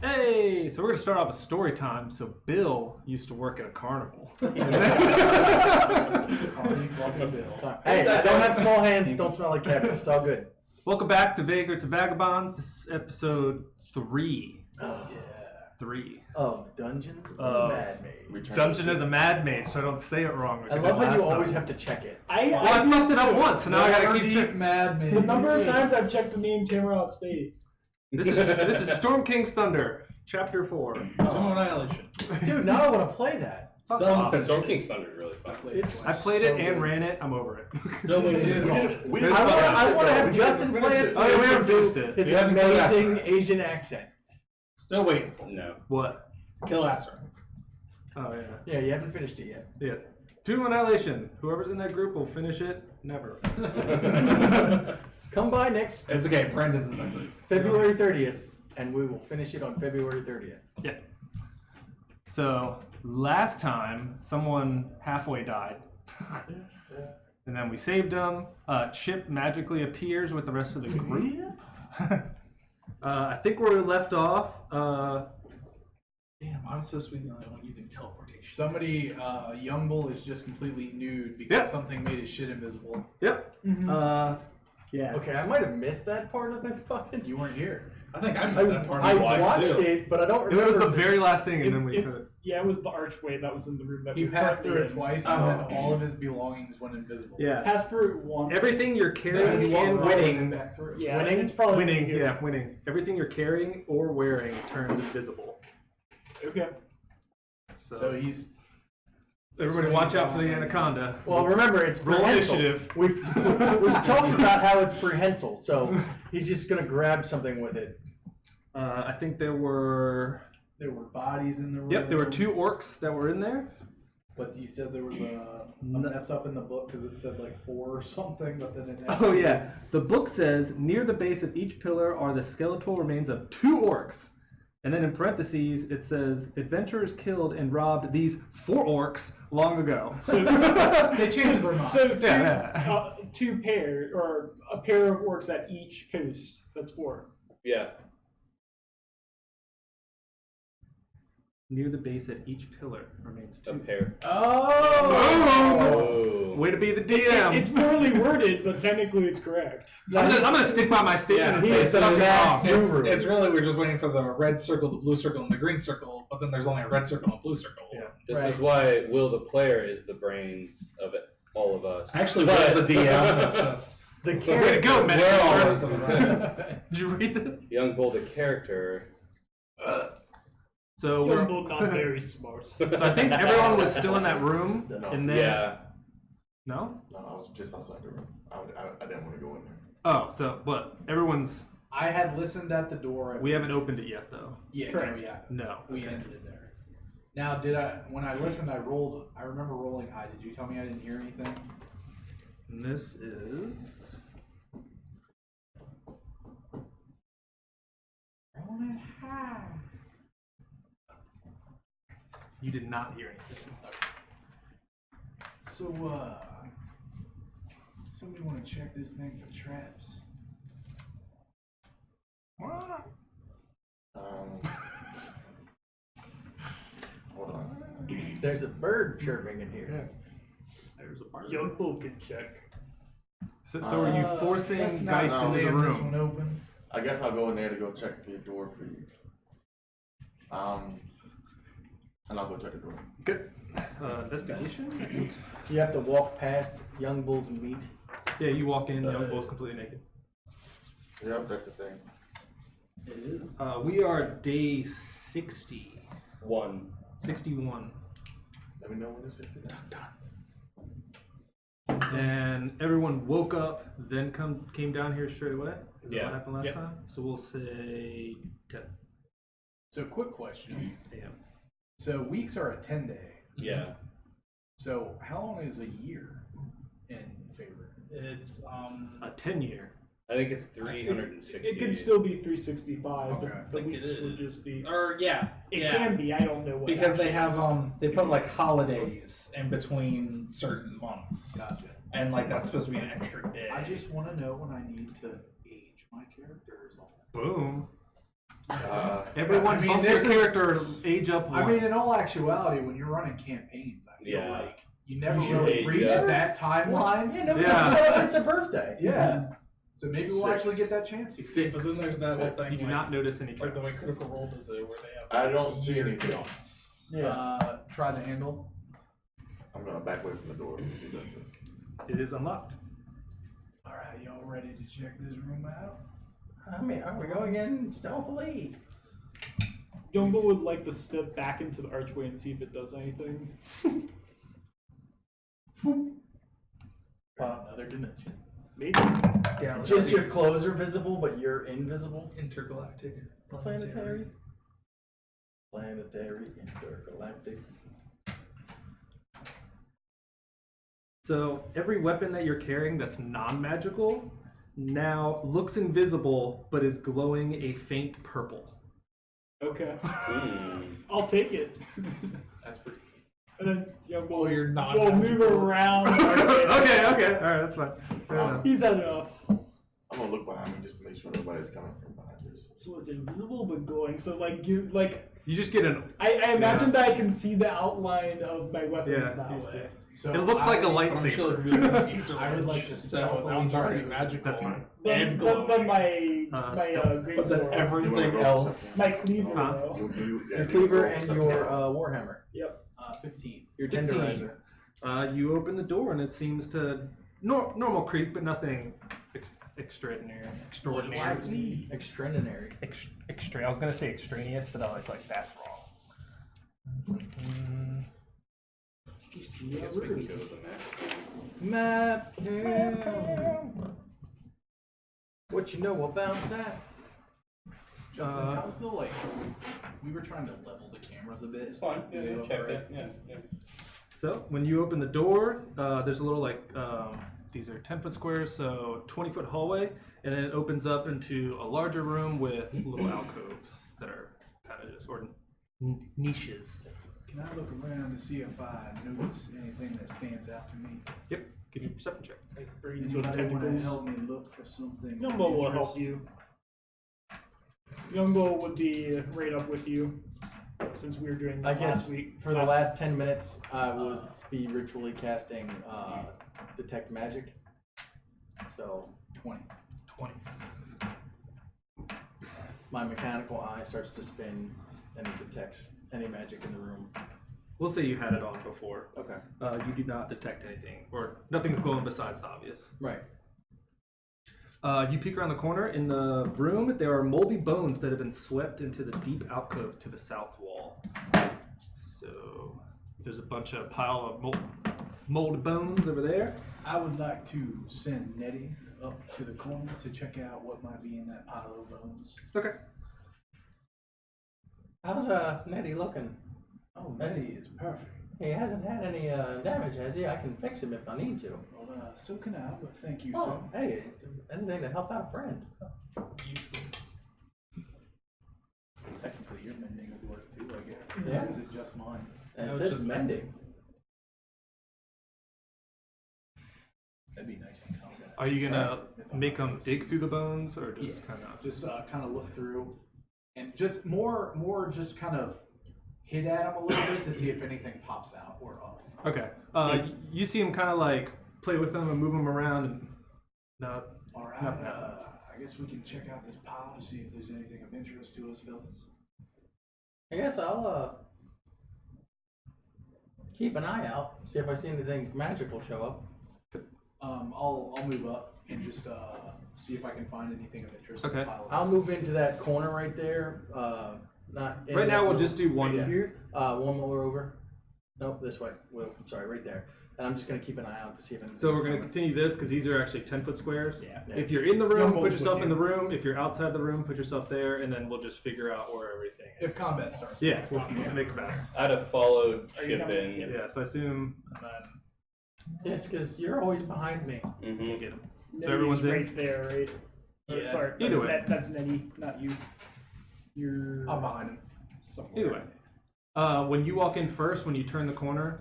Hey, so we're going to start off with story time. So Bill used to work at a carnival. Hey, I don't have small hands. Don't smell like cabbage. It's all good. Welcome back to Vagrants and Vagabonds. This is episode 3. Oh, yeah. 3. Of Dungeons of the Mad Mage. Dungeon of the Mad Mage, so I don't say it wrong. I love how you always have to check it. I fucked it up once, so now I gotta keep checking. Mad Mage. The number of times I've checked the name Tamarot's fate. This is Storm King's Thunder, Chapter 4. General Annihilation. Dude, now I want to play that. Still Storm King's Thunder is really fun. I played it and ran it. I'm over it. Still waiting. It is awesome. I want to have Justin play it so Oh, yeah, we haven't he finished can it. do his We haven't played amazing Asper. Asian accent. Still waiting for it. No. What? Kill Asper. Oh, yeah. Yeah, you haven't finished it yet. Yeah. General Annihilation. Whoever's in that group will finish it. Never. Come by next It's okay. Brandon's in that group. February 30th, and we will finish it on February 30th. Yeah. So last time, someone halfway died, and then we saved them. Chip magically appears with the rest of the group. I think where we left off. Damn, I'm so sweet and I don't using teleportation. Somebody, Young Bull is just completely nude because Yep. something made his shit invisible. Yep. Yeah. Okay, I might have missed that part of it. Fucking. You weren't here. I think I missed that part. I of watched too. it, but I don't It remember. was the very last thing, and then we. Yeah, it was the archway that was in the room that He we passed through it in. twice, and then all of his belongings went invisible. Yeah. Passed through it once. Everything you're carrying Then he and walked winning. back through. Yeah, Winning, it's probably winning, good. yeah, winning. Everything you're carrying or wearing turns invisible. Okay. So he's. Everybody, watch out for the anaconda. Well, remember, it's Roll prehensile. initiative. We've talked about how it's prehensile, so he's just gonna grab something with it. I think there were. There were bodies in the room. Yep, there were 2 orcs that were in there. But you said there was a No. mess up in the book because it said like 4 or something, but then it. Oh yeah, the book says near the base of each pillar are the skeletal remains of 2 orcs, and then in parentheses it says adventurers killed and robbed these 4 orcs long ago. So They changed their mind. So Yeah. two pair or a pair of orcs at each post. That's 4. Yeah. Near the base at each pillar remains 2. A pair. Oh! Way to be the DM. It's poorly worded, but technically it's correct. I'm gonna stick by my statement and say it's fucking wrong. It's really we're just waiting for the red circle, the blue circle, and the green circle. But then there's only a red circle and a blue circle. Yeah. This Right. is why Will the player is the brains of it, all of us. Actually, But- where's the DM? It's just The Way to character. go, we're man. all for the right. Did you read this? Young Bull the character. So Young we're. Bull not very smart. So I think everyone was still in that room, No. and then Yeah. no. No, I was just outside the room. I didn't want to go in there. Oh, so but everyone's. I had listened at the door. We haven't opened it yet, though. Yeah, Correct. no, yeah. No. We ended it there. Now, when I listened, I rolled. I remember rolling high. Did you tell me I didn't hear anything? And this is. Rolling high. You did not hear anything. So, somebody want to check this thing for traps? Hold on. There's a bird chirping in here. There's a part. Young Bull can check. So are you forcing That's not Geist no, into the leaving this one room? open. I guess I'll go in there to go check the door for you. And I'll go check the door. Good. Investigation? You have to walk past Young Bull's meat. Yeah, you walk in, Young Bull's completely naked. Yep, that's the thing. It is. We are day 60. 61. Let me know when this is. And everyone woke up, then came down here straight away? Is that Yeah. what happened last Yep. time? So we'll say 10 So, quick question. a.m. So, weeks are a 10-day. Yeah. So, how long is a year in favor? It's A 10-year. I think it's 360. It can still be 365, Okay. but the weeks would just be. Or yeah, It can be. I don't know what. Because they actually have is. they put like holidays in between certain months, Gotcha. and like that's supposed to be an extra day. I just want to know when I need to age my characters. Boom. Everyone I mean, bump this your is- character age up one. I mean, in all actuality, when you're running campaigns, I feel Yeah. like you never You really age reach up. that timeline. Yeah, nobody Yeah. celebrates a birthday. Yeah. So maybe we'll 6. actually get that chance. Six. But then there's that whole thing. You do like, not notice any like the way traps. Critical Role does it, where they have I don't see year anything. jumps. Yeah. Try the handle. I'm gonna back away from the door. He does this. It is unlocked. All right, y'all ready to check this room out? I mean, are we going in stealthily? Youngbo would like to step back into the archway and see if it does anything. Another dimension. Maybe. Just your clothes are visible, but you're invisible. Intergalactic. Planetary. Planetary, intergalactic. So every weapon that you're carrying that's non-magical now looks invisible, but is glowing a faint purple. Okay. Mm. I'll take it. That's pretty. And then Youngbo Oh, you're not. will move around. Okay, all right, that's fine. Fair enough. He's had enough. I'm gonna look behind me just to make sure nobody's coming from behind us. So it's invisible but glowing. So like You just get an. I imagine that I can see the outline of my weapons Yeah, that you see way. it. So It looks like a I'm sure lightsaber. really easy I would like to so stealthily that one's already try to- magical. That's fine. And But glowing. my stealth. great But then sword, everything else. my cleaver Huh? though. Your cleaver and your warhammer. Yep. 15. Your 15. tenderizer. You open the door and it seems to normal creak, but nothing extraordinary. I see? Extraordinary. I was gonna say extraneous, but I was like, that's wrong. You see I guess we can go to the map. Map. What you know about that? Justin, how's the like? We were trying to level the cameras a bit. It's fine. Do Yeah, they yeah, look check alright? that. Yeah. So when you open the door, there's a little these are 10-foot squares, so 20-foot hallway, and then it opens up into a larger room with little alcoves that are kind of just niches. Can I look around to see if I notice anything that stands out to me? Yep. Give me a perception check. brains with Anybody want to tentacles. help me look for something? Youngbo of will help interest? you. Youngbo would be right up with you since we were doing I that guess last week. for the last 10 minutes, I would be ritually casting Detect Magic. So 20. 20. my mechanical eye starts to spin and it detects any magic in the room. We'll say you had it on before. Okay. You do not detect anything, or nothing's glowing besides the obvious. Right. You peek around the corner. In the room, there are moldy bones that have been swept into the deep alcove to the south wall. So there's a bunch of pile of moldy bones over there. I would like to send Nettie up to the corner to check out what might be in that pile of bones. Okay. How's Nettie looking? Oh, Nettie is perfect. He hasn't had any damage, has he? I can fix him if I need to. Well, so can I, but thank you, Oh, sir. hey, anything to help out a friend. Useless. Technically, your mending would work too, I guess. Yeah. Or is it just mine? And No, it it's says just mending. That'd be nice and combat. Are you gonna If I'm make not them dig through the bones, or just Yeah. kind of? Just kind of look through, and just more just kind of hit at them a little bit to see if anything pops out or up. Okay. You see him kind of like play with them and move them around, and no. All right. Nothing happens. I guess we can check out this pile to see if there's anything of interest to us, fellas. I guess I'll keep an eye out, see if I see anything magical show up. I'll move up and just see if I can find anything of interest. In Okay. the pile of I'll bones. move into that corner right there. Not in Right that now, we'll room. just do one Yeah. here. One more over. Nope, this way. Well, I'm sorry, right there. And I'm just gonna keep an eye out to see if anything. So we're gonna continue this because these are actually 10-foot squares. Yeah. Yeah. If you're in the room, Young put Bull's yourself with in the you. room. If you're outside the room, put yourself there, and then we'll just figure out where everything is. If combat starts. Yeah, we'll make it better. I'd have followed Are you Chip coming? in. Yeah, so I assume Yes, because you're always behind me. we'll Mm-hmm. get him. Nettie's So everyone's in? right there, right? Or, Yes. sorry, Either way. that's Nettie, not you. You're I'm behind him. somewhere. Either way. When you walk in first, when you turn the corner,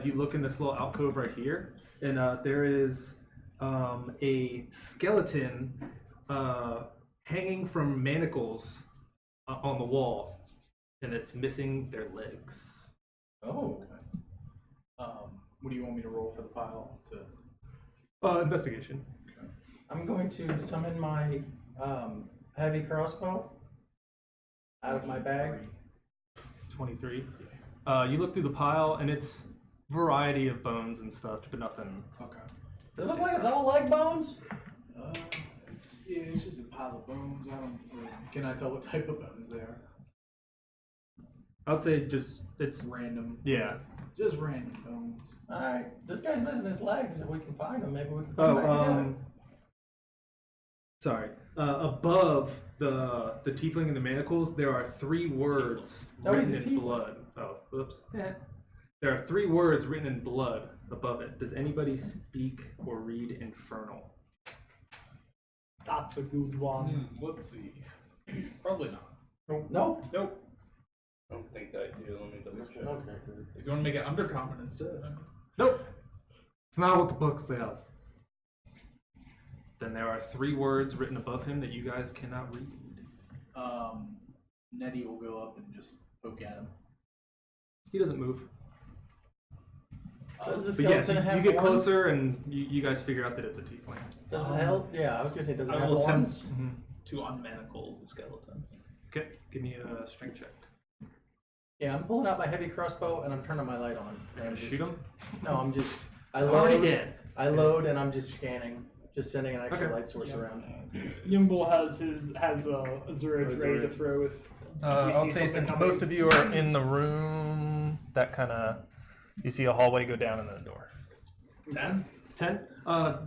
you look in this little alcove right here, and there is a skeleton hanging from manacles on the wall, and it's missing their legs. Oh. What do you want me to roll for the pile? Investigation. I'm going to summon my heavy crossbow out of my bag. 23. You look through the pile, and it's variety of bones and stuff, but nothing. Okay. Does it look like it's all leg bones? It's just a pile of bones. I don't. Can I tell what type of bones they are? I would say just it's Random. yeah. Just random bones. Alright, this guy's missing his legs. If we can find him, maybe we can put him back together. Sorry. Above the tiefling and the manacles, there are 3 words Oh, he's written a in tiefling. blood. Oh, whoops. There are 3 words written in blood above it. Does anybody speak or read Infernal? That's a good one. Let's see. Probably not. Nope. Nope. I don't think I do. Let me double check. Okay. If you want to make it undercommon instead. Nope. It's not what the book says. Then there are 3 words written above him that you guys cannot read. Nettie will go up and just poke at him. He doesn't move. Does the But yes, skeleton have you get horns? closer and you guys figure out that it's a tiefling. Does the hell? Yeah, I was gonna say, does it I have will horns? attempt to unmanacle the skeleton. Okay, give me a strength check. Yeah, I'm pulling out my heavy crossbow and I'm turning my light on. And I'm Shoot him? No, I'm just. I It's load. already dead. I load and I'm just scanning, just sending an extra Okay. light source around. Yumble has a Zurich ready to Zurich. throw if we I'll see say something since coming. most of you are in the room, that kind of you see a hallway go down and then a door. 10? 10.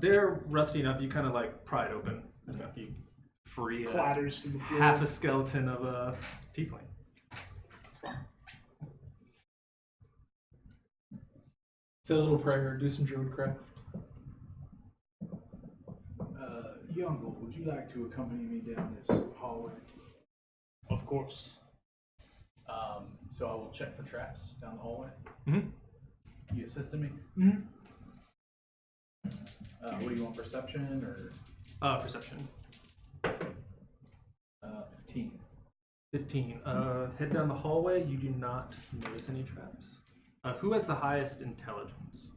They're rusty enough. You kind of like pry it open. And you free clatters to the floor. half a skeleton of a tiefling. Say a little prayer, do some druidcraft. Youngle, would you like to accompany me down this hallway? Of course. So I will check for traps down the hallway. Mhm. You assisting me? Mhm. What do you want, perception or Perception. 15? 15. Head down the hallway. You do not notice any traps. Who has the highest intelligence?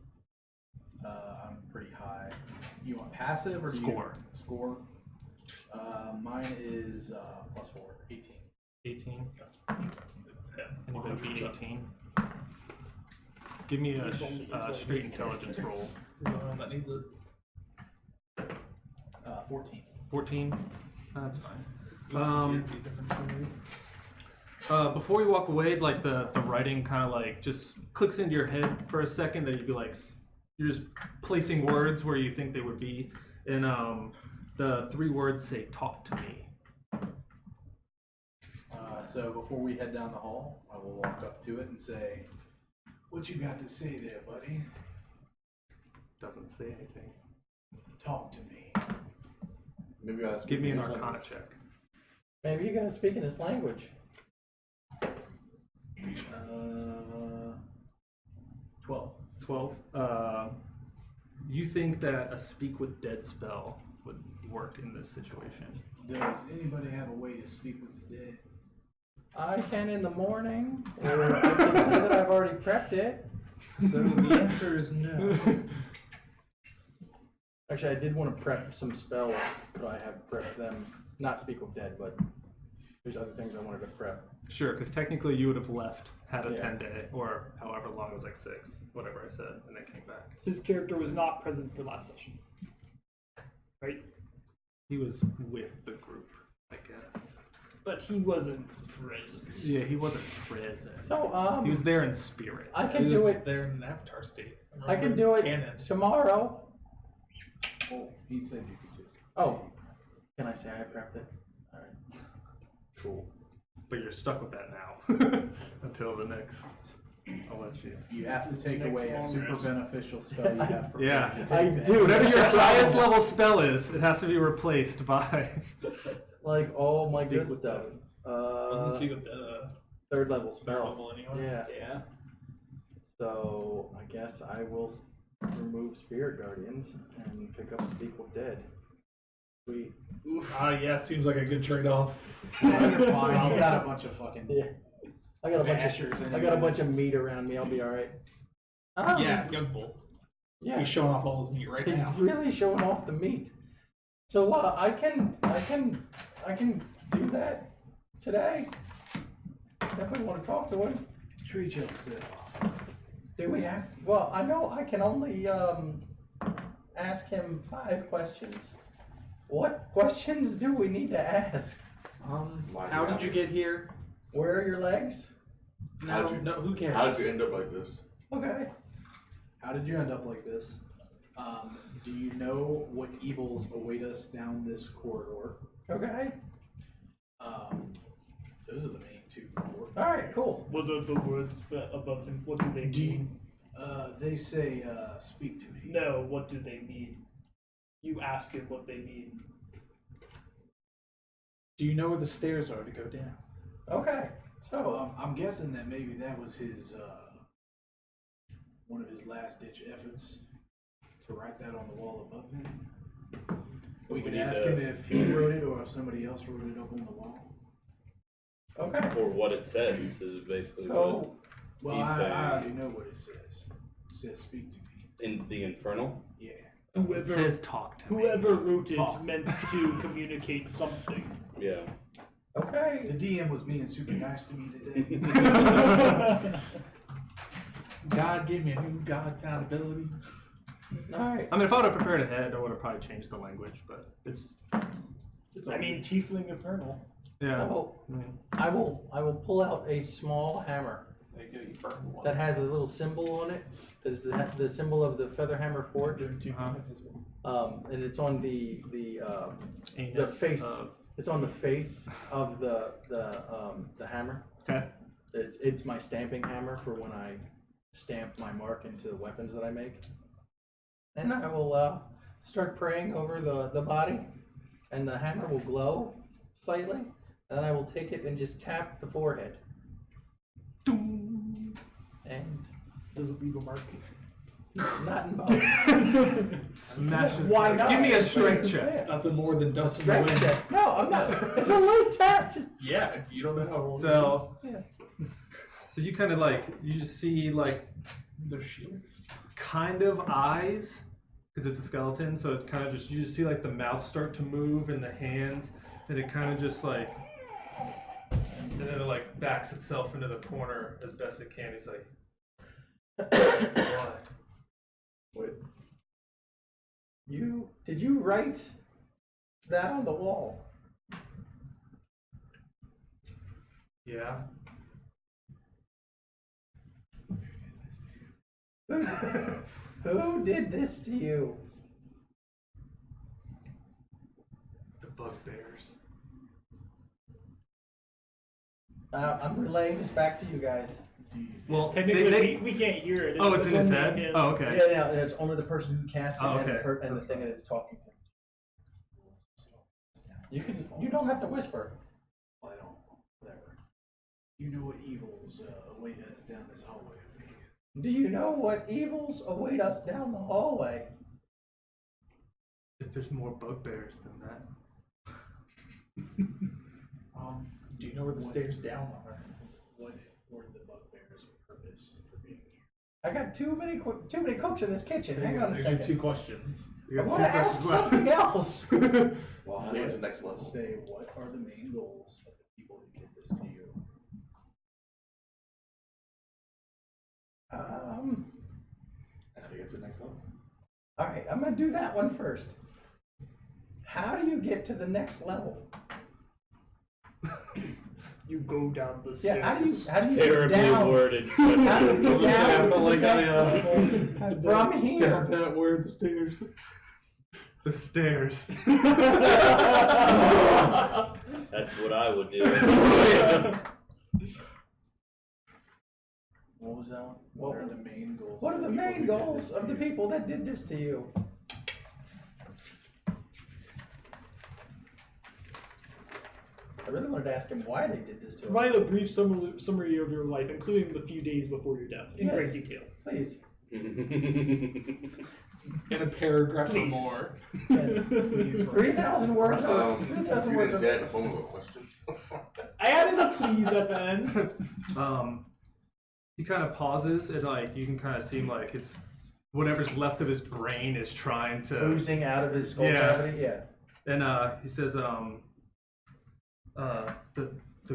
I'm pretty high. You want passive or do Score. You score? Mine is +4, 18. 18. It's him. Anybody beat 18? Give me a straight intelligence roll. He's the only one that needs it. 14. 14. That's fine. Difference for me. Before you walk away, like the writing kind of like just clicks into your head for a second. That you'd be like, you're just placing words where you think they would be, and the 3 words say "talk to me." So before we head down the hall, I will walk up to it and say, "What you got to say there, buddy? Doesn't say anything. Talk to me." Maybe I'll Give me an Arcana check. Maybe you guys speak in this language. 12. 12. You think that a speak with dead spell would work in this situation? Does anybody have a way to speak with the dead? I can in the morning, or I can say that I've already prepped it. So the answer is no. Actually, I did want to prep some spells, but I have prepped them. Not speak with dead, but there's other things I wanted to prep. Sure, because technically you would have left, had a Yeah. 10-day, or however long it was, like 6, whatever I said, and then came back. His character was not present for last session. Right? He was with the group, I guess. But he wasn't present. Yeah, he wasn't present. So, He was there in spirit. I He can was do it there in an avatar state. I can do it Canon. tomorrow. Oh, he said you could just. Oh, can I say I prepped it? Alright. Cool. But you're stuck with that now until the next. I'll let you. You have to take Next away a long super rest. beneficial spell you have. Yeah. I do. Whatever your highest level spell is, it has to be replaced by. Like all my Speak good with stuff. Doesn't speak with 3rd level third spell. level anyway. Yeah. Yeah. So I guess I will remove Spirit Guardians and pick up Speak with Dead. Sweet. Yeah, seems like a good trade-off. Yeah, you're fine. You got a bunch of fucking Yeah. I got a bashers. bunch of meat around me. I'll be all right. Yeah, young bull. Yeah. He's showing off all his meat right He's now. really showing off the meat. So I can do that today. Definitely want to talk to him. treat yourself. Do we have? Well, I know I can only ask him 5 questions. What questions do we need to ask? How did you get here? Where are your legs? No, How'd you- no, who cares? How did you end up like this? Okay. How did you end up like this? Do you know what evils await us down this corridor? Okay. Those are the main 2. All right. Cool. What are the words that above him? What do they mean? They say, speak to me. No, what do they mean? You ask him what they mean. Do you know where the stairs are to go down? Okay. So I'm guessing that maybe that was his, one of his last-ditch efforts to write that on the wall above him. We could need ask to- him if he wrote it or if somebody else wrote it up on the wall. okay. Or what it says is basically So Well, He's I saying- already know what it says. It says, speak to me. what in the Infernal. Yeah. It Whoever says talk to me. whoever wrote it Talk. meant to communicate something. Yeah. okay. The DM was being super nice to me today. God gave me a new God-found ability. All right. I mean, if I would have prepared ahead, I would have probably changed the language, but it's I mean, Tiefling Infernal. yeah. So I mean, I will pull out a small hammer They give you burn one. that has a little symbol on it. That is the symbol of the Featherhammer Forge. And it's on the anus face. of- It's on the face of the hammer. okay. It's my stamping hammer for when I stamp my mark into the weapons that I make. And I will start praying over the body, and the hammer will glow slightly. And then I will take it and just tap the forehead. And Does it leave a mark? not in bone. Smashes. Why not? Give me a strength check. Nothing more than dust in the Strength wind. check. No, I'm not. It's a light tap. Just Yeah, you don't know how old So, yeah. so you kind of like you just see like their shields. kind of eyes because it's a skeleton. So it kind of just you just see like the mouth start to move and the hands, and it kind of just like. And then it like backs itself into the corner as best it can. He's like, "What? Wait. Did you write that on the wall? Yeah." Who did this to you? The bugbears. I'm relaying this back to you guys. Well, Technically, we can't hear it. oh, it's in his only head. him. Oh, okay. Yeah, no, it's only the person who casts it Oh, and, okay. and the thing that it's talking to. You don't have to whisper. Well, I don't. Whatever. You know what evils await us down this hallway over here. Do you know what evils await us down the hallway? If there's more bugbears than that. Do you know where the stairs down are? What were the bugbears' purpose for being here? I got too many cooks in this kitchen. Hang on a There's your second. 2 questions. You I got want two to ask questions left. something else. Well, how do you get to the next level? Say, what are the main goals of the people who did this to you? And how do you get to the next level? All right, I'm gonna do that one first. How do you get to the next level? You go down the Yeah, stairs. how do you get Terribly down? worded. How do you get down to the like next I, level from here? that where the stairs. The stairs. That's what I would do. What was that one? What What are was- the main goals? What are of the people main who did goals this of to the you? people that did this to you? I really wanted to ask him why they did this to him. Provide a brief summary of your life, including the few days before your death, in Yes. great detail. Please. In a paragraph or more. Yes. 3,000 words. 3,000 You words. didn't say that in the form of a question. I added a please at the end. He kind of pauses and like you can kind of see like his whatever's left of his brain is trying to Oozing out of his skull Yeah. cavity. Yeah. and he says the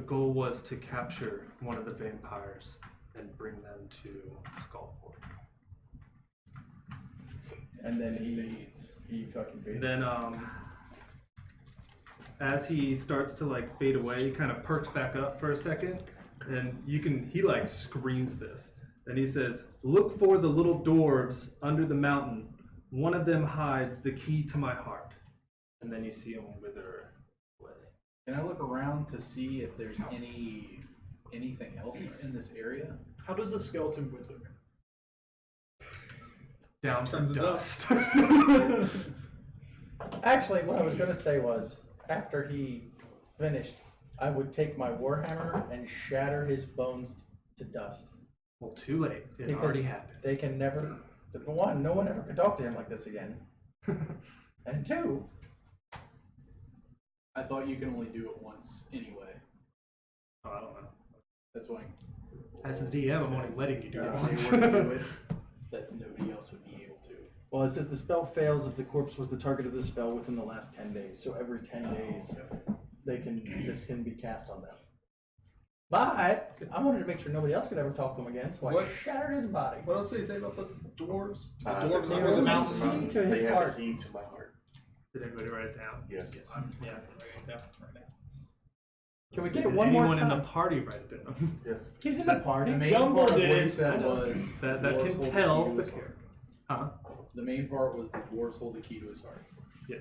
goal was to capture one of the vampires and bring them to Skullport. And then he fucking fades. Then as he starts to like fade away, he kind of perks back up for a second, and he like screams this, and he says, "Look for the little dwarves under the mountain. One of them hides the key to my heart." And then you see him wither away. Can I look around to see if there's anything else in this area? How does a skeleton wither? Down to Turns to dust. Actually, what I was going to say was, after he finished, I would take my warhammer and shatter his bones to dust. Well, too late. It Because already happened. They can never. For one, no one ever could talk to him like this again. And two, I thought you can only do it once anyway. Oh, I don't know. That's why As the DM, I'm only letting you do it if once. they were to do it, that nobody else would be able to. well, it says the spell fails if the corpse was the target of the spell within the last 10 days. So every 10 days, this can be cast on them. But I wanted to make sure nobody else could ever talk to him again, so I What? shattered his body. What else did he say about the dwarves? The Uh, dwarves they under were the the mountain. key to his they heart. have the key to my heart. Did everybody write it down? Yes. Yeah. Can we get Did it one more anyone time? in the party write it down? Yes. He's in the party. The main Young part boy of did what it. he said I know. was that dwarves can hold the tell key to the his character. heart. Huh? The main part was the dwarves hold the key to his heart. Yeah.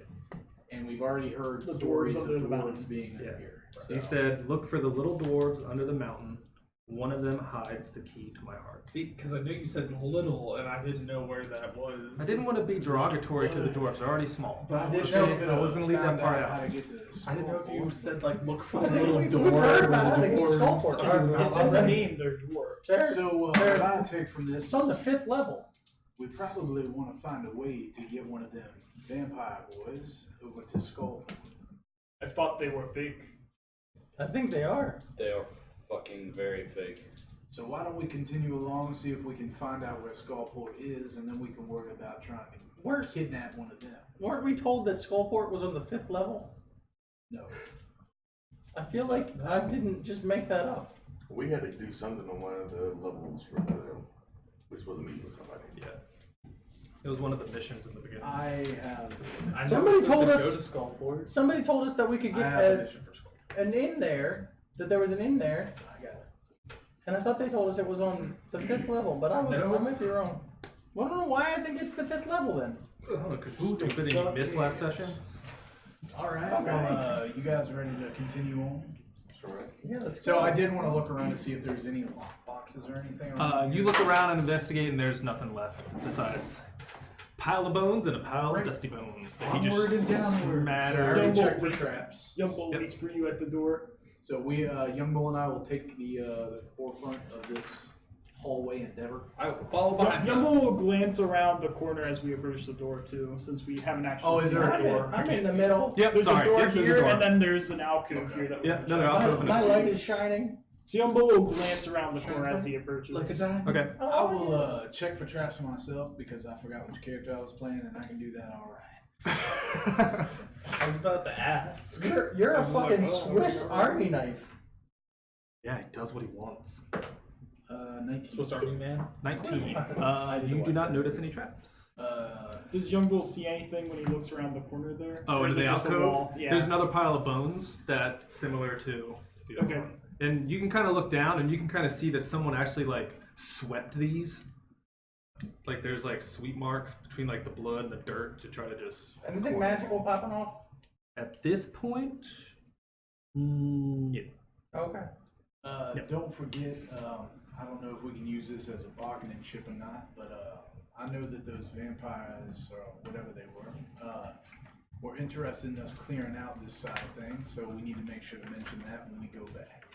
And we've already heard The stories dwarves of under the dwarves mountain. being Yeah. under here. He So- said, "Look for the little dwarves under the mountain. One of them hides the key to my heart." See, because I knew you said little, and I didn't know where that was. I didn't want to be derogatory to the dwarves. They're already small. But I was didn't know gonna- if I was going to leave that part How to out. get to this. I didn't know if you said like look for I the think little we've door. heard or about the it. It's called for dwarves it. under the It's mountain. in the name, they're dwarves. They're- So they're- what I take from this, It's on the 5th level. we probably want to find a way to get one of them vampire boys over to Skull. I thought they were fake. I think they are. They are fucking very fake. So why don't we continue along, see if we can find out where Skullport is, and then we can worry about trying to kidnap one of them. Weren't we told that Skullport was on the 5th level? No. I feel like I didn't just make that up. We had to do something on one of the levels for the. We're supposed to meet with somebody. Yeah. It was one of the missions in the beginning. I have. I know Somebody we told have us- to go to Skullport. Somebody told us that we could I get have a mission for Skullport. an inn there, that there was an inn there, I got it. and I thought they told us it was on the 5th level, but I No. might be wrong. Well, I don't know why I think it's the 5th level then. Who did you miss last session? All right. Okay. Well, you guys ready to continue on? Sure. Right? Yeah, let's So go. I did want to look around to see if there's any lock boxes or anything. around You here. look around and investigate, and there's nothing left besides pile of bones and a pile of dusty bones that he Onward and just downward. So I smattered. already Young checked boy. for traps. Young Bull Yep. waits for you at the door. So we, Young Bull and I will take the forefront of this hallway endeavor. I will follow behind Young him. Bull will glance around the corner as we approach the door too, since we haven't actually. Oh, is seen there the a I'm door. in, I'm in the middle. Yep, There's sorry. a door Yep, there's a here, door. and then there's an alcove here. That Yeah, we another can check. alcove. My light is shining. So Young Bull will glance around the corner as he approaches. Like a diamond. Okay. I will check for traps myself because I forgot which character I was playing, and I can do that all right. I was about to ask. You're I a was like, fucking oh, Swiss whatever. Army knife. Yeah, he does what he wants. 19. Swiss Army Man. 19. I didn't You watch do not that notice movie. any traps. Does Young Bull see anything when he looks around the corner there? Oh, Or into is the it just a alcove? wall? Yeah. There's another pile of bones that similar to the other Okay. one. And you can kind of look down and you can kind of see that someone actually like swept these. Like there's like sweep marks between like the blood and the dirt to try to just. Anything magical popping off? At this point, yeah. Okay. Don't forget, I don't know if we can use this as a bargaining chip or not, but I know that those vampires, or whatever they were interested in us clearing out this side of things, so we need to make sure to mention that when we go back.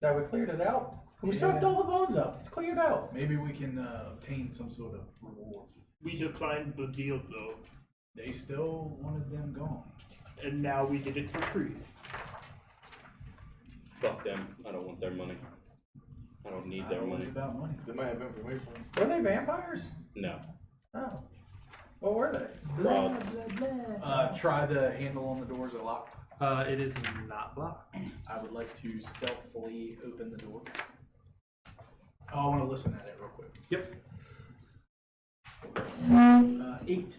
That we cleared it out? We sucked all the bones up. It's cleared out. Maybe we can obtain some sort of reward. We declined the deal though, They still wanted them gone. and now we did it for free. Fuck them. I don't want their money. I don't need Not their always money. about money. They might have information. Were they vampires? No. Oh. What were they? Frauds. Try the handle on the doors are locked. It is not locked. I would like to stealthily open the door. Oh, I want to listen at it real quick. Yep. 8.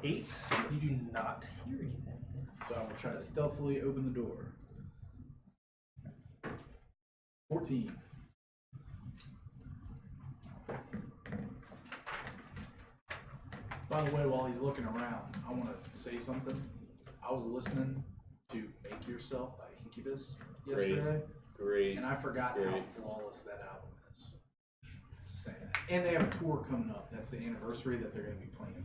8. You do not hear anything. So I will try to stealthily open the door. 14. By the way, while he's looking around, I want to say something. I was listening to Make Yourself by Incubus yesterday, Great. and I forgot how Great. flawless that album is. Just saying. And they have a tour coming up. That's the anniversary that they're going to be playing it.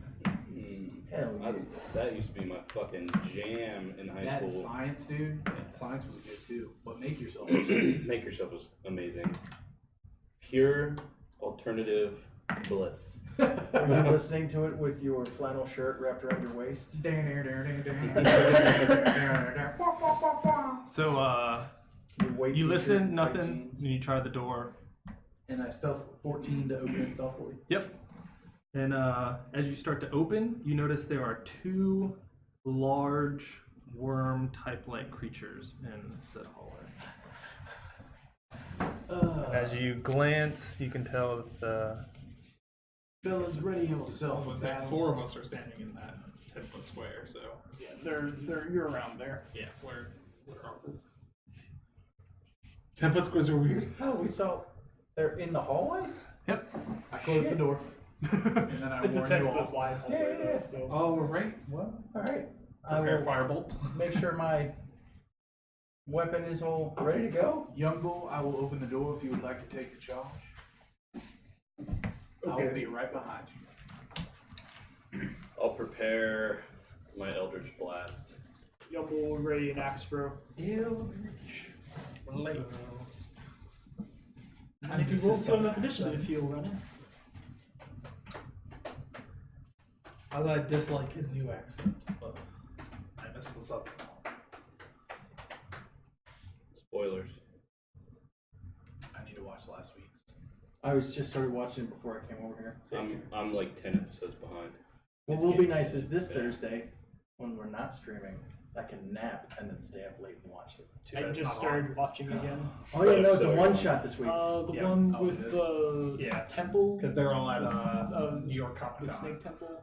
Hell yeah. That used to be my fucking jam in high That and school. Science, dude. Science was good too. But Make Yourself. Make Yourself was amazing. Pure alternative bliss. Were you listening to it with your flannel shirt wrapped around your waist? So, Your white you t-shirt, listen, white nothing, jeans? and you try the door. And I stealth 14 to open it stealthily. Yep. And as you start to open, you notice there are 2 large worm-type-like creatures in the hallway. As you glance, you can tell that the Fellas, ready yourself. Was that 4 of us are standing in that 10-foot square? So Yeah, they're you're around there. yeah, where are we? 10-foot squares are weird. Oh, we saw. They're in the hallway? Yep. I close the door. And then I It's a warn you 10-foot all. wide Yeah, hallway, yeah, yeah. though, so. Oh, right. What? Alright. I Prepare will firebolt. make sure my weapon is all ready to go. Young bull, I will open the door if you would like to take the charge. I will Okay. be right behind you. I'll prepare my Eldritch Blast. Yumble ready and axe throw. And if you roll 7 up initiative, he'll run in. I dislike his new accent, but I miss the southern one. Spoilers. I need to watch last week's. I was just started watching it before I came over here. I'm like 10 episodes behind. What It's will be getting- nice is this yeah. Thursday, when we're not streaming, I can nap and then stay up late and watch it. Too I bad it's just not started watching again. Oh yeah, no, it's a So- one shot this week. The Yeah. one Oh, with it is? the Yeah. temple. because they're all at Um, New York Comic the Con. snake temple.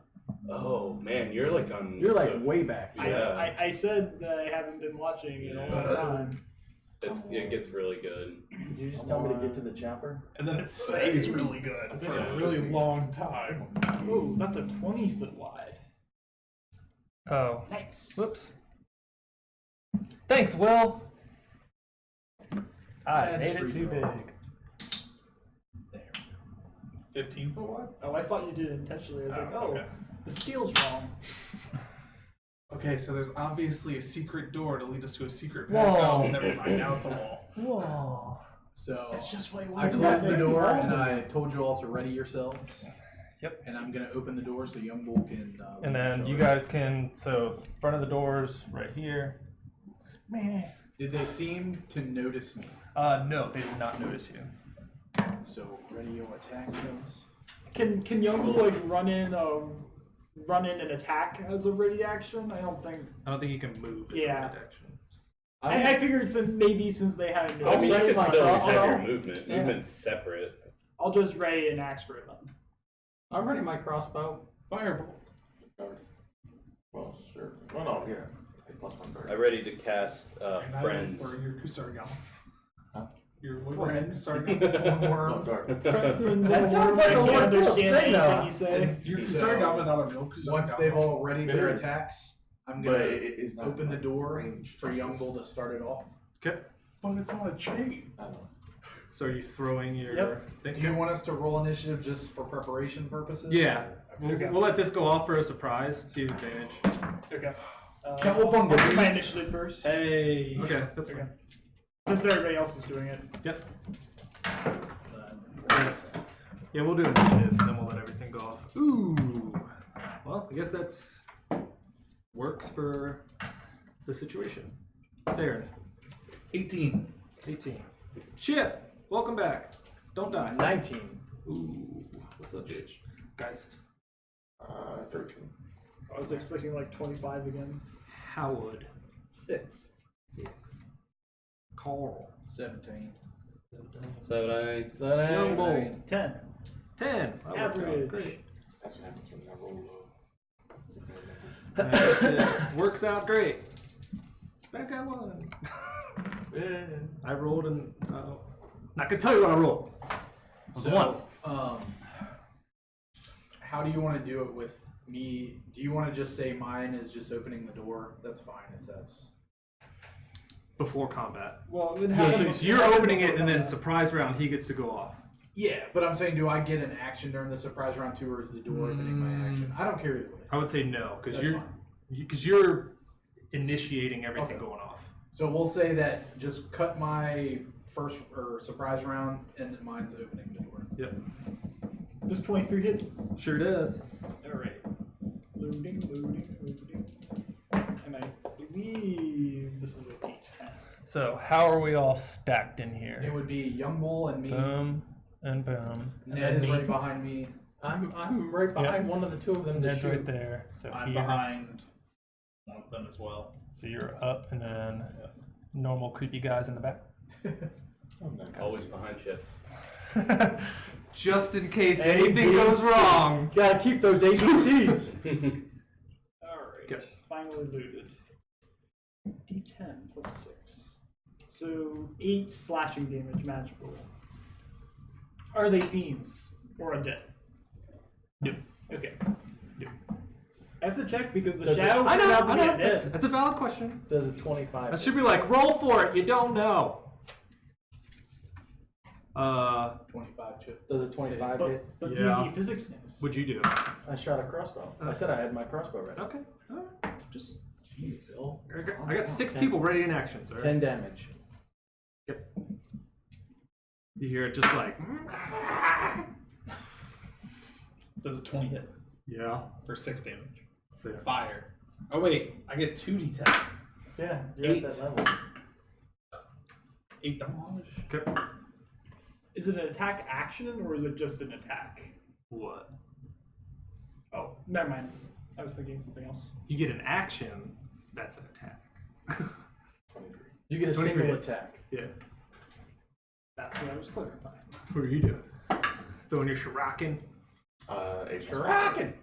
Oh man, you're like on. You're like episode- way back. Yeah. I said that I haven't been watching in a long time. It gets really good. Could you just tell me to get to the chopper? And then it stays really good for Yeah. a really long time. Oh, that's a 20-foot wide. oh, Nice. whoops. Thanks, Will. I Yeah, made just it too redraw. big. There. 15-foot wide? Oh, I thought you did it intentionally. I was like, oh, okay. the scale's wrong. Okay, so there's obviously a secret door to lead us to a secret Whoa. path. Oh, never mind. Now it's a wall. Whoa. So It's just way I wider. closed the door and I told you all to ready yourselves. Yep. And I'm gonna open the door so Young Bull can. And then you guys can, so front of the doors right here. Did they seem to notice me? No, they did not notice you. So ready your attack skills. Can Youngble like run in and attack as a ready action? I don't think. I don't think you can move as Yeah. a right action. I figured maybe since they hadn't I mean, you noticed, can still I'll- have your movement. Yeah. Movement's separate. I'll just ready an axe for them. I'm ready my crossbow. Firebolt. Well, sure. Well, no, yeah. Hey, +1 I'm ready to cast And I Friends. went for your Kusarigama. Huh? Your Friends. Kusarigama. No, Worms. dark. Friends That of sounds the like a world, Lord I Phillips understand thing, though. anything you say. Is your So, Kusarigama not a real Kusarigama? Once they've all readied It their is. attacks, I'm But gonna it's not open the like door ranged. for Young Bull to start it off. Okay. But it's on a chain. I don't know. So are you throwing your Yep. thing? Do you want us to roll initiative just for preparation purposes? Yeah. We'll, Okay. we'll let this go off for a surprise. See the advantage. Okay. Cowabunga, I'll do my dudes. initiative first. Hey. Okay, that's Okay. fine. Since everybody else is doing it. Yep. Yeah, we'll do initiative, and then we'll let everything go off. Ooh. Well, I guess that's works for the situation. There. 18. 18. Chip, welcome back. Don't die. 19. Ooh. What's up, bitch? Geist. 13. I was expecting like 25 again. Howard. 6. 6. Carl. 17. 7. Is that Young bull. 10. 10. That worked out Average. great. That's what happens when I roll low. It works out great. Back I won. Yeah. I rolled and not gonna tell you what I rolled. So, how do you want to do it with me? Do you want to just say mine is just opening the door? That's fine if that's. Before combat. Well, it So, happened- so you're opening it and then surprise round he gets to go off. Yeah, but I'm saying, do I get an action during the surprise round too, or is the door opening my action? I don't care either way. I would say no, because That's you're initiating everything Okay. going off. So we'll say that just cut my first or surprise round, and then mine's opening the door. Yep. Does 23 hit? Sure does. Alright. Loading. And I believe this is a D10. So how are we all stacked in It here? would be Young Bull and me. Boom and boom. Ned is right behind me. I'm right behind one of the two of them to Ned's shoot. right there. So I'm here. behind one of them as well. So you're up and then normal creepy guys in the back. Always behind Chip. Just in case A, anything B, goes C. wrong. Gotta keep those ABCs. Alright. Go. Finally looted. D10 plus 6. So 8 slashing damage magical. Are they fiends? Or undead? No. Okay. No. I have to check because the Does it- shadow I turned know. out to I be know. undead. That's a valid question. Does a 25. That should be like roll for it. You don't know. 25 chip. Does a 25 hit? But Yeah. D&D physics knows. What'd you do? I shot a crossbow. I said I had my crossbow ready. Okay. All right. Just. Jeez, Bill. I got 6 10. people ready in actions. All right? 10 damage. Yep. You hear it just like. Does a 20 hit Yeah. for 6 damage. So, Fire. Oh wait, I get 2d10. Yeah, you're 8. at that level. 8 damage. okay. Is it an attack action or is it just an attack? What? Oh, never mind. I was thinking something else. You get an action. That's an attack. 23. You get a 23 single hits. attack. Yeah. That's what I was clarifying. What are you doing? Throwing your shuriken? 8 Shuriken!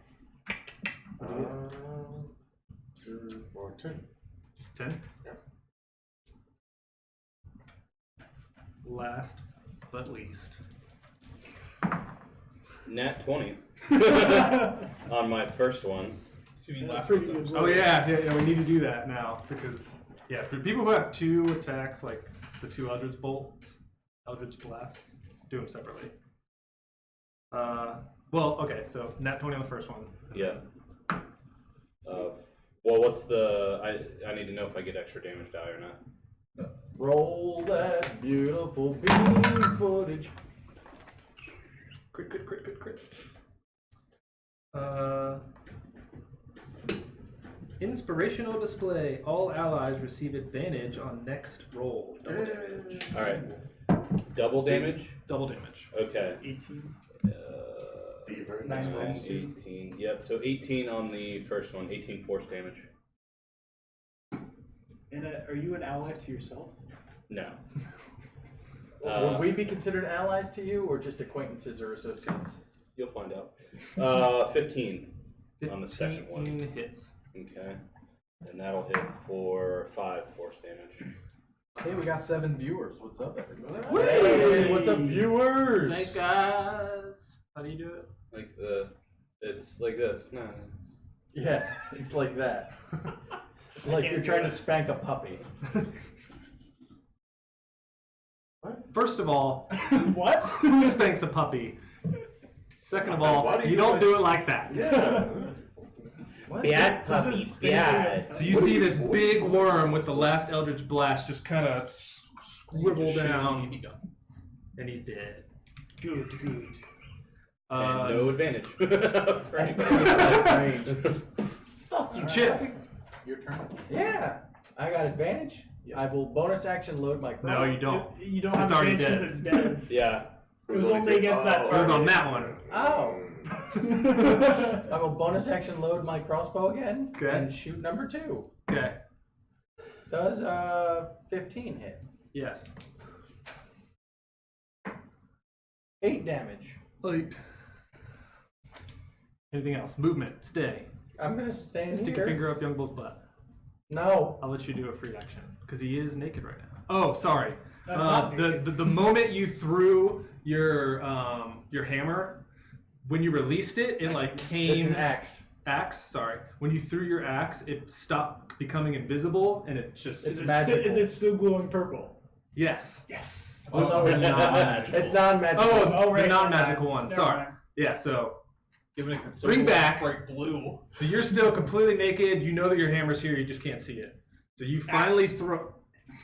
2, 4, 10. 10? Yep. Last but least. Nat 20 on my first one. So you mean Yeah, last pretty one? good. Oh yeah, we need to do that now because for people who have 2 attacks, like the 2 Eldritch Bolts, Eldritch Blasts, do them separately. Well, okay, so nat 20 on the first one. Yeah. Well, what's the? I need to know if I get extra damage die or not. Roll that beautiful beam footage. Crit. Inspirational display. All allies receive advantage on next roll. Double damage. All right. Double damage. Double damage. Okay. 18. Be very Nice nice. rolls. 18. Yep. So 18 on the first one. 18 force damage. And are you an ally to yourself? No. Would we be considered allies to you, or just acquaintances or associates? You'll find out. 15 on the second one. 15 hits. Okay. And that'll hit for 5 force damage. Hey, we got 7 viewers. What's up, everybody? Hey, what's up, viewers? Nice guys. How do you do it? Like it's like this. No. Yes, it's like that. Like you're trying to spank a puppy. First of all, What? who spanks a puppy? Second of all, Why do you you do don't it? do it like that. Yeah. What? Bad This puppy. is spanking Bad. a- So you see this big worm with the last Eldritch Blast just kind of scribble Just shoot down, BB gun. and he's dead. Good. And no advantage. For anybody. Range. Chip. Your turn. Yeah, I got advantage. I will bonus action load my crossbow. No, you don't. You don't It's have already advantage dead. because it's dead. Yeah. It was only against that It was on target. that one. Oh. I will bonus action load my crossbow again Okay. and shoot number 2. Okay. Does 15 hit? Yes. 8 damage. Like. Anything else? Movement. Stay. I'm gonna stay in Stick here. a finger up young bull's butt. No. I'll let you do a free action because he is naked right now. Oh, sorry. Not The moment you threw your hammer, when you released it, it like came. It's an axe. Axe. Sorry. When you threw your axe, it stopped becoming invisible, and it just. It's Is magical. it still glowing purple? Yes. Yes. Oh, it's not magical. It's non-magical. Oh, right, the never non-magical mind. one. Never Sorry. mind. Yeah. So. Giving it Bring back. bright blue. So you're still completely naked. You know that your hammer's here. You just can't see it. So you finally throw.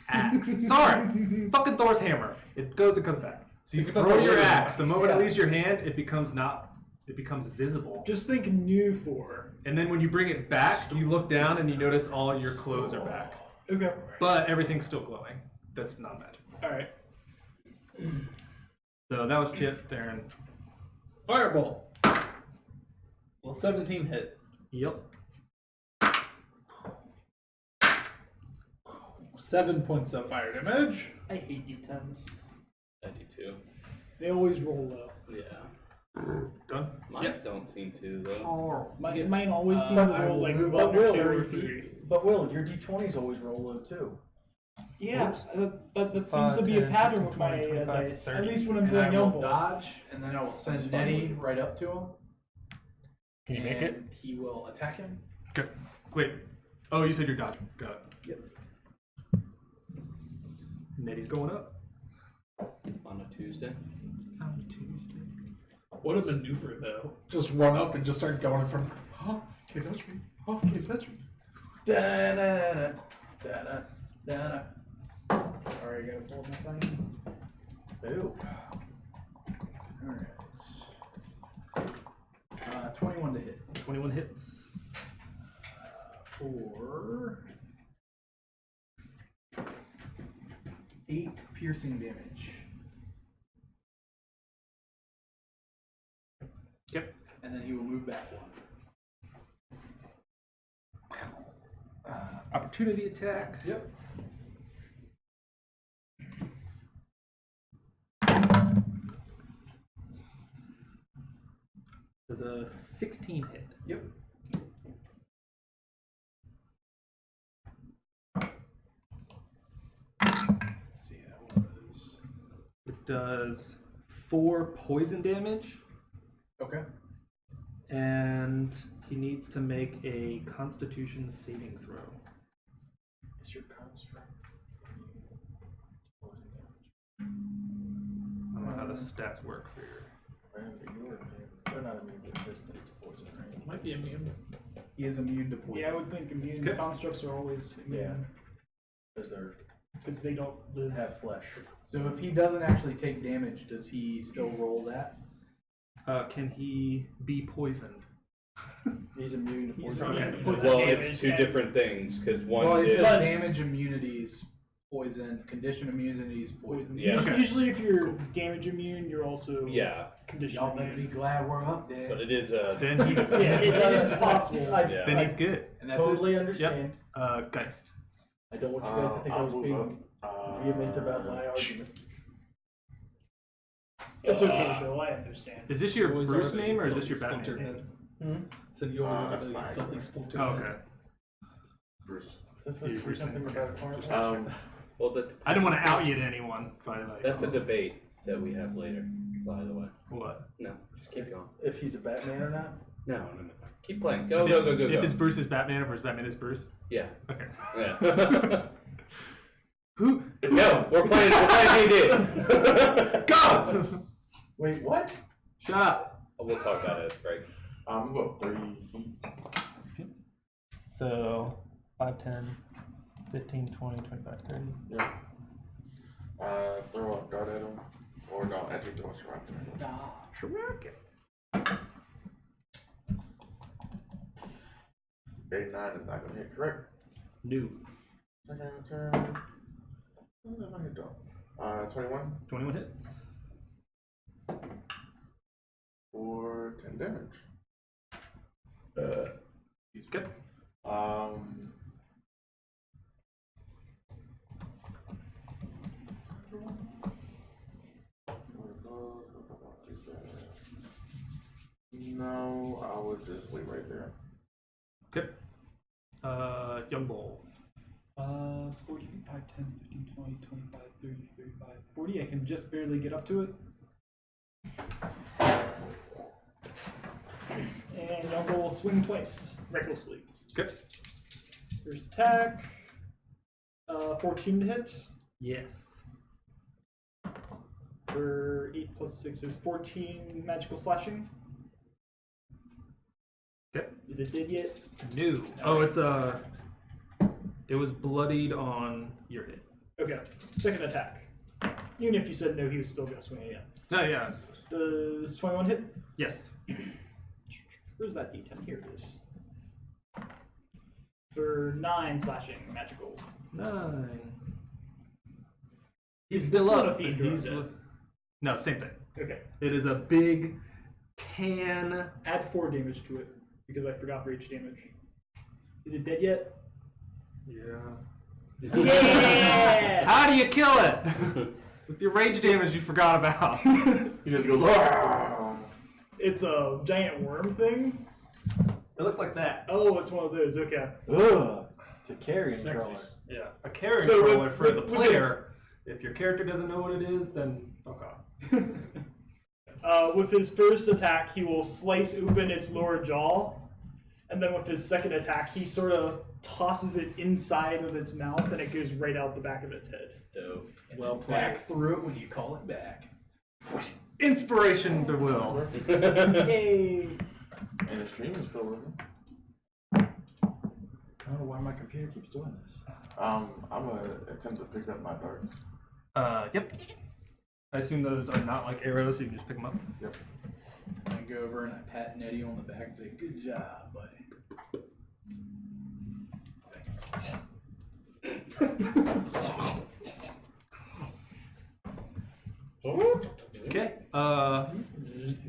Axe. Sorry. Fucking Thor's hammer. It goes and comes back. So you Think about throw the your wood. axe. The moment Yeah. it leaves your hand, it becomes visible. Just think new for. And then when you bring it back, you look down and you notice all your clothes are back. Okay. But everything's still glowing. That's not magic. All right. So that was Chip, Theron. Firebolt. Well, 17 hit. Yep. 7 points of fire damage. I hate D10s. I do too. They always roll low. Yeah. Done? Mine don't seem to though. Mine always seem But to roll like But 1 or Will, 2 or your 3. but Will, your d20s always roll low too. Yeah, that seems 5, to be a 10, pattern 15, with my 20, 25, dice. 30. At least when I'm And I playing will Young Bull. dodge, and then I will send Nettie right up to him. Can you make it? and He will attack him. Okay. Wait. Oh, you said you're dodging. Got it. Yep. Nettie's going up. On a Tuesday. On Tuesday. What a maneuver, though. Just run up and just start going in front. Oh, can't touch me. Oh, can't touch me. Da-da-da-da, da-da-da-da. Sorry, I gotta pull up my thing. Ooh. Alright. 21 to hit. 21 hits. For 8 piercing damage. Yep. And then he will move back 1. Opportunity attack. Yep. Does a 16 hit? Yep. See, that was. It does 4 poison damage, Okay. and he needs to make a Constitution saving throw. Is your construct? I don't know how the stats work for your. They're not immune resistant to poison, right? Might be immune. He is immune to poison. Yeah, I would think immune Okay. constructs are always immune Because they because they don't live. have flesh. So if he doesn't actually take damage, does he still roll that? Can he be poisoned? He's immune to poison. immune to poison. Well, damage it's two and- different things because one Well, it is. says damage immunities, poison, condition immunities, poison. Yeah. Usually, Okay. usually if you're damage immune, you're also Yeah, condition Y'all better be immune. glad we're up there. but it is a. Then he's Yeah, it is possible. Yeah. then he's good. And that's Totally understand. Geist. I don't want you guys to think I was being vehement about my argument. It's okay, Bill. I understand. Is this your Always Bruce have a name or is this filthy your Batman splinter name? head. So you always That's have a my filthy friend. splinter Oh, head. okay. Bruce. Is this supposed to be something about a farm? Well, that. I didn't want to out you to anyone. By like, That's a debate that we have later. By the way. What? No, just keep going. If he's a Batman or not? No. Keep playing. Go, go, go, go, If go. it's Bruce is Batman or if Batman is Bruce. Yeah. Okay. Yeah. Who? No, we're playing D&D. Go! Wait, what? Shut up. We'll talk about it, right? Move up 3 feet. So 5, 10, 15, 20, 25, 30. Yeah. Throw a dart at him. Or no, actually throw a shrap at him. Shrek. 89 is not gonna hit, correct? No. Second turn. What am I gonna do? 21 21 hits. for 10 damage. Okay. No, I would just wait right there. Okay. Young Bull. 40, 5, 10, 15, 20, 25, 30, 35, 40. I can just barely get up to it. And Young Bull will swing twice, recklessly. Okay. First attack. 14 to hit. Yes. For 8 plus 6 is 14 magical slashing. Okay. Is it dead yet? No. Oh, it's it was bloodied on your hit. Okay. Second attack. Even if you said no, he was still going to swing again. Oh yeah. Does 21 hit? Yes. Where's that d10? Here it is. For 9 slashing magical. 9. He's Is still this one up. a fiend and or he's undead? no, same thing. Okay. It is a big tan. Add 4 damage to it because I forgot rage damage. Is it dead yet? Yeah. Yeah! How do you kill it? With your rage damage you forgot about. He just goes, "Argh!" It's a giant worm thing. It looks like that. Oh, it's one of those. Okay. Ugh. It's a carrion Sexy. crawler. Yeah. A carrion So with- crawler for the with player. If your character doesn't know what it is, then fuck off. With his first attack, he will slice open its lower jaw, and then with his second attack, he sort of tosses it inside of its mouth, and it goes right out the back of its head. Dope. And Well then played. back through it when you call it back. Inspiration to will. Yay! And the stream is still working. I don't know why my computer keeps doing this. I'm gonna attempt to pick up my darts. Yep. I assume those are not like arrows, so you can just pick them up. Yep. I go over and I pat Nettie on the back and say, "Good job, buddy." Okay.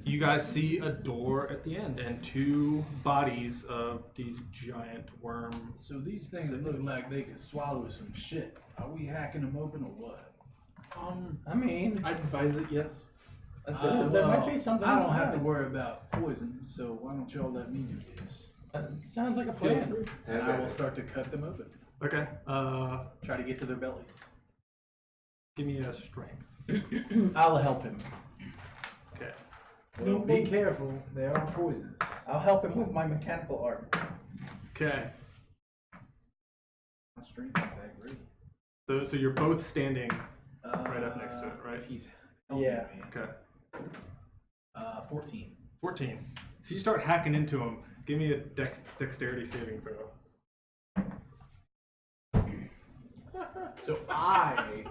You guys see a door at the end and 2 bodies of these giant worm. So these things look like they could swallow some shit. Are we hacking them open or what? I mean, I'd advise it, yes. That's Uh, it. there might be something I don't have to inside. worry about poison, so why don't y'all let me do this? sounds like a plan. And I will start to cut them open. Okay. Try to get to their bellies. Give me a strength. I'll help him. Okay. Well, be careful. They are poisonous. I'll help him with my mechanical art. Okay. My strength ain't that great. So you're both standing right up next to it, right? If he's Yeah. helping me. Okay. 14. 14. So you start hacking into him. Give me a dexterity saving throw. So I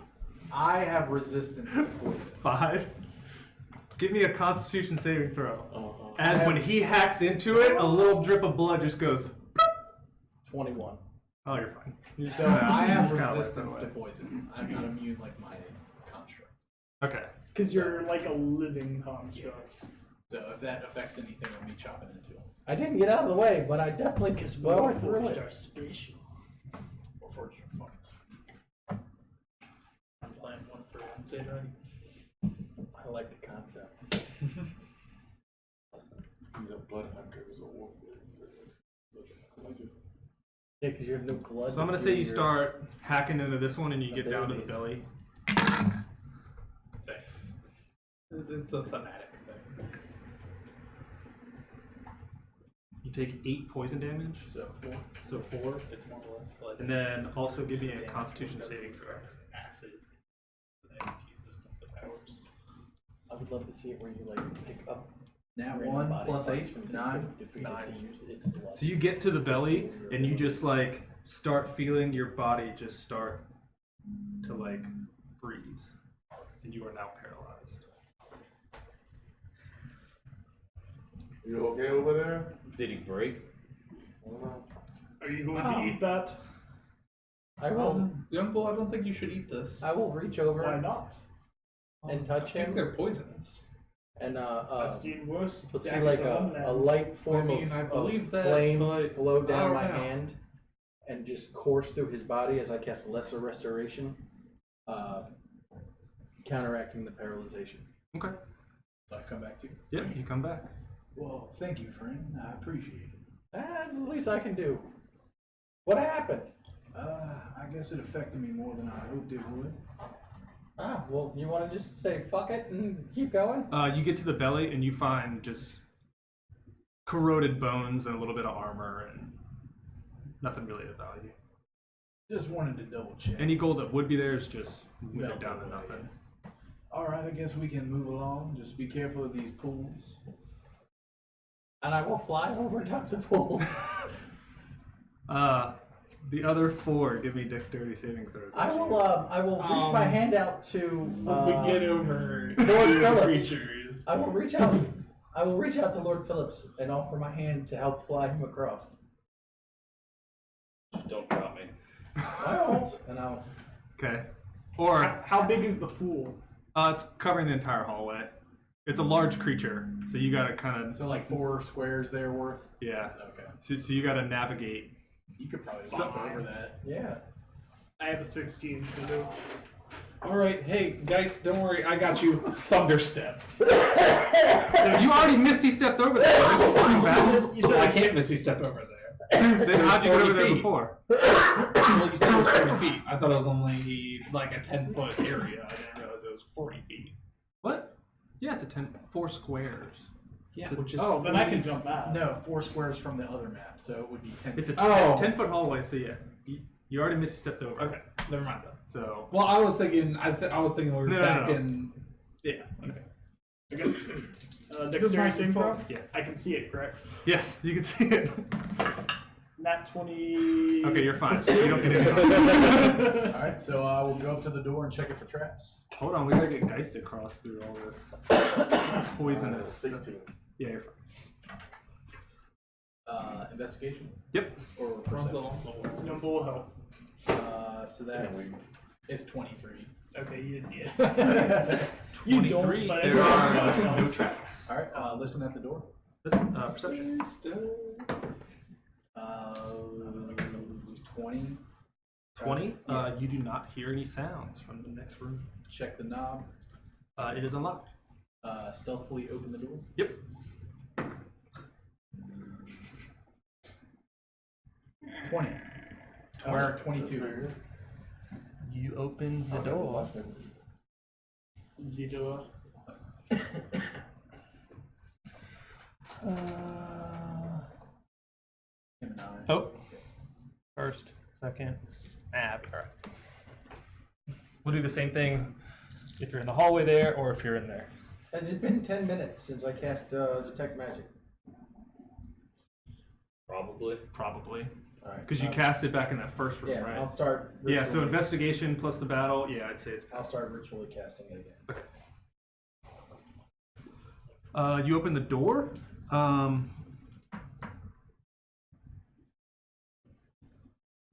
have resistance to poison. 5. Give me a Constitution saving throw. Uh-huh. As when he hacks into it, a little drip of blood just goes. 21. Oh, you're fine. So I have Kinda like resistance that to way. poison. I'm not immune like my construct. Okay. Because you're like a living construct. So if that affects anything, I'll be chopping into them. I didn't get out of the way, but I definitely just blow through Warforged it. are special. Or fortune points. I'm playing one for Wednesday night. I like the concept. He's a blood hunter. He's a wolf. I like it. Yeah, because you have no blood. So I'm gonna say you start hacking into this one and you get down to the Abilities. belly. Thanks. It's a thematic thing. You take 8 poison damage. So 4. So 4. It's more or less like. And then also give me a Constitution saving throw. Acid. That infuses with the powers. I would love to see it where you like pick up Now random 1 body plus parts 8, from things 9. that defeat it to use its blood. So you get to the belly and you just like start feeling your body just start to like freeze. you are now paralyzed. You okay over there? Did he break? I don't know. Are you going to eat that? I will. Young bull, I don't think you should eat this. I will reach over Why not? and touch I think him, they're poisonous. and I've seen worse. you'll see damage like done a than- light form I of believe that, flame but flow I down don't my know. hand and just course through his body as I cast Lesser Restoration, counteracting the paralyzation. Okay. I'll come back to you. Yeah, you come back. Well, thank you, friend. I appreciate it. That's the least I can do. What happened? I guess it affected me more than I hoped it would. Well, you want to just say fuck it and keep going? You get to the belly and you find just corroded bones and a little bit of armor and nothing really of value. Just wanted to double check. Any gold that would be there is just withered Melted down to away. nothing. All right, I guess we can move along. Just be careful of these pools. And I will fly over top the pool. The other 4, give me dexterity saving throws. I will reach my hand out to we get over Lord the Phillips. creatures. I will reach out to Lord Phillips and offer my hand to help fly him across. Just don't drop me. I won't. And I'll. Okay. Or How big is the pool? it's covering the entire hallway. It's a large creature, so you gotta kind of So like 4 squares there worth. yeah. Okay. So you gotta navigate. You could probably So- hop over that. Yeah. I have a 16, so no. All right, hey guys, don't worry, I got you. Thunderstep. You already misty stepped over there. This is coming back. You said I can't misty step over there. Then how'd you get 40 over there feet. before? Well, you said it was 40 feet. I thought it was only like a 10-foot area. I didn't realize it was 40 feet. What? Yeah, it's a 4 squares. Yeah, which is Oh, then I can 40 jump that. No, 4 squares from the other map, so it would be 10. It's a Oh. 10-foot hallway, so yeah, you already misty stepped over. Okay, never mind then. So Well, I was thinking, I was thinking we were No, back no. in. Yeah. Okay. Okay. Dexterity saving throw? yeah, I can see it, correct? yes, you can see it. Nat 20. Okay, you're fine. You don't get it. All right, so we'll go up to the door and check it for traps. Hold on, we gotta get Geist across through all this poisonous. 16. Yeah, you're fine. Investigation Yep. or perception? No bull help. So that's it's 23. Okay, you You 23. don't, but There everyone are else no does. traps. All right, listen at the door. Listen, perception. 20. 20. Yeah. You do not hear any sounds from the next room. Check the knob. It is unlocked. Stealthily open the door. Yep. 20. Or 22. You open the door. The door. Him and I. Oh. First, second. Alright. We'll do the same thing if you're in the hallway there or if you're in there. Has it been 10 minutes since I cast Detect Magic? Probably. Probably. Alright. Because you cast it back in that first room, Yeah, right? I'll start. Yeah, so ritually- investigation plus the battle, yeah, I'd say it's I'll start ritually casting it again. You open the door.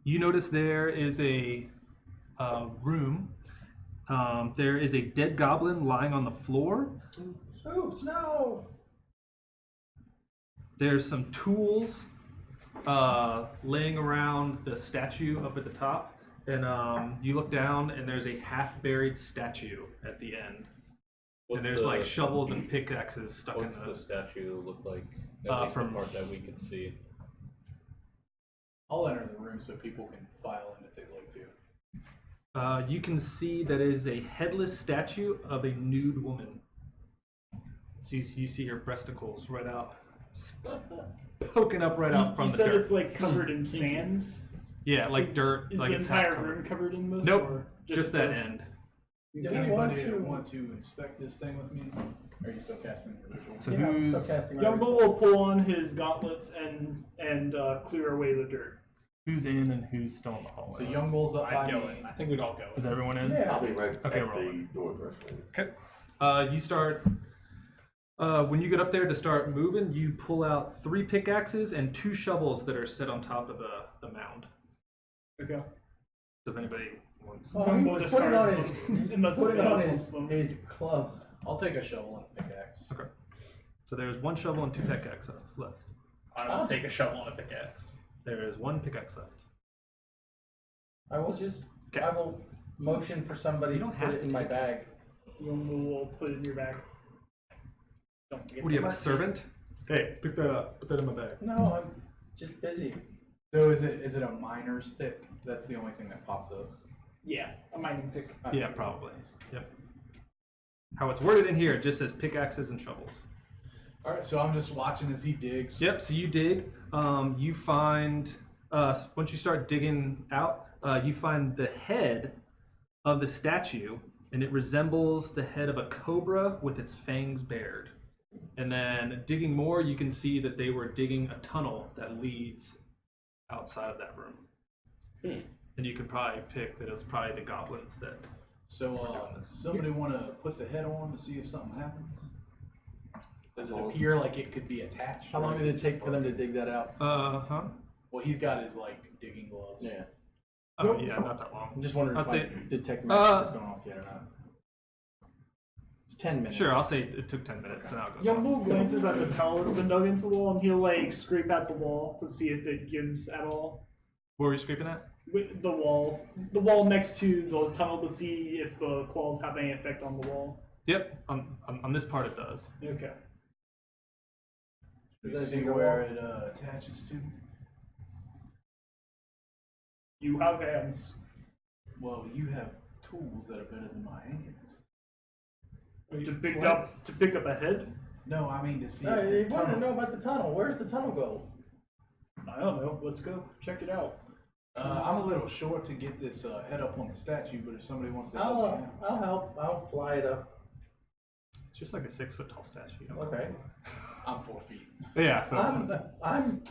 You notice there is a room. There is a dead goblin lying on the floor. Oops, no! There's some tools laying around the statue up at the top. And you look down, and there's a half-buried statue at the end. What's and there's the, like shovels and pickaxes stuck What's in the the. statue look like? At least from- the part that we could see. I'll enter the room so people can file in if they'd like to. You can see that is a headless statue of a nude woman. So you see her breasticles right out, poking up right out from You the said dirt. it's like covered in sand. Yeah, like Is- dirt. Is like the it's half entire covered. room covered in this? Nope, or just that the- end. Does Do we want anybody to- want to inspect this thing with me? Or are you still casting your ritual? So Yeah, I'm who's still casting my Gumbo ritual. will pull on his gauntlets and clear away the dirt. Who's in and who's still in the hallway? So young bull's up by I'd go me. in. I think we'd all go Is in. everyone in? Yeah. I'll be right Okay, at roll the it. door threshold. Okay. You start. When you get up there to start moving, you pull out 3 pickaxes and 2 shovels that are set on top of the mound. Okay. So if anybody wants. Oh, he We'll was discard putting on some. his, Unless putting someone on else his, wants them. his gloves. I'll take a shovel and a pickaxe. Okay. So there's 1 shovel and 2 pickaxes left. I will take a shovel and a pickaxe. There is 1 pickaxe left. I will just. Okay. I will motion for somebody You to don't put have it to in my take bag. We'll put it in your bag. Don't forget What do you the have, a mark. servant? Hey, pick that up. Put that in my bag. No, I'm just busy. So is it a miner's pick? That's the only thing that pops up. Yeah, a mining pick. Yeah, probably. Yep. How it's worded in here, it just says pickaxes and shovels. All right, so I'm just watching as he digs. Yep, so you dig. You find, once you start digging out, you find the head of the statue, and it resembles the head of a cobra with its fangs bared. And then digging more, you can see that they were digging a tunnel that leads outside of that room. And you can probably pick that it was probably the goblins that. So somebody want to put the head on to see if something happens? Does it appear like it could be attached? How or long is did it take for them to dig that out? Huh? Well, he's got his like digging gloves. Yeah. Oh, yeah, not that long. I'm just wondering I'd if say- my detect magic has gone off yet or not. It's 10 minutes. Sure, I'll say it took 10 minutes, and I'll go. Young Bull glances at the tunnel that's been dug into the wall, and he'll like scrape at the wall to see if it gives at all. What were you scraping at? With the wall next to the tunnel to see if the claws have any effect on the wall. Yep, on this part it does. Okay. Does You anything see go where off? it attaches to? You have hands. Well, you have tools that are better than my hands. To pick up a head? No, I mean to see No, if this you want to tunnel. know about the tunnel. Where's the tunnel go? I don't know. Let's go check it out. I'm a little short to get this head up on the statue, but if somebody wants to help me out. I'll help. I'll fly it up. It's just like a 6-foot tall statue. Okay. I'm 4 feet. Yeah. So, I'm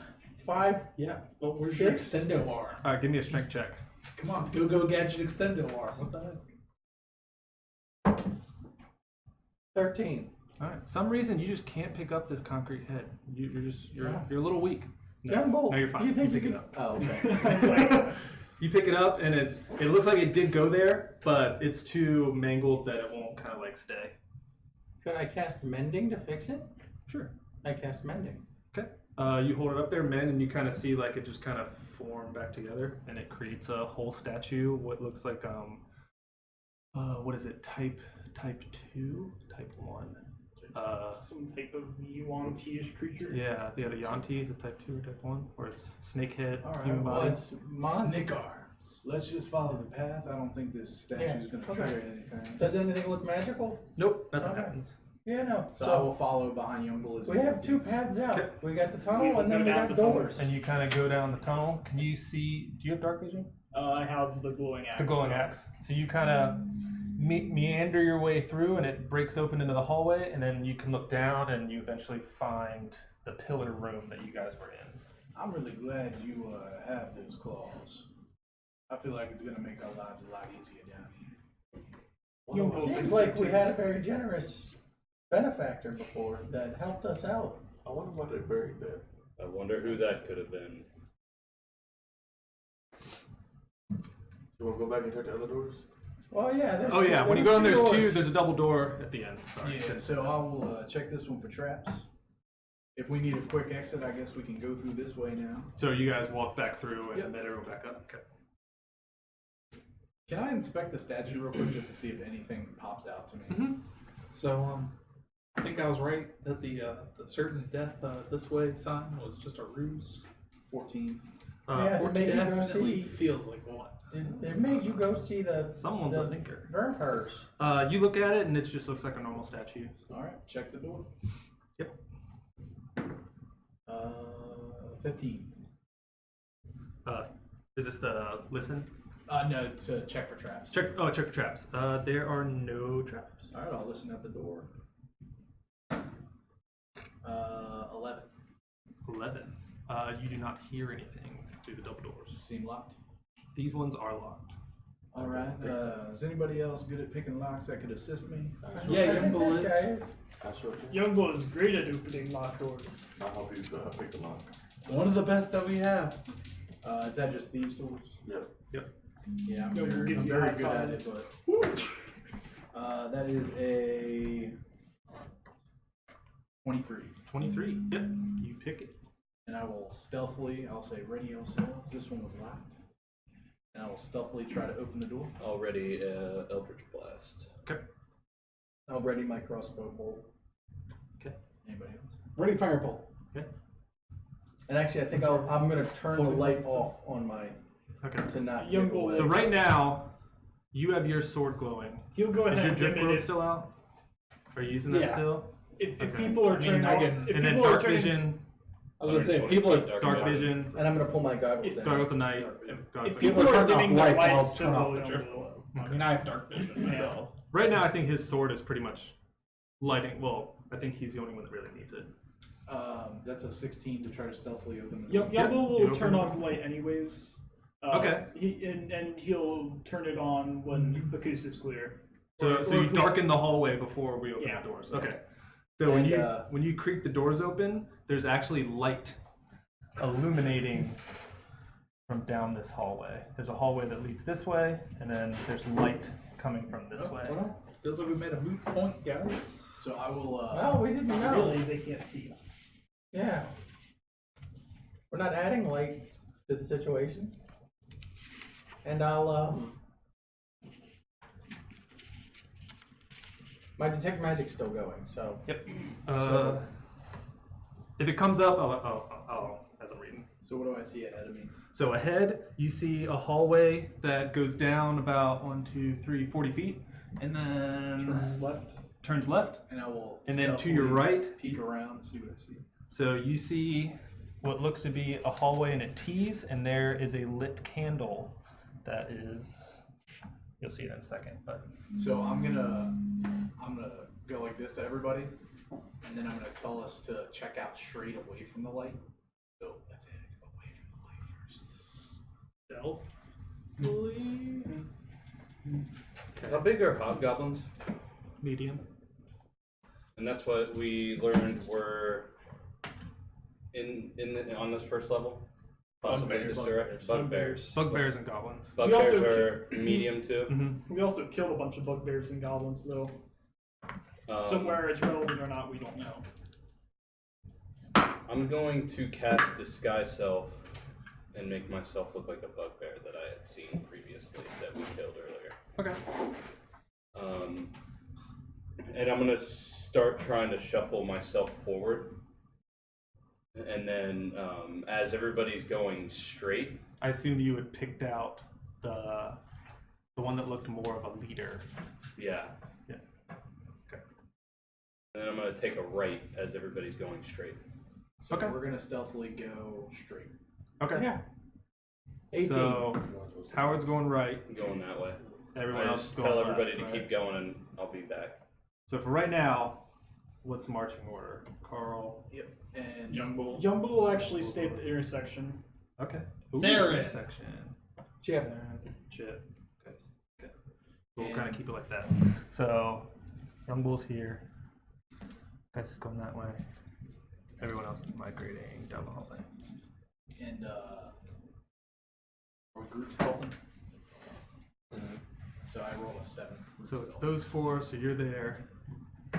5. Yeah, but where's your 6? extendo arm? all right, give me a strength check. Come on, go gadget extendo arm. What the heck? 13. All right. Some reason you just can't pick up this concrete head. You're a little weak. No, Young Bull, no, you're fine. do you think pick you it could? up. Oh, okay. You pick it up, and it looks like it did go there, but it's too mangled that it won't kind of like stay. Could I cast mending to fix it? Sure. I cast mending. Okay. You hold it up there, man, and you kind of see like it just kind of form back together, and it creates a whole statue. What looks like what is it? Type 2, type 1. Some type of Yuan-T-ish creature. Yeah, the other Yanti is a type 2 or type 1, or it's snakehead, All right, human well, body. It's monster. Snick arms. Let's just follow the path. I don't think this statue's gonna okay. trigger anything. Does anything look magical? Nope, nothing Okay. happens. Yeah, no. So I will follow behind Youngbull as we he have 2 digs. paths out. Okay. We got the We tunnel, and then go we down got the tunnel. doors. And you kind of go down the tunnel. Can you see? Do you have dark vision? I have the glowing axe. The glowing axe. So you kind of meander your way through, and it breaks open into the hallway, and then you can look down, and you eventually find the pillar room that you guys were in. I'm really glad you have those claws. I feel like it's gonna make our lives a lot easier down here. Seems like we had a very generous benefactor before that helped us out. I wonder why they buried that. I wonder who that could have been. So we'll go back and check the other doors? Well, yeah. There's Oh yeah, when you go in, there's doors. 2. There's a double door at the end. Sorry. Yeah, so I will check this one for traps. If we need a quick exit, I guess we can go through this way now. So you guys walk back through and Yep. then everyone back up. Okay. Can I inspect the statue real quick just to see if anything pops out to me? Mm-hmm. So, I think I was right that the certain death this way sign was just a ruse. 14. Yeah, to make you go Definitely see. feels like one. It made you go see the Someone's the a thinker. vampires. You look at it and it just looks like a normal statue. All right, check the door. Yep. 15. Is this the listen? No, to check for traps. Check for traps. There are no traps. All right, I'll listen at the door. 11. 11. You do not hear anything through the double doors. Seem locked. These ones are locked. All right. Is anybody else good at picking locks that could assist me? Yeah, Young Bull this is. guy is. I sure can. Youngbull is great at opening locked doors. I'll help you pick the lock. One of the best that we have. Is that just thieves' tools? Yep. Yeah, I'm No, we'll give I'm you a very high good at five. it, but that is a 23, 23. Yep. You pick it. and I will stealthily. I'll say radio cells. This one was locked, and I will stealthily try to open the door. Already Eldritch Blast. Okay. I'll ready my crossbow bolt. Okay. Anybody else? Ready, firebolt. Okay. And actually, I think I'm gonna turn the light off on my Okay. to not. Young give Bull- away. So right now, you have your sword glowing. He'll go Is ahead your and dim drift it globe if, still out? Are you using that Yeah. still? if Okay. people are I mean, turning I on. can- If And then people are dark turning, vision, I was gonna say, if people are dark vision, And I'm gonna pull my goggles If down. goggles of night. Dark vision. goggles if of people night. are turn off dimming the lights, I'll lights, turn so off will the drift Youngblow. glow. I mean, I have dark vision myself. Right now, I think his sword is pretty much lighting. Well, I think he's the only one that really needs it. That's a 16 to try to stealthily open the door. Youngblow you will turn open off the light anyways. Okay. And he'll turn it on when the coast is clear. So, Or so you if we- darken the hallway before we open Yeah. the doors. Okay. So when And, you creak the doors open, there's actually light illuminating from down this hallway. There's a hallway that leads this way, and then there's light coming from this way. Well, feels like we made a moot point, guys. So I will. Well, we didn't know. Really, they can't see. Yeah. We're not adding light to the situation. And I'll my detect magic's still going, so Yep. So- If it comes up, I'll as I'm reading. So what do I see ahead of me? So ahead, you see a hallway that goes down about 1, 2, 3, 40 feet, and then turns left. And I will. And then to your stealthily right, peek around and see what I see. So you see what looks to be a hallway and a tease, and there is a lit candle that is. You'll see it in a second, but So I'm gonna go like this to everybody, and then I'm gonna tell us to check out straight away from the light. So let's head away from the light first. Stealth. How big are hobgoblins? medium. And that's what we learned were on this first level. Possibly Bugbears. this direct. Bugbears. Bugbears and goblins. Bugbears also are medium too. Mm-hmm. We also killed a bunch of bugbears and goblins, though. So where it's relevant or not, we don't know. I'm going to cast Disguise Self and make myself look like a bugbear that I had seen previously that we killed earlier. Okay. And I'm gonna start trying to shuffle myself forward. And then as everybody's going straight, I assumed you had picked out the one that looked more of a leader. yeah. Yeah. Okay. And then I'm gonna take a right as everybody's going straight. So Okay. we're gonna stealthily go straight. Okay. yeah. 18. So Howard's going right. I'm going that way. Everyone I else is just going tell left, everybody to right? keep going and I'll be back. So for right now, what's marching order? Carl. Yep. And Young Bull. Jumbo will actually stay at the intersection. Okay. There. Section. Chip. Chip. Okay. Okay. So we'll kind of keep it like that. So Young Bull's here. Guys is going that way. Everyone else is migrating down the hallway. and or group stealthing. So I roll a 7. So it's those four. So you're there.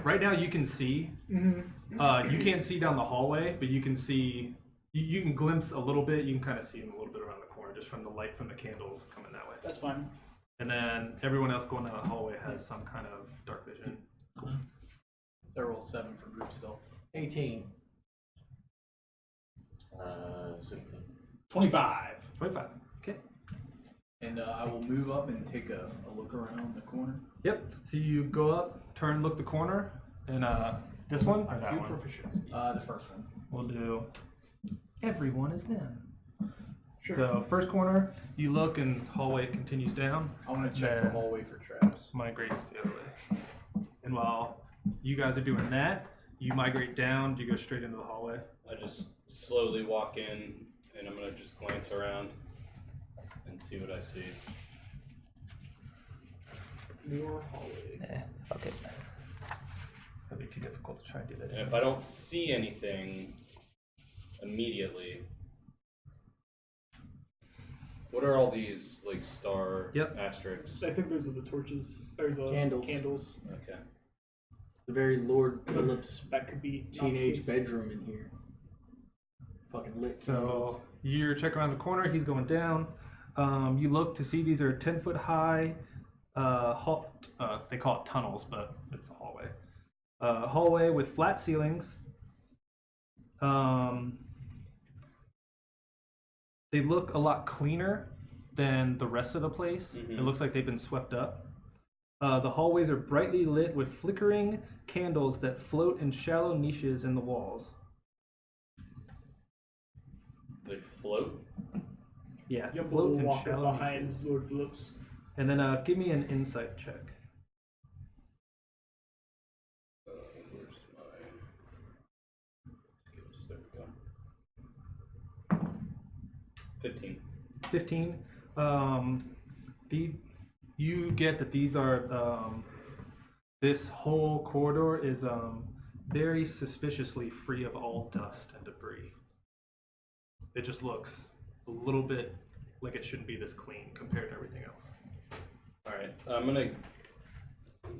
Right now you can see. Mm-hmm. You can't see down the hallway, but you can see. You can glimpse a little bit. You can kind of see him a little bit around the corner, just from the light from the candles coming that way. That's fine. And then everyone else going down the hallway has some kind of dark vision. So I roll 7 for group stealth. 18. 16. 25. 25. Okay. And I will move up and take a look around the corner. Yep. So you go up, turn, look the corner, and this one or A that few one. proficiencies. The first one. We'll do. Everyone is them. Sure. So first corner, you look and hallway continues down. I want to check There. the hallway for traps. Migrates the other way. And while you guys are doing that, You migrate down. Do you go straight into the hallway? I just slowly walk in, and I'm gonna just glance around and see what I see. More hallway. Okay. It's gonna be too difficult to try and do that. And if I don't see anything immediately, what are all these like star asterisks? I think those are the torches or the Candles. Okay. The very Lord Phillips That could be teenage bedroom in here. Fucking lit. So you're checking around the corner. He's going down. You look to see these are 10-foot high. They call it tunnels, but it's a hallway. Hallway with flat ceilings. They look a lot cleaner than the rest of the place. Mhm. It looks like they've been swept up. The hallways are brightly lit with flickering candles that float in shallow niches in the walls. They float. Yeah, Yumbo float will in walk up shallow behind niches. Lord Phillips. And then give me an insight check. Where's my skills? There we go. 15. 15. You get that these are this whole corridor is very suspiciously free of all dust and debris. It just looks a little bit like it shouldn't be this clean compared to everything else. All right, I'm gonna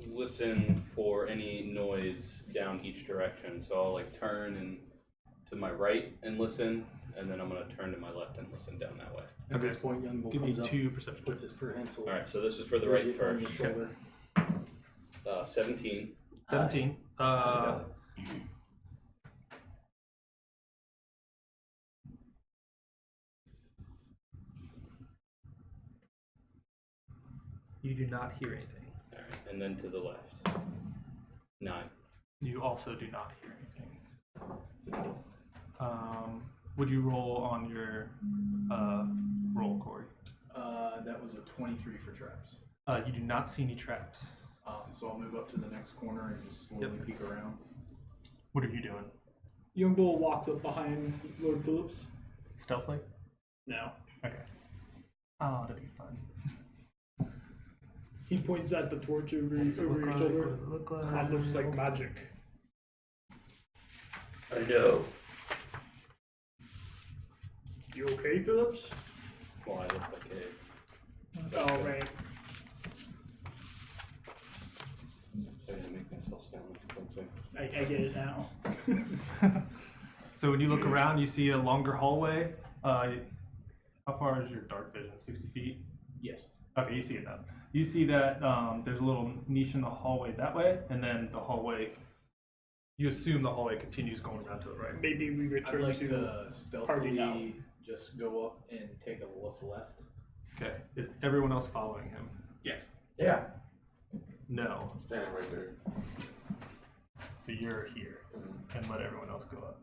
listen for any noise down each direction. So I'll like turn and to my right and listen, and then I'm gonna turn to my left and listen down that way. At this point, young Bull Give me comes up, 2 perception puts checks. his prehensile. All right, so this is for the right digit on your first. shoulder. 17. 17. You do not hear anything. All right, and then to the left. 9. You also do not hear anything. Would you roll on your roll, Corey? That was a 23 for traps. You do not see any traps. So I'll move up to the next corner and just slowly peek around. What are you doing? Young Bull walks up behind Lord Phillips. Stealthily? No. Okay. Oh, that'd be fun. He points at the torch over What does it your look like? shoulder. What does it look like? That looks like magic. I know. You okay, Phillips? Well, I look like a. Oh, right. Sorry to make myself sound like something. I get it now. So when you look around, you see a longer hallway. How far is your dark vision? 60 feet? Yes. Okay, you see it now. You see that there's a little niche in the hallway that way, and then the hallway, you assume the hallway continues going around to the right. Maybe we I'd return like to to party now. stealthily just go up and take a look left. Okay, is everyone else following him? Yes. Yeah. No. Standing right there. So you're here, and let everyone else go up.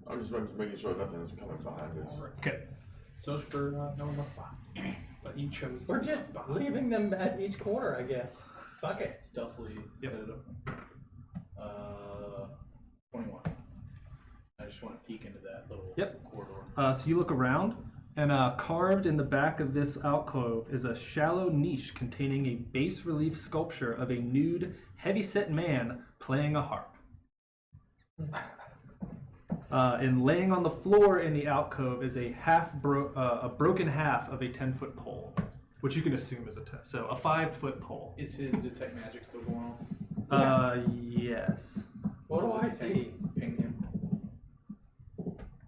I'm just making sure nothing's coming behind us. Okay. So it's for no one left. But you chose. We're just leaving them at each corner, I guess. Fuck it. Stealthily Yep. headed up. 21. I just want to peek into that little corridor. So you look around, and carved in the back of this alcove is a shallow niche containing a bas-relief sculpture of a nude, heavy-set man playing a harp. And laying on the floor in the alcove is a broken half of a 10-foot pole, which you can assume is a 5-foot pole. Is his detect magic still going on? Yes. What do Does I it see? Ping him.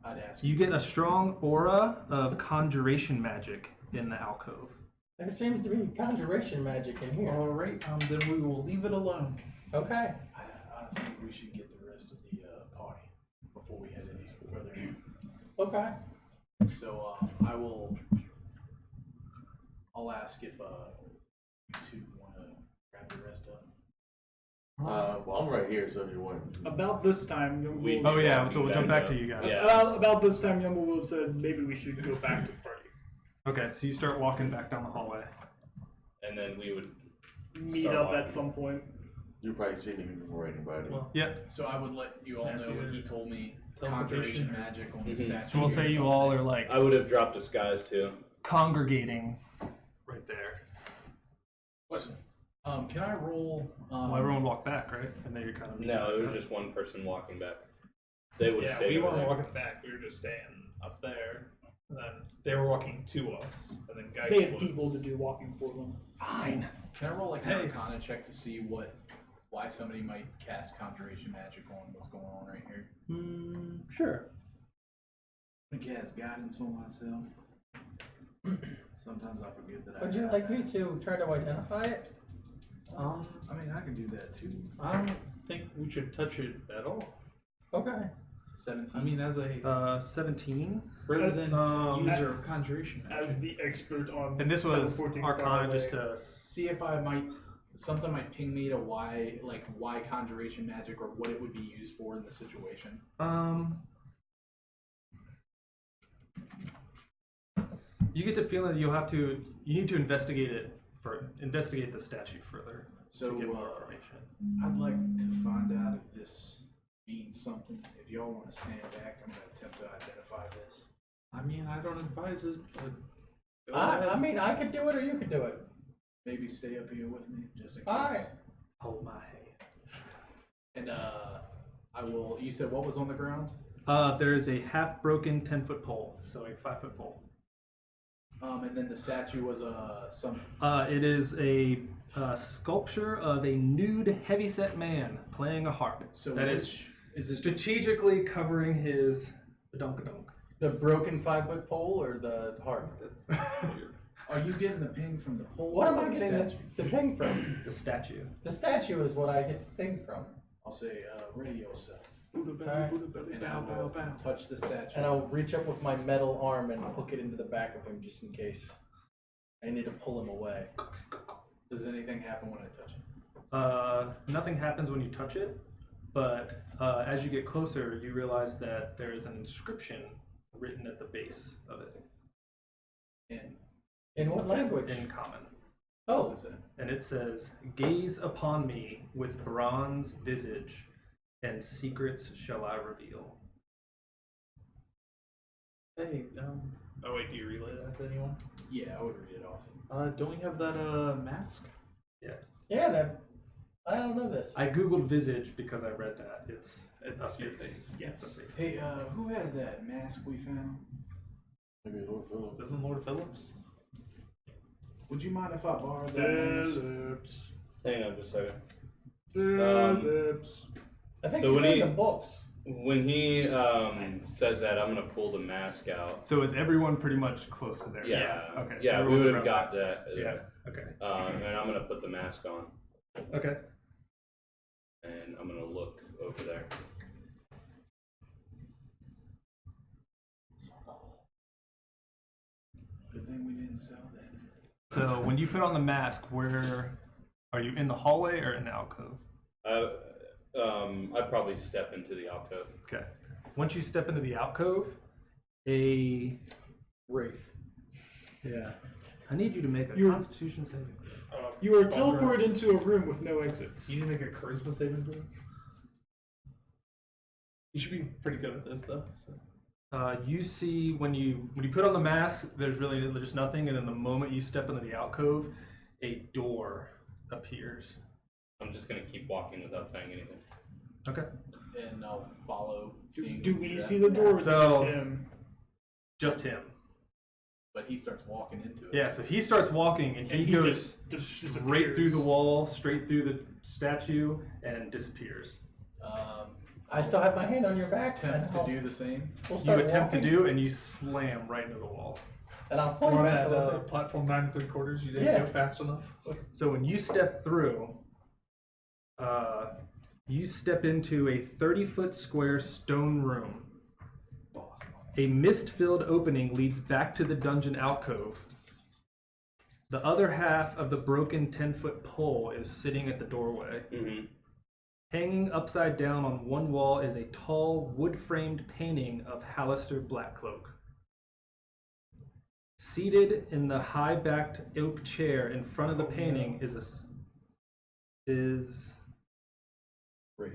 I'd ask. You get a strong aura of conjuration magic in the alcove. There seems to be conjuration magic in here. All right. Then we will leave it alone. Okay. I think we should get the rest of the party before we head any further. Okay. So I'll ask if you two want to grab the rest up. Well, I'm right here, so if you want. About this time, Young We- Bull. Oh yeah, so we'll jump back to you guys. Yeah. About this time, Young Bull will have said maybe we should go back to the party. Okay, so you start walking back down the hallway. And then we would Meet Start up walking. at some point. You've probably seen it before anybody. Well, Yep. So I would let you all That's know what either he told me. teleportation Conjuration or- magic on the Mhm. statue. So we'll say you all are like I would have dropped disguise too. congregating right there. Can I roll? Well, everyone walked back, right? And then you're kind of No, it was just one person walking back. They would yeah, stay we over weren't there. walking back. We were just staying up there. And then they were walking to us. And then Geist They had was... people to do walking for them. fine. Can I roll like Hey. an Arcana check to see why somebody might cast conjuration magic on what's going on right here? Sure. I cast guidance on myself. Sometimes I forget that. Would you like me to try to identify it? I mean, I can do that too. I don't think we should touch it at all. Okay. 17. I mean, as a 17. resident Um, user of conjuration As magic. the expert on And this was teleporting far Arcana away. just to. See if something might ping me to why conjuration magic or what it would be used for in the situation. You get the feeling that you need to investigate the statue further So to get more information. I'd like to find out if this means something. If y'all want to stand back, I'm gonna attempt to identify this. I mean, I don't advise it, but go I ahead. mean, I could do it or you could do it. Maybe stay up here with me just in case. Alright. Hold my hand. And I will. You said what was on the ground? There is a half-broken 10-foot pole, so a 5-foot pole. And then the statue was some. It is a sculpture of a nude, heavyset man playing a harp. So that which is it? strategically covering his badunkadunk. The broken 5-foot pole or the harp? That's weird. Are you getting the ping from the pole? What am or I the getting statue? the ping from? The statue. The statue is what I get the thing from. I'll say radio stuff, Buddha belly, Alright. Buddha belly, and I bow, bow, will bow. touch the statue. And I'll reach up with my metal arm and hook it into the back of him just in case. I need to pull him away. Does anything happen when I touch it? Nothing happens when you touch it, but as you get closer, you realize that there is an inscription written at the base of it And In what language? in common. Oh, what does it say? And it says, "Gaze upon me with bronze visage, and secrets shall I reveal." Hey, oh wait, do you relay that to anyone? Yeah, I would read it off. Don't we have that, mask? yeah, that. I don't know this. I googled visage because I read that. It's It's a your face. face, It's yes. a face. Hey, who has that mask we found? Maybe Lord Philip. Doesn't Lord Phillips? Would you mind if I borrow that mask? Phillips. Hang on just a second. Phillips. I think So it's when in he- the books. When he says that, I'm gonna pull the mask out. So is everyone pretty much close to there? Yeah. Okay. Yeah, so we everyone's would have around got that. Yeah. Okay. And I'm gonna put the mask on, Okay. and I'm gonna look over there. Good thing we didn't sell that. So when you put on the mask, where are you, in the hallway or in the alcove? I'd probably step into the alcove. Okay. Once you step into the alcove, a Wraith. yeah, I need you to make a You- Constitution saving throw. You are teleported into a room with no exits. You need to make a charisma saving throw? You should be pretty good at this, though. So. You see when you put on the mask, there's really just nothing, and then the moment you step into the alcove, a door appears. I'm just gonna keep walking without saying anything. Okay. And I'll follow. seeing Do who we that- see the door? Or is it So- just him? Just him. But he starts walking into it. Yeah. So he starts walking, and he goes just straight through the wall, straight through the statue, and disappears. I still have my hand on your back. Attempt and to I'll- do the same. We'll You start attempt to walking, do, and you slam right into the wall. and I'll point We're back at a little bit. platform 9 3/4. You didn't Yeah. go fast enough. So when you step through, you step into a 30-foot square stone room. A mist-filled opening leads back to the dungeon alcove. The other half of the broken 10-foot pole is sitting at the doorway. Mm-hmm. Hanging upside down on one wall is a tall, wood-framed painting of Hallister Blackcloak. Seated in the high-backed oak chair in front of the painting is Wraith.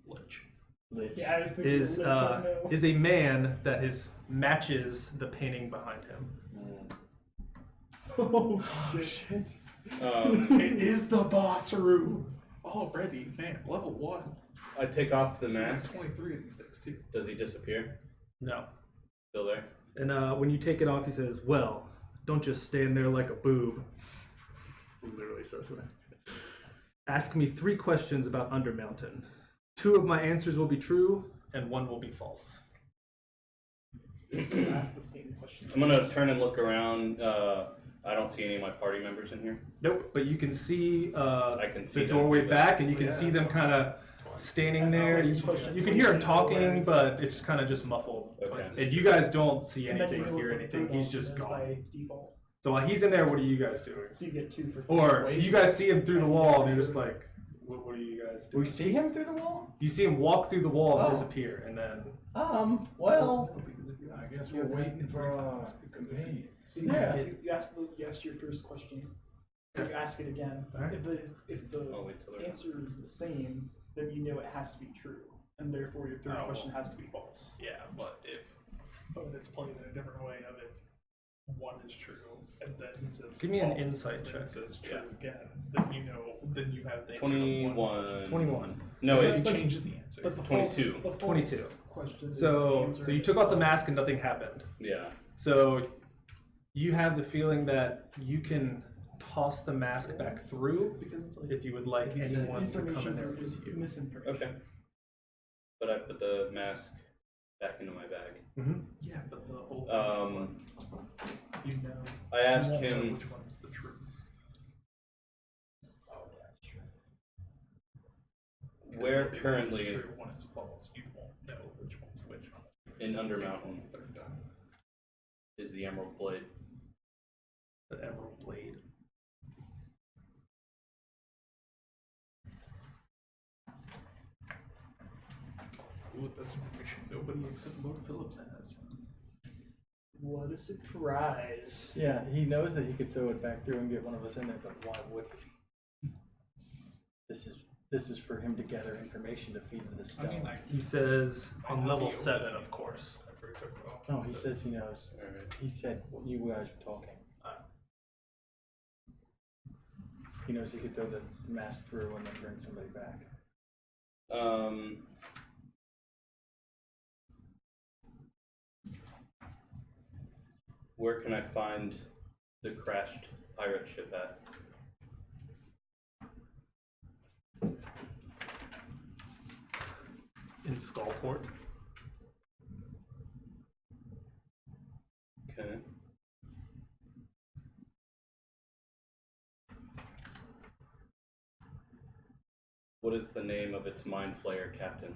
Lich. Lich. Yeah, I was thinking is Lich, I know. is a man that matches the painting behind him. Oh shit. It is the boss room already, man. Level 1. I take off the There's like mask. 23 of these things too. Does he disappear? No. Still there? And when you take it off, he says, "Well, don't just stand there like a boob." He literally says that. Ask me 3 questions about Undermountain. 2 of my answers will be true, and 1 will be false. Ask the same question. I'm gonna turn and look around. I don't see any of my party members in here. Nope, but you can see I can see the them doorway through the- back, and you can see them kind of standing Ask the there. same You, question you can hear him twice. talking, but it's kind of just muffled. Okay. And you guys don't see And then anything you or know hear what the anything. third He's option just is gone. by default. So while he's in there, what are you guys doing? So you get 2 for free. Or you guys see him through the wall, and you're just like, what are you guys Do we doing? see him through the wall? You see him walk through the wall and Oh. disappear, and then Well, I guess we're waiting for a companion. So Yeah. you asked your first question. You ask it again. Alright. If the I'll wait till they're done. answer is the same, then you know it has to be true, and therefore your third Oh, question has to be false. Yeah, but if it's played in a different way of it, 1 is true, and then he says Give me an false, insight and then check. it says true again, then you know, then you have the answer to 21. 21. No, But wait. it changes the answer. But the 22. False, the false 22. question is the So answer you took off the itself. mask and nothing happened. Yeah. So you have the feeling that you can toss the mask back through because it's like if you would like anyone to come in Information there is with you. misinformation. Okay. But I put the mask back into my bag. yeah, but the whole Um, thing is like, you know, I ask you won't know him. which one is the truth. Oh, that's true. Where One is currently true, one is false. You won't know which one's which. in Undermountain Third time. is the Emerald Blade? The Emerald Blade. Ooh, that's information nobody except Lord Phillips has. What a surprise. yeah, he knows that he could throw it back through and get one of us in there, but why would he? This is for him to gather information to feed into the stone. He says on level 7, of course. No, he says he knows. Alright. He said you guys were talking. He knows he could throw the mask through and then bring somebody back. Where can I find the crashed pirate ship at? In Skullport. Okay. What is the name of its mind flayer captain?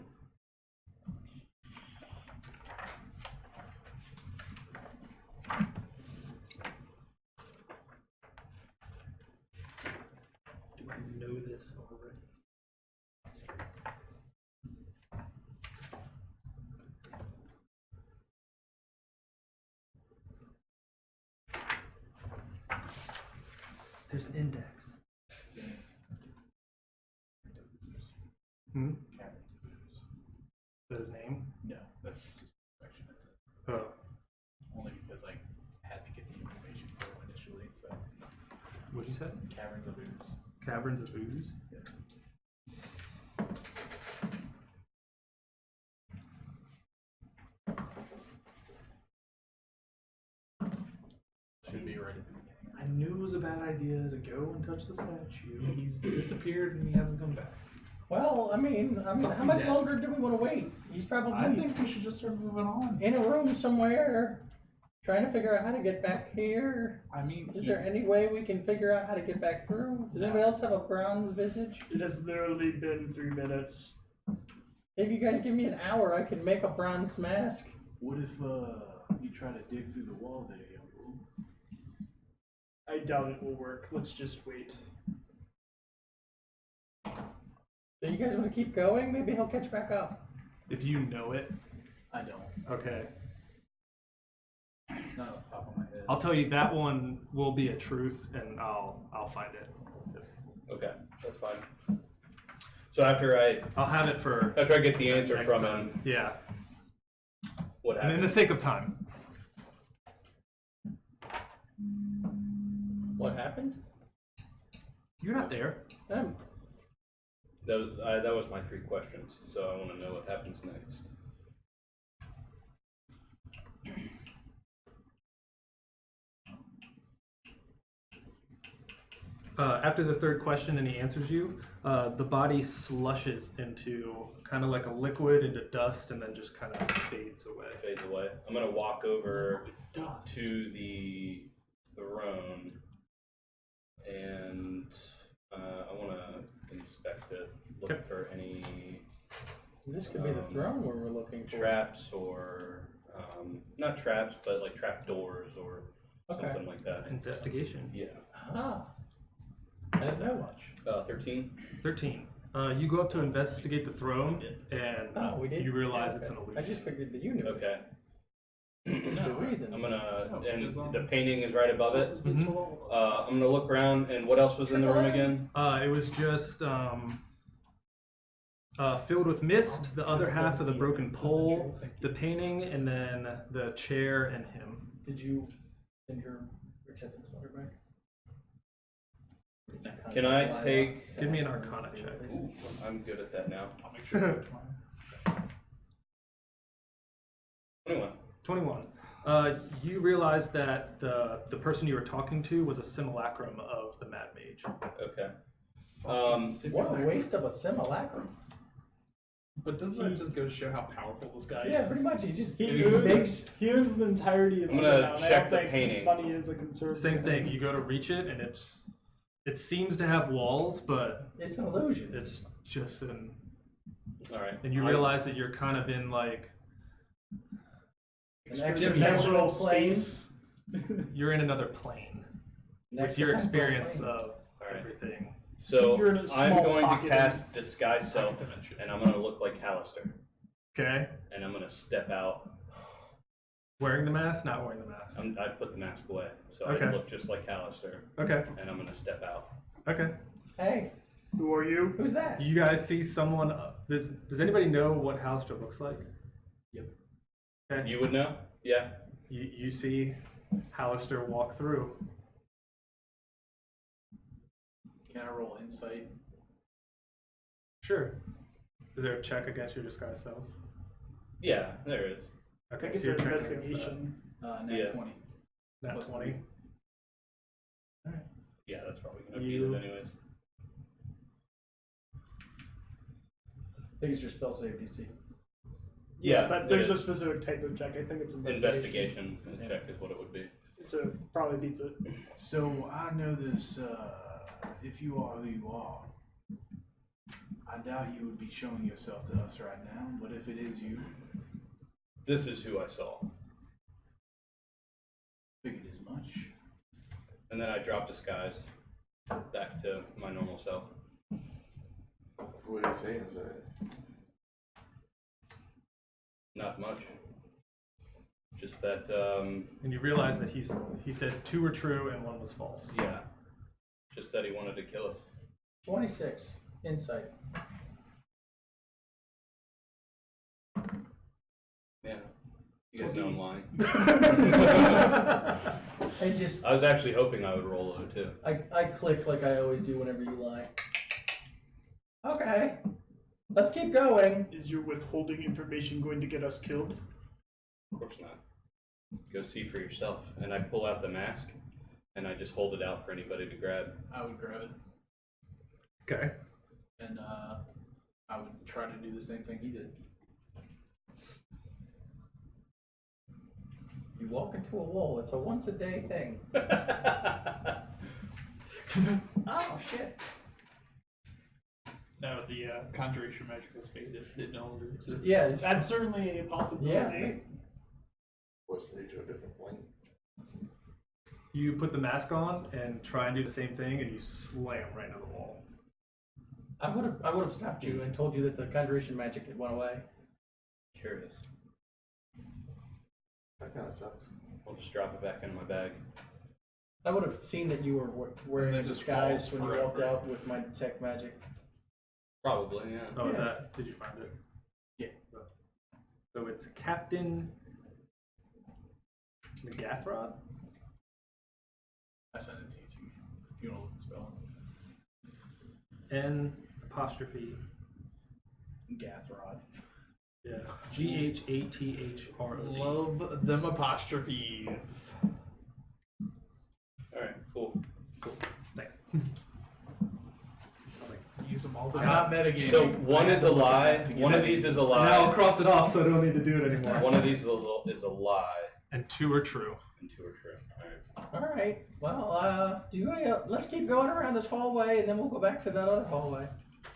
Do I know this already? There's an index. Hmm? Is that his name? No, that's just the section that's it. Oh. Only because I had to get the information for him initially, so. What'd you say? Caverns of Ooze. Caverns of Ooze? Should be right at the beginning. I knew it was a bad idea to go and touch the statue. He's disappeared and he hasn't come back. Well, I mean, Must how be much dead. longer do we want to wait? He's probably I think we should just start moving on. in a room somewhere, trying to figure out how to get back here. I mean, Is there any way we can figure out how to get back through? Does anybody else have a bronze visage? It has literally been 3 minutes. If you guys give me an hour, I can make a bronze mask. What if you try to dig through the wall there, young fool? I doubt it will work. Let's just wait. Do you guys want to keep going? Maybe he'll catch back up. If you know it, I don't. okay. Not off the top of my head. I'll tell you that one will be a truth, and I'll find it. Okay, that's fine. So after I'll have it for I get the answer next from time. him, Yeah. what And in the happens? sake of time. What happened? You're not there. That was my 3 questions, so I want to know what happens next. After the third question and he answers you, the body slushes into kind of like a liquid, into dust, and then just kind of fades away. Fades away. I'm gonna walk over to the throne, and I want to inspect it, look Okay. for any This could be the throne where we're looking for. traps or not traps, but like trap doors or Okay. something like that. Investigation. Yeah. Ah. I didn't know much. 13. 13. You go up to investigate the throne, and Oh, we did. you realize Yeah, it's an okay. illusion. I just figured that you knew. Okay. The reasons. I'm gonna, No, and because, the painting is right above it. I'm gonna look around, and what else was in the room again? It was just filled with mist, the other half of the broken pole, the painting, and then the chair and him. Did you send your acceptance letter back? Can I take? Give me an Arcana check. Ooh, I'm good at that now. I'll make sure to put mine. 21. 21. You realize that the person you were talking to was a simulacrum of the Mad Mage. Okay. What a waste of a simulacrum. But doesn't that just go to show how powerful this guy Yeah, is? pretty much. He just He makes. owns the entirety of I'm money gonna now, and I check don't the think painting. money is a concern. Same thing. You go to reach it, and it seems to have walls, but It's an illusion. it's just an. All right. And you realize that you're kind of in like An extra Dimensional dimensional plane. space. you're in another plane An with extra your temporal experience plane. of All right. everything. So You're in a I'm small going to pocket cast disguise self, dimension. and I'm gonna look like Callister, Okay. and I'm gonna step out. Wearing the mask, not wearing the mask. I put the mask away, so Okay. I look just like Callister, Okay. and I'm gonna step out. Okay. Hey, Who are you? who's that? You guys see someone. Does anybody know what Halster looks like? Yep. Okay. You would know? Yeah. You see Hallister walk through. Can I roll insight? Sure. Is there a check against your disguise self? Yeah, there is. I Okay, think it's so an you're checking against investigation. Nat Yeah. 20. that. Nat Plus 20. Yeah, that's probably gonna You- beat it anyways. I think it's your spell save DC. Yeah, but it there's a is. specific type of check. I think it's investigation. Investigation check is what it would be. So probably beats it. So I know this, if you are who you are, I doubt you would be showing yourself to us right now, but if it is you, This is who I saw. figured as much. And then I drop disguise back to my normal self. What are you saying inside? Not much. Just that, And you realize that he said 2 were true and 1 was false. yeah. Just that he wanted to kill us. 26 insight. Yeah. You guys know I'm lying. I just I was actually hoping I would roll low too. I click like I always do whenever you lie. Okay, let's keep going. Is your withholding information going to get us killed? Of course not. Go see for yourself. And I pull out the mask and I just hold it out for anybody to grab. I would grab it, Okay. and I would try to do the same thing he did. You walk into a wall. It's a once a day thing. Oh shit! No, the conjuration magic was faded. It no longer exists. Yeah, That's certainly a possibility. yeah. Or stage to a different plane. You put the mask on and try and do the same thing, and you slam right into the wall. I would have stopped you and told you that the conjuration magic had went away. Curious. That kind of sucks. I'll just drop it back in my bag. I would have seen that you were wearing And a then just disguise falls when you walked forever. out with my detect magic. Probably, yeah. Oh, is that? Did you find it? Yeah. So it's Captain Megathrod? I sent it to you too. If you want to look at the spell. N apostrophe. Gathrod. Yeah. GHATHROD. Love them apostrophes. Alright, cool. Thanks. Use them all the I'm time. not metagaming. So I one have is to a look at lie, that to get one of it. these is a Now I'll lie, cross it off so I don't need to do it anymore. one of these is a lie, And 2 are true. and 2 are true. Alright. All right. Well, let's keep going around this hallway, and then we'll go back to that other hallway.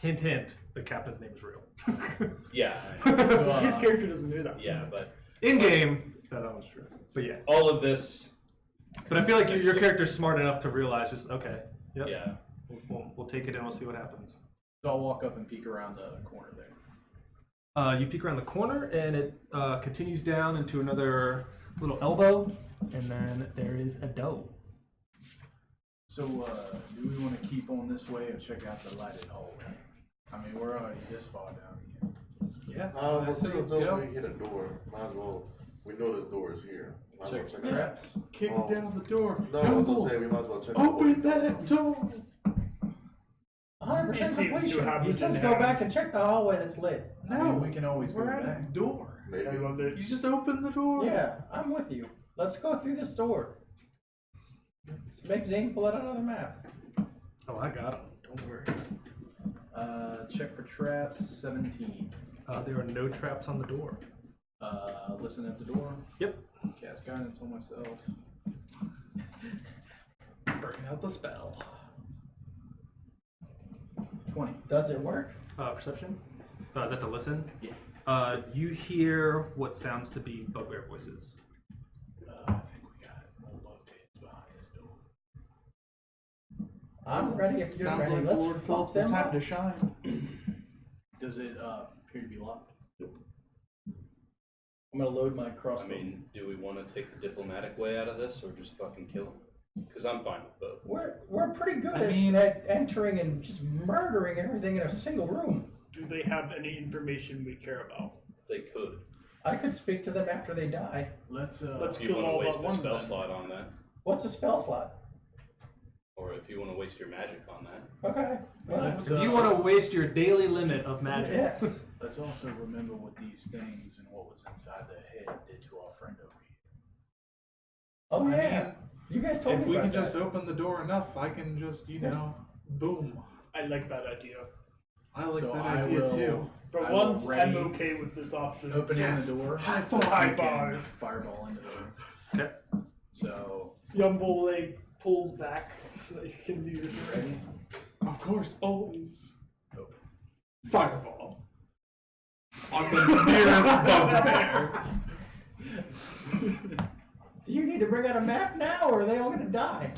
Hint, hint. The captain's name is real. Yeah, I know. So, His character doesn't know that. Yeah, but In game, that one's true. But yeah. all of this, But I feel like your character's smart enough to realize just, okay, yep. yeah. We'll take it and we'll see what happens. So I'll walk up and peek around the corner there. You peek around the corner and it continues down into another little elbow, and then there is a door. So, do we want to keep on this way or check out the lighted hallway? I mean, we're already this far down here. Yeah. Let's see let's what's go. over. We hit a door. Might as well. We know there's doors here. Might as well Check check the it out. traps. Kick Oh. down the door. No, I was Jumbo, gonna say we might as well check. open the that door. 100% He seems to completion. have He it says in go hand. back and check the hallway that's lit. I mean, we can always go We're at a back. door. Maybe. I love it. You just open the door. Yeah, I'm with you. Let's go through this door. Let's make Zane pull out another map. Oh, I got him. Don't worry. Check for traps, 17. There are no traps on the door. Listen at the door. Yep. Cast guidance on myself. Bring out the spell. 20. Does it work? Perception? Is that to listen? Yeah. You hear what sounds to be bugbear voices. I think we got more bug days behind this door. I'm ready if you're Sounds ready. like Let's Lord flip Phillips' it's them time up. to shine. Does it appear to be locked? I'm gonna load my I crossbow. mean, do we want to take the diplomatic way out of this, or just fucking kill him? Because I'm fine with both. We're pretty good I mean- at entering and just murdering everything in a single room. Do they have any information we care about? They could. I could speak to them after they die. Let's Let's If you kill want to all waste but a one spell then. slot on that, What's a spell slot? or if you want to waste your magic on that. Okay. Well, Let's, If you want to waste your daily limit of magic. yeah. let's also remember what these things and what was inside their head did to our friend over here. Oh I yeah. mean, You guys told If me we about can just that. open the door enough, I can just, boom. I like that idea. I like So that I idea will- too. For I will once, I'm ready- okay with this option. Opening Yes. the door. High so five. we High can five. Fireball into the room. Okay. So, Yumble like pulls back so that you can do your ready? Of course, always. Open. Fireball. On the nearest bugbear. Do you need to bring out a map now, or are they all gonna die?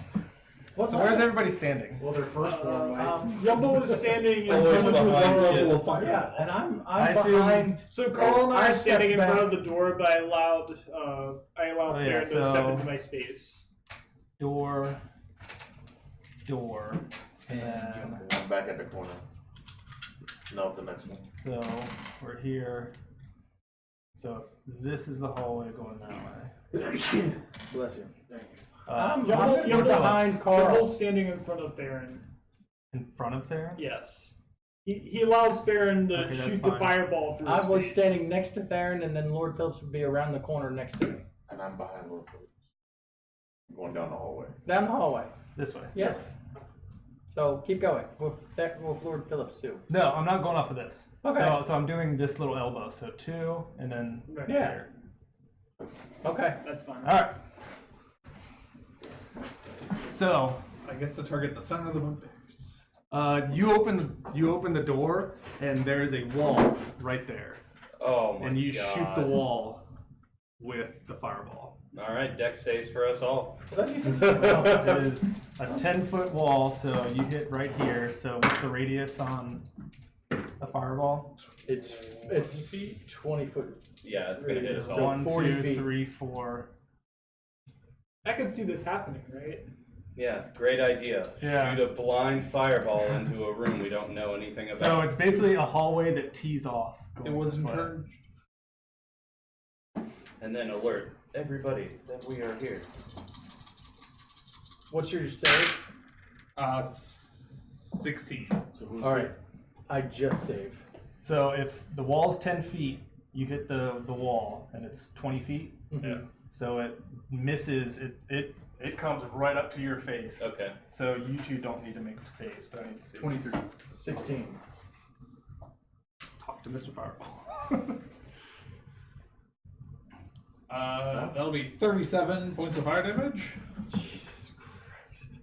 What So where's level? everybody standing? Well, their first form, right? Yumble is standing in Always front of the behind door. shit. Full of fireball. Yeah, and I'm I assume- behind. So Carl and I I are standing in stepped front of the door, but I allowed Oh, Theron yeah, to step so- into my space. Door. And then, I'm back at the corner. No, the next one. so we're here. So if this is the hallway going that way. Bless you. Thank you. I'm Yumble, gonna be behind Carl. Yumble's standing in front of Theron. In front of there? Yes. He allows Theron to Okay, that's shoot the fine. fireball through his I was space. standing next to Theron, and then Lord Phillips would be around the corner next to me. And I'm behind Lord Phillips. Going down the hallway. Down the hallway. This way. Yes. So keep going with Lord Phillips too. No, I'm not going off of this. Okay. So I'm doing this little elbow. So 2 and then Right. Yeah. here. Okay. That's fine. All right. So I guess to target the center of the bugbears. you open the door and there's a wall right there, Oh my and you god. shoot the wall with the fireball. All right, dex saves for us all. Well, that uses So it is a 10-foot wall, so you hit right here. So what's the radius on a fireball? it's 20 foot. Yeah, it's gonna hit us So all. 1, 40 2, feet. 3, 4. I can see this happening, right? Yeah, great idea. Yeah. Shoot a blind fireball into a room we don't know anything about. So it's basically a hallway that tees off. It was going this way. encouraged. And then alert everybody that we are here. What's your save? 16. So who's All right, I just save. So if the wall's 10 feet, you hit the wall, and it's 20 feet. Mhm. So it misses. It comes right up to your face. Okay. So you two don't need to make saves, but I need to save. 23. 16. Talk to Mr. Fireball. That'll be 37 points of fire damage. Jesus Christ.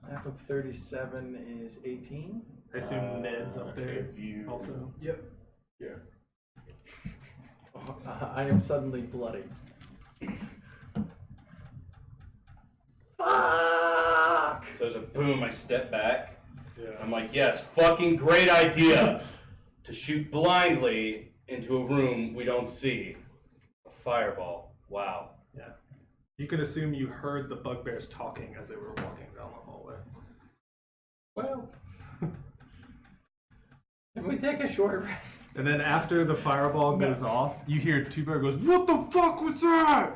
Half of 37 is 18. I assume Ned's up there If you also. Yep. Yeah. I am suddenly bloody. Fuck! So there's a boom, I step back. Yeah. I'm like, yes, fucking great idea to shoot blindly into a room we don't see. A fireball. Wow. Yeah. You can assume you heard the bugbears talking as they were walking down the hallway. Well, can we take a short rest? And then after the fireball goes off, you hear Tuber goes, "What the fuck was that?"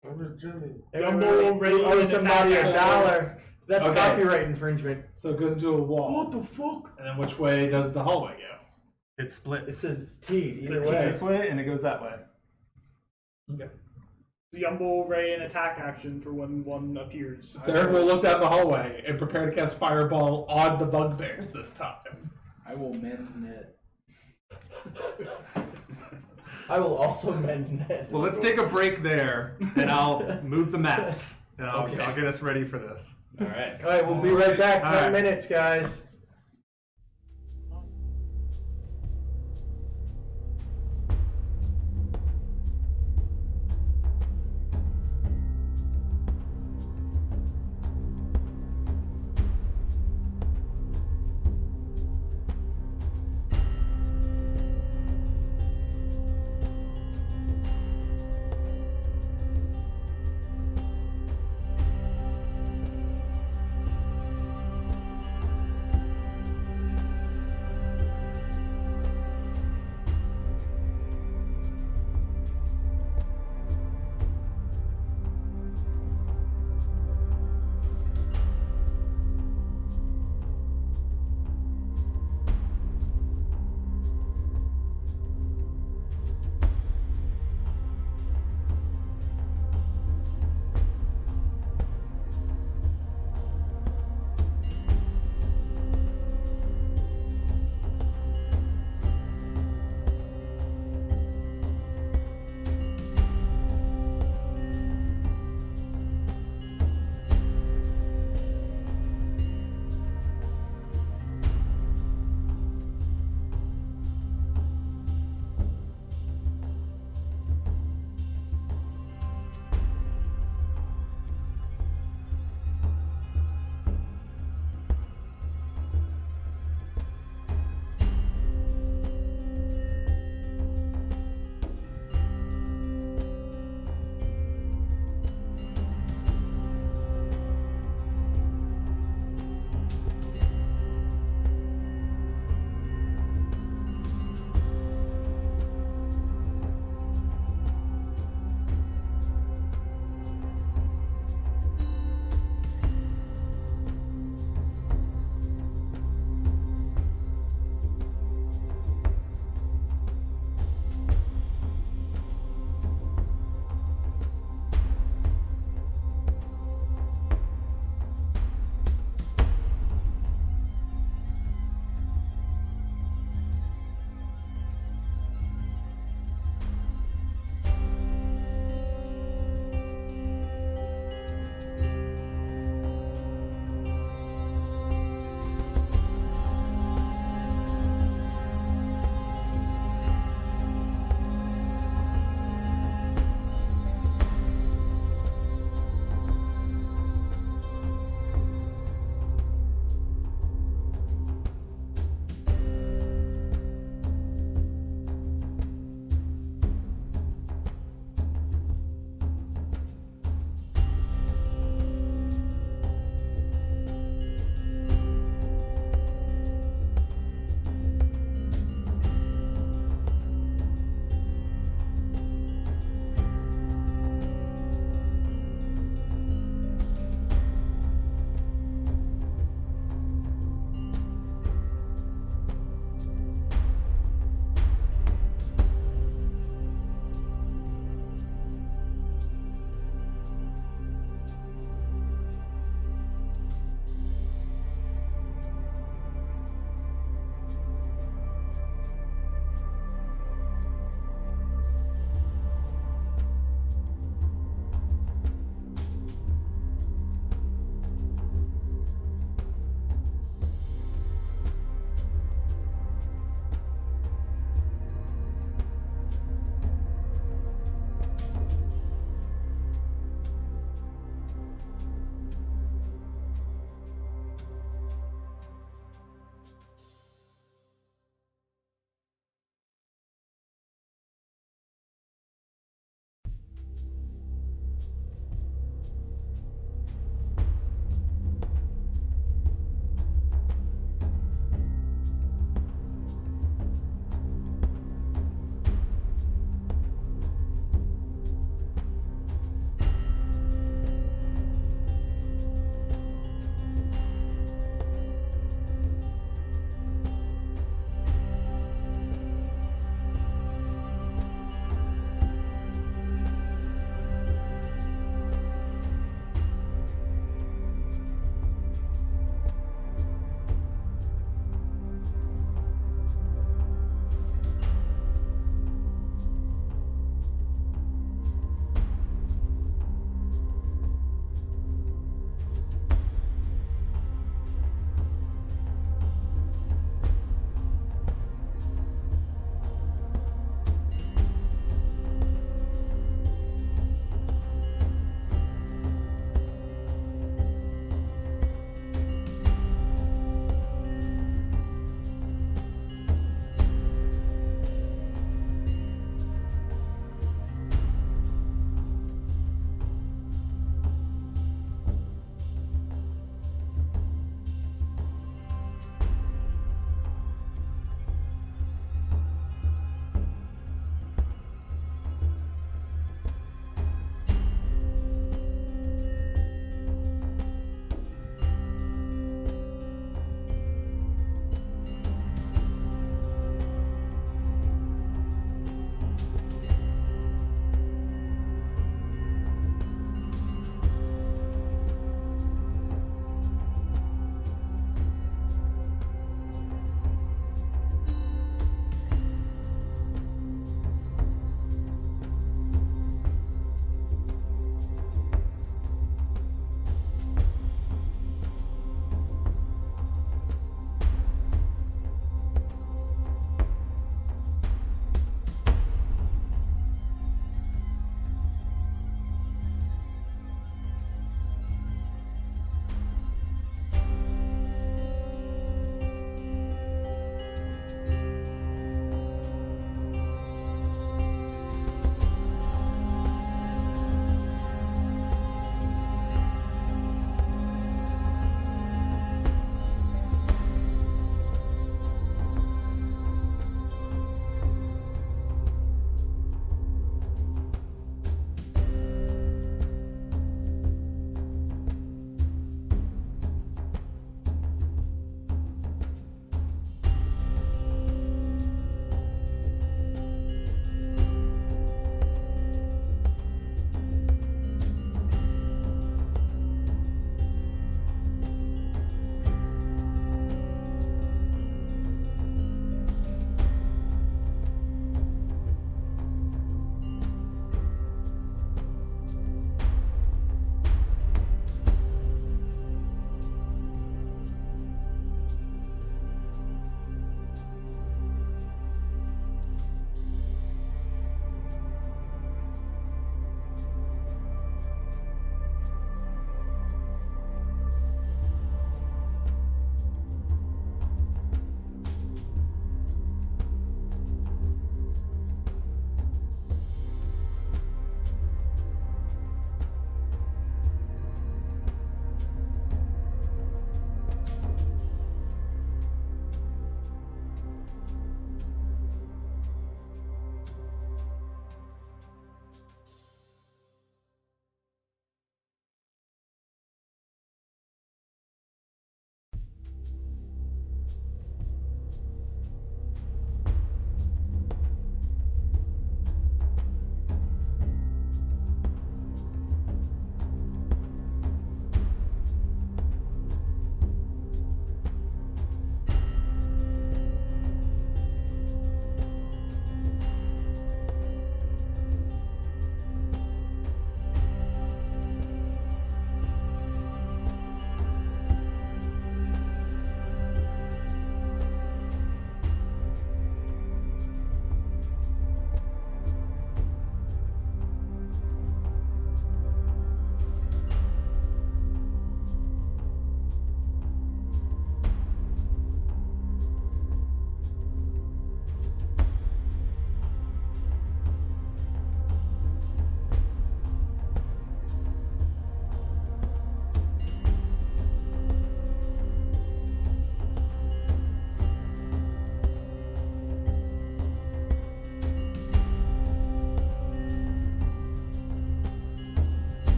Where was Jimmy? Gumbo ready You owe to somebody attack. $1. That's Okay. copyright infringement. So it goes into a wall. What the fuck? And then which way does the hallway go? It splits. It says it's teed It either goes way. this way and it goes that way. The Yumble Ray an attack action for when one appears. Third will look down the hallway and prepare to cast fireball on the bugbears this time. I will mend net. I will also mend net. Well, let's take a break there, and I'll move the maps, and I'll Okay. get us ready for this. All right. All right, we'll be right back. 10 All right. minutes, guys.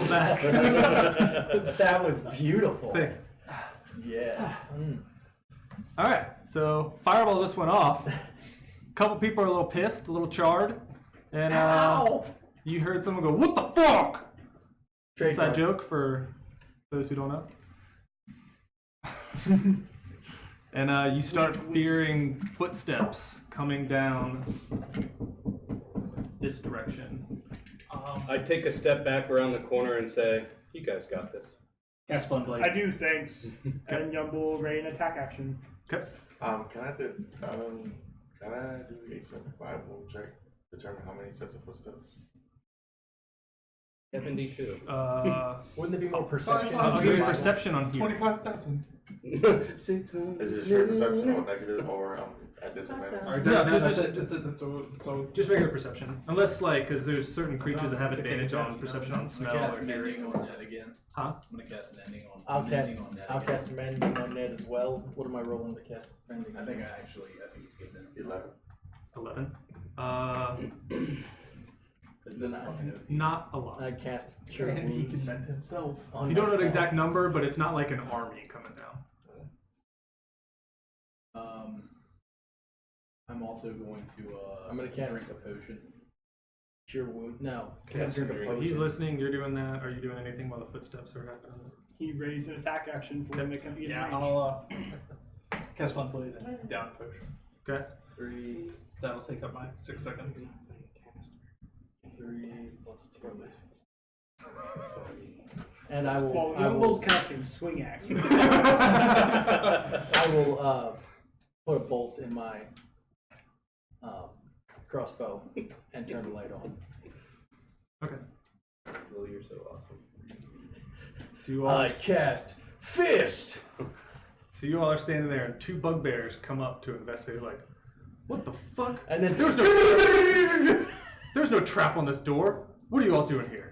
welcome back. That was beautiful. Thanks. Yes. All right, so fireball just went off. A couple people are a little pissed, a little charred, and Ow! you heard someone go, "What the fuck?" Inside Trademark. joke for those who don't know. And you start hearing footsteps coming down this direction. I take a step back around the corner and say, "You guys got this." Cast Flame Blade. I do, thanks. And Yum will ready an attack action. Okay. Can I do a 75 check? Determine how many sets of footsteps? 72. Wouldn't there be more perception? I'll on give you your perception on here. 25,000. Is it straight perception or negative or at disadvantage? Alright, No, that's just- it. That's all. Just regular perception, unless like, because there's certain creatures that have Could take advantage on advantage. perception on I'm smell gonna cast or an ending hearing. on that again. Huh? I'm gonna cast an ending on. I'll an cast. ending on that I'll again. cast mending on Ned as well. What am I rolling to cast mending? I think he's getting it. 11. 11. Then Not a lot. I cast cure And he wounds. can mend himself. on You don't know the myself. exact number, but it's not like an army coming down. I'm also going to. I'm gonna cast- drink a potion. Cure wound. No. Okay, Drink a so he's potion. listening. You're doing that. Are you doing anything while the footsteps are happening? He raised an attack action for him to come in Yeah, range. I'll cast Flame Blade and down potion. Okay. 3, That'll take up my 6 seconds. 3 plus 2. And I will. Well, I Yum will. will's casting swing action. I will put a bolt in my crossbow and turn the light on. Okay. Will, you're so awesome. So you all, I cast fist. so you all are standing there, and two bugbears come up to investigate. Like, what the fuck? And then There's no trap on this door. What are you all doing here?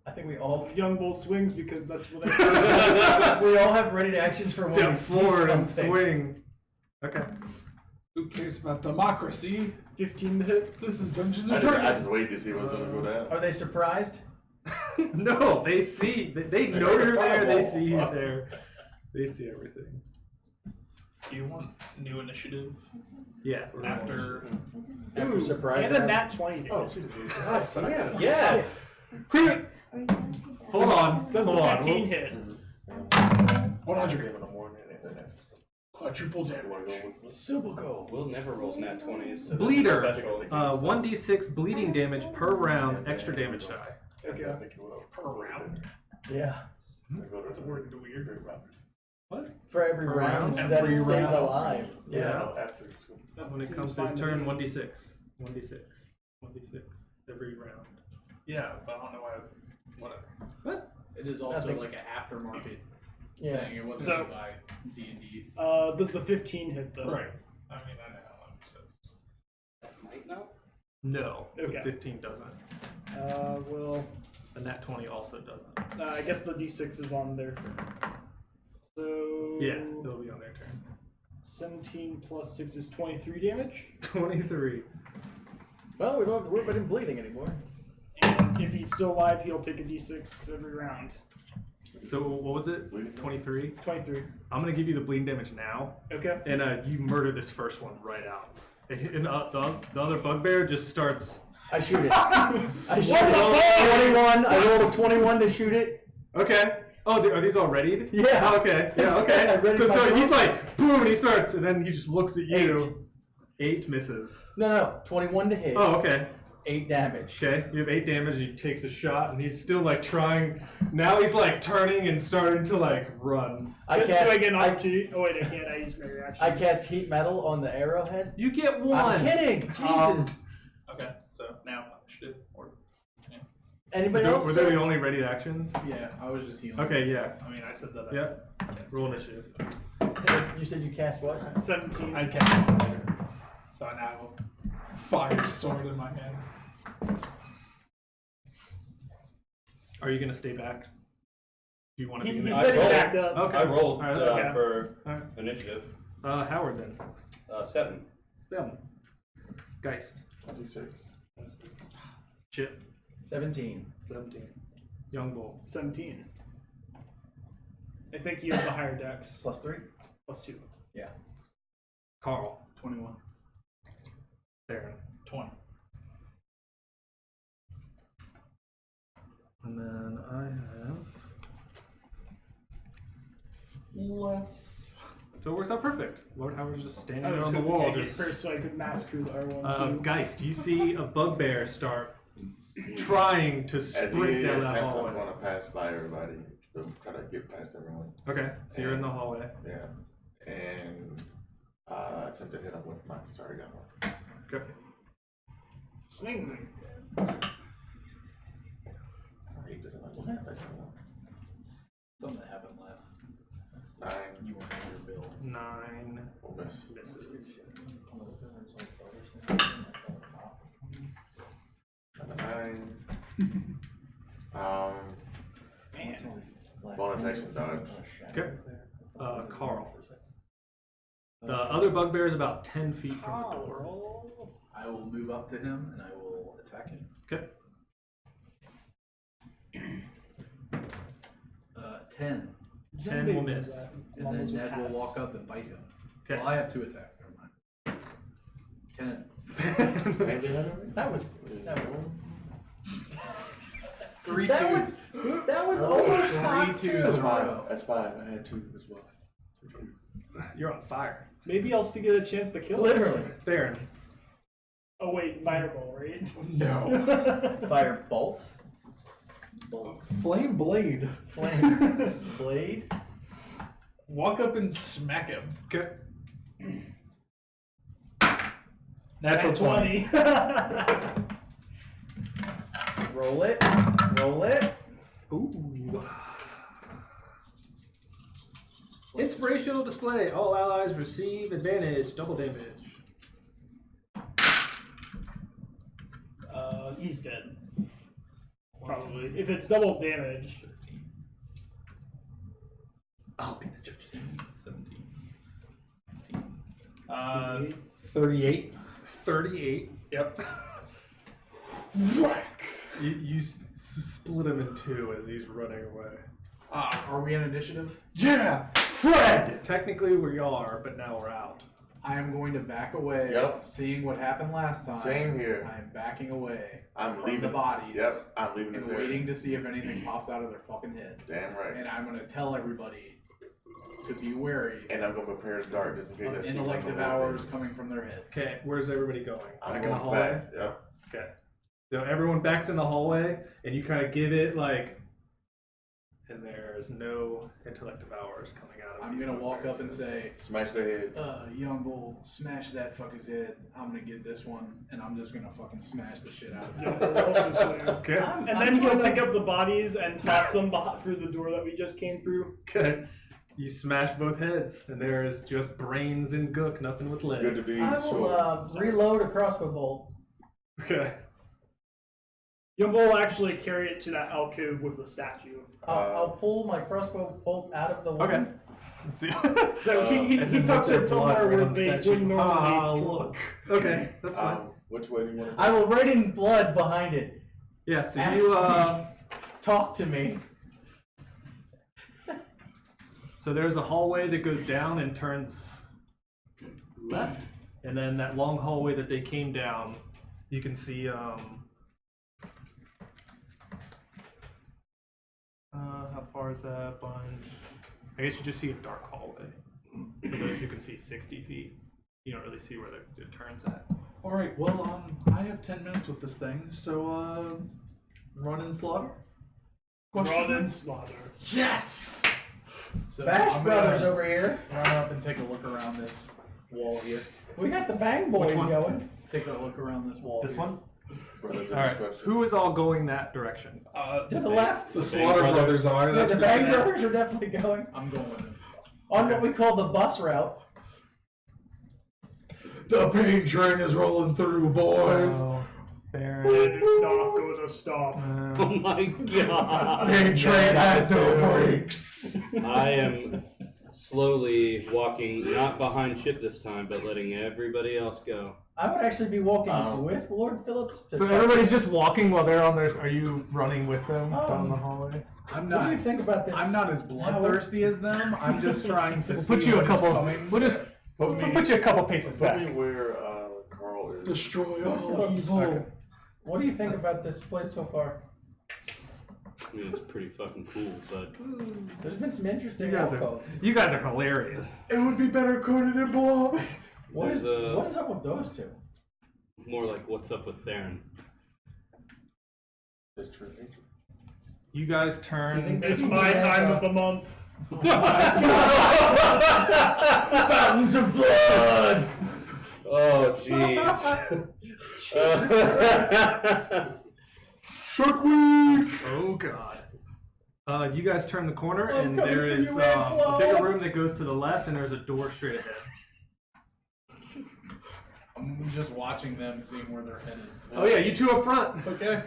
I think we all Young Bull swings because that's what I said. we all have ready actions for when Step we see forward and something. swing. Okay. Who cares about democracy? 15 to hit. This is Dungeons I and just Dragons. waited to see what's gonna go down. Are they surprised? No, they see. They know heard a you're there. They fireball. see he's there. They see everything. Do you want new initiative Yeah. after? After surprise And a round? nat 20 to Oh, hit. shit. Yes! Hold on. Does Hold the on. 15 hit? 100. In the morning and then Quadruple damage. Super cool. Will never rolls nat 20s. So this is Bleeder. special. 1d6 bleeding damage per round. Extra damage die. Okay. I think you will. Per round. Yeah. That's worded weird. For every Per round round. that Every he stays round. alive. Yeah. Yeah. No, after school. When it Seems comes to his fine to turn, me. 1d6. 1d6. 1d6 every round. Yeah, but I don't know why. Whatever. What? It is also Nothing. like an aftermarket Yeah. thing. It wasn't So- made by D&D. Does the 15 hit though? Right. I mean, I know how much says. Might not. No. the Okay. 15 doesn't. Well, And that 20 also doesn't. I guess the d6 is on their turn. So Yeah, it'll be on their turn. 17 plus 6 is 23 damage. 23. Well, we don't have to worry about him bleeding anymore. And if he's still alive, he'll take a d6 every round. So what was it? 23. 23. I'm gonna give you the bleeding damage now, Okay. and you murder this first one right out. And the other bugbear just starts. I shoot it. I shoot it. 21. I rolled a 21 to shoot it. Okay. Oh, are these all readied? Yeah. Oh, okay. Yeah. I Okay. readied So my he's bow. like boom, and he starts, and then he just looks at you. 8 misses. No. 21 to hit. Oh, okay. 8 damage. Okay, you have 8 damage. He takes a shot, and he's still like trying. Now he's like turning and starting to like run. I Do cast. I get an I, opportunity? Oh wait, I can't. I use my reaction. I cast heat metal on the arrowhead. You get 1. I'm kidding. Jesus. Okay, so now initiative. Or, Anybody else? Were they the only ready actions? Yeah, I was just healing. Okay, yeah. I mean, I said that. Yeah. Roll initiative. You said you cast what? 17. I can't. So I now have a fire sword in my hand. Are you gonna stay back? Do you want to be He in there? said he rolled. backed up. Okay. I rolled Alright, okay. for Alright. initiative. Howard then. 7. 7. Geist. 26. Chip. 17. 17. Young Bull. 17. I think you have the higher dex. +3. +2. Yeah. Carl. 21. Theron. 20. And then I have Less. So it works out perfect. Lord Howard's just standing I there was on the hoping wall. to get Just, first so I could massacre the R1 too. Geist, you see a bugbear start trying to As sprint he down that attempts, I'm hallway. going to pass by everybody to try to get past everyone. Okay, so you're in the hallway. Yeah. And attempt to hit him with my sorry gun. Okay. Swing. He doesn't like that. Something that happened last. 9. You weren't under Bill. 9 Will miss. misses. 9. Bonus action dodge. Okay. Carl. The other bugbear is about 10 feet from the door. I will move up to him and I will attack him. Okay. 10. 10 will miss. And then Ned will walk up and bite him. Okay. Well, I have 2 attacks. Never mind. 10. Same thing I That was 3 that twos. that was almost Three hot twos. too. That's 5. That's 5. I had 2 as well. 2 twos. You're on fire. Maybe I'll still get a chance to kill him. Literally. Theron. Oh wait, fireball, right? No. Fire bolt. Bolt. Flame blade. Flame. Blade. Walk up and smack him. Okay. Natural 20. Roll it. Roll it. Ooh. Inspirational display. All allies receive advantage. Double damage. He's dead. Probably. If it's double damage. I'll be the judge. 17. 38. 38. Yep. Whack. You split him in 2 as he's running away. Are we in initiative? Yeah. Fred. Technically we are, but now we're out. I am going to back away. Yep. Seeing what happened last time. Same here. I am backing away. I'm from leaving the bodies. Yep. I'm leaving And this waiting area. to see if anything pops out of their fucking head. Damn right. And I'm going to tell everybody to be wary And I'm going to prepare the dart just in case I of see intellective one more hours thing. coming from their heads. Okay, where's everybody going? I'm Back in the going hallway? back. Yep. Okay. So everyone backs in the hallway, and you kind of give it like, and there's no intellective hours coming out of I'm these going to walk bugbears. up and say, Smash their head. young bull, smash that fucker's head. I'm going to get this one, and I'm just going to fucking smash the shit out of it. Okay. And then he'll pick up the bodies and toss them through the door that we just came through. Okay. You smash both heads, and there is just brains and gook, nothing with legs. Good to be I will sure. reload a crossbow bolt. Okay. Yumbo will actually carry it to that alcove with the statue. I'll pull my crossbow bolt out of the Okay. wound. Let's see. So he And then tucks let it that blood somewhere run where on the they statue. wouldn't normally Ah, draw. look. Okay, that's fine. Which way do you want to go? I will write in blood behind it. Yeah, so Ask you Talk to me. so there's a hallway that goes down and turns left, and then that long hallway that they came down, you can see how far is that bunch? I guess you just see a dark hallway. For those who can see 60 feet, you don't really see where it turns at. All right. Well, I have 10 minutes with this thing, so run and slaughter. Run and slaughter. Yes. So Bash I'm Brothers gonna over here. run up and take a look around this wall here. We got the Bang Boys one? going. Take a look around this wall. This here. one? Brothers All right. Who is all going that direction? To the left. The Slaughter Brothers are. Yeah, That's the for Bang sure. Brothers are definitely going I'm going with him. on what we call the bus route. The pain train is rolling through, boys. Oh, there. And it's not gonna stop. Oh my god. Pain train has no brakes. I am slowly walking, not behind Chip this time, but letting everybody else go. I would actually be walking Um, with Lord Phillips. To So talk- everybody's just walking while they're on their. Are you running with them down the Um, hallway? I'm What do you not. think about this? I'm not as bloodthirsty as them. I'm just trying to We'll see put you a what is couple. coming. We'll just Put me, put you a couple paces put me back. where Carl is. Destroy Lord all Phillips, evil. what do you think about this place so far? I mean, it's pretty fucking cool, but There's been some interesting You guys alcoves. are hilarious. It would be better coated in blood. What is There's what is up with those two? more like what's up with Theron. It's true nature. You guys You turn. think It's maybe my we have, time of the month. Fountains of blood. Oh, jeez. Shark Week! Oh god. You guys turn the corner, I'm and coming there for is you, a Anflo. bigger room that goes to the left, and there's a door straight ahead. I'm just watching them, seeing where they're headed. Oh yeah, you two up front. Okay.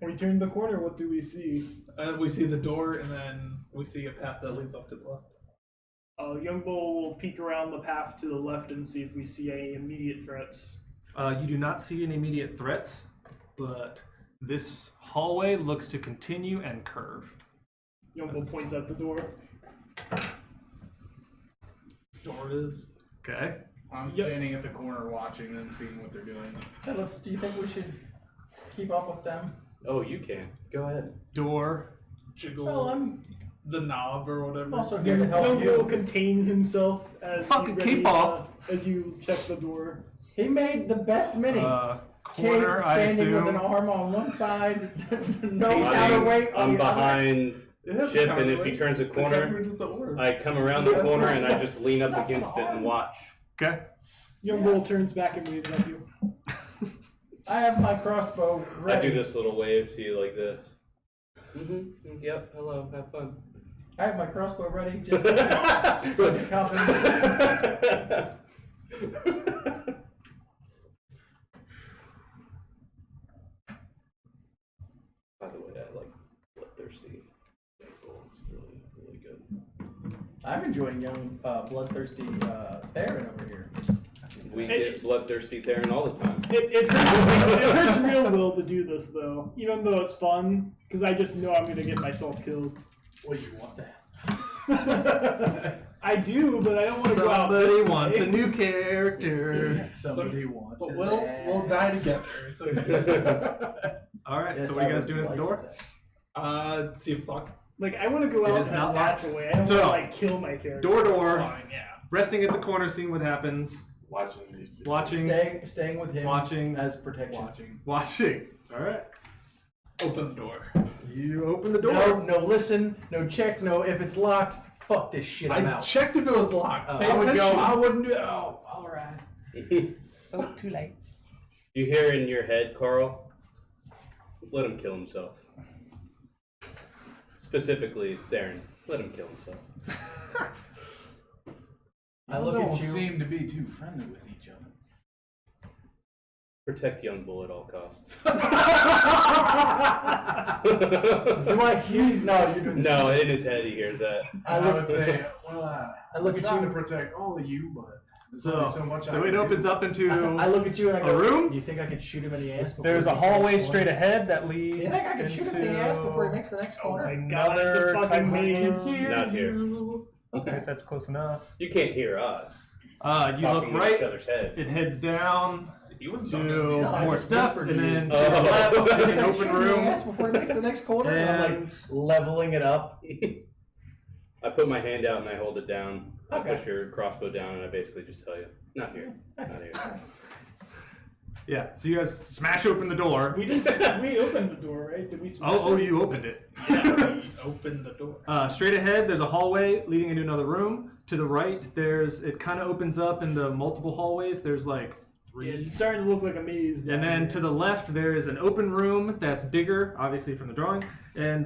We turn the corner. What do we see? We see the door, and then we see a path that leads up to the left. Young Bull will peek around the path to the left and see if we see any immediate threats. You do not see any immediate threats, but this hallway looks to continue and curve. Young Bull points at the door. Door it is. Okay. I'm standing at the corner watching them, seeing what they're doing. Phillips, do you think we should keep up with them? Oh, you can. Go ahead. Door. Jiggle Well, I'm the knob or whatever. also here to help Young Bull will you. contain himself as Fucking you ready, keep off. as you check the door. He made the best mini. Corner, Cave I standing with an assume. arm on one side, no I'm- counterweight on I'm the other. behind It has a Chip, and if he counterweight. turns a The corner, counterweight is the orb. I come around the That's corner right. and I just lean up Not from against it and arm. watch. Okay. Young Bull turns back and waves at you. I have my crossbow I ready. do this little wave to you like this. Yep. Hello. Have fun. I have my crossbow ready just in case. So you come in. By the way, I like bloodthirsty. It's really, really good. I'm enjoying young bloodthirsty Theron over here. We get bloodthirsty Theron all the time. It hurts real will to do this though, even though it's fun, because I just know I'm gonna get myself killed. Well, you want that. I do, but I don't want to go out. Somebody this wants way. a new character. Somebody wants But his we'll die ass. together. It's okay. All right. Yes, so what are I you guys would doing at the like door? that. See if it's locked. Like I want to go It out is in a not locked. natural way. I don't So, want to like kill my character. Door to door. Fine, yeah. Resting at the corner, seeing what happens. Watching these two. Watching. Staying with him Watching. as protection. Watching. All right. Open the door. You open the door. No, listen, no check, no. If it's locked, fuck this shit. I'm I out. checked if it was locked. Oh, Pay I would go. attention. I wouldn't do. Oh, all right. Oh, too late. You hear in your head, Carl, let him kill himself. Specifically, Theron, let him kill himself. I look don't at you. seem to be too friendly with each other. Protect young Bull at all costs. Do I hear? No, you do. No, in his head he hears that. I I look. would say, well, I look I'm at trying you. to protect all of you, but there's only so much I So can it do. opens up into. I look at you and I A go. room? You think I could shoot him in the ass? Before There's he a makes the hallway next straight corner? ahead that leads. You think I could shoot him in the ass before he makes the next Oh corner? my god, it's a Another fucking type of maze. room. Not here. Okay, so that's close enough. You can't hear us. You look talking in right. each other's heads. It heads down He was to No, I more just stuff, whispered and to you. then to Oh. the left is You an think I open shoot him in the room. ass before he makes the next corner? And I'm like And leveling it up. I put my hand out and I hold it down. I Okay. push your crossbow down and I basically just tell you, not here, not here. yeah, so you guys smash open the door. We didn't. We opened the door, right? Did we? smash Oh, it? you opened it. He opened the door. Straight ahead, there's a hallway leading into another room. To the right, it kind of opens up into multiple hallways. There's like Yeah, 3. it's starting to look like a maze. And then to the left, there is an open room that's bigger, obviously from the drawing, and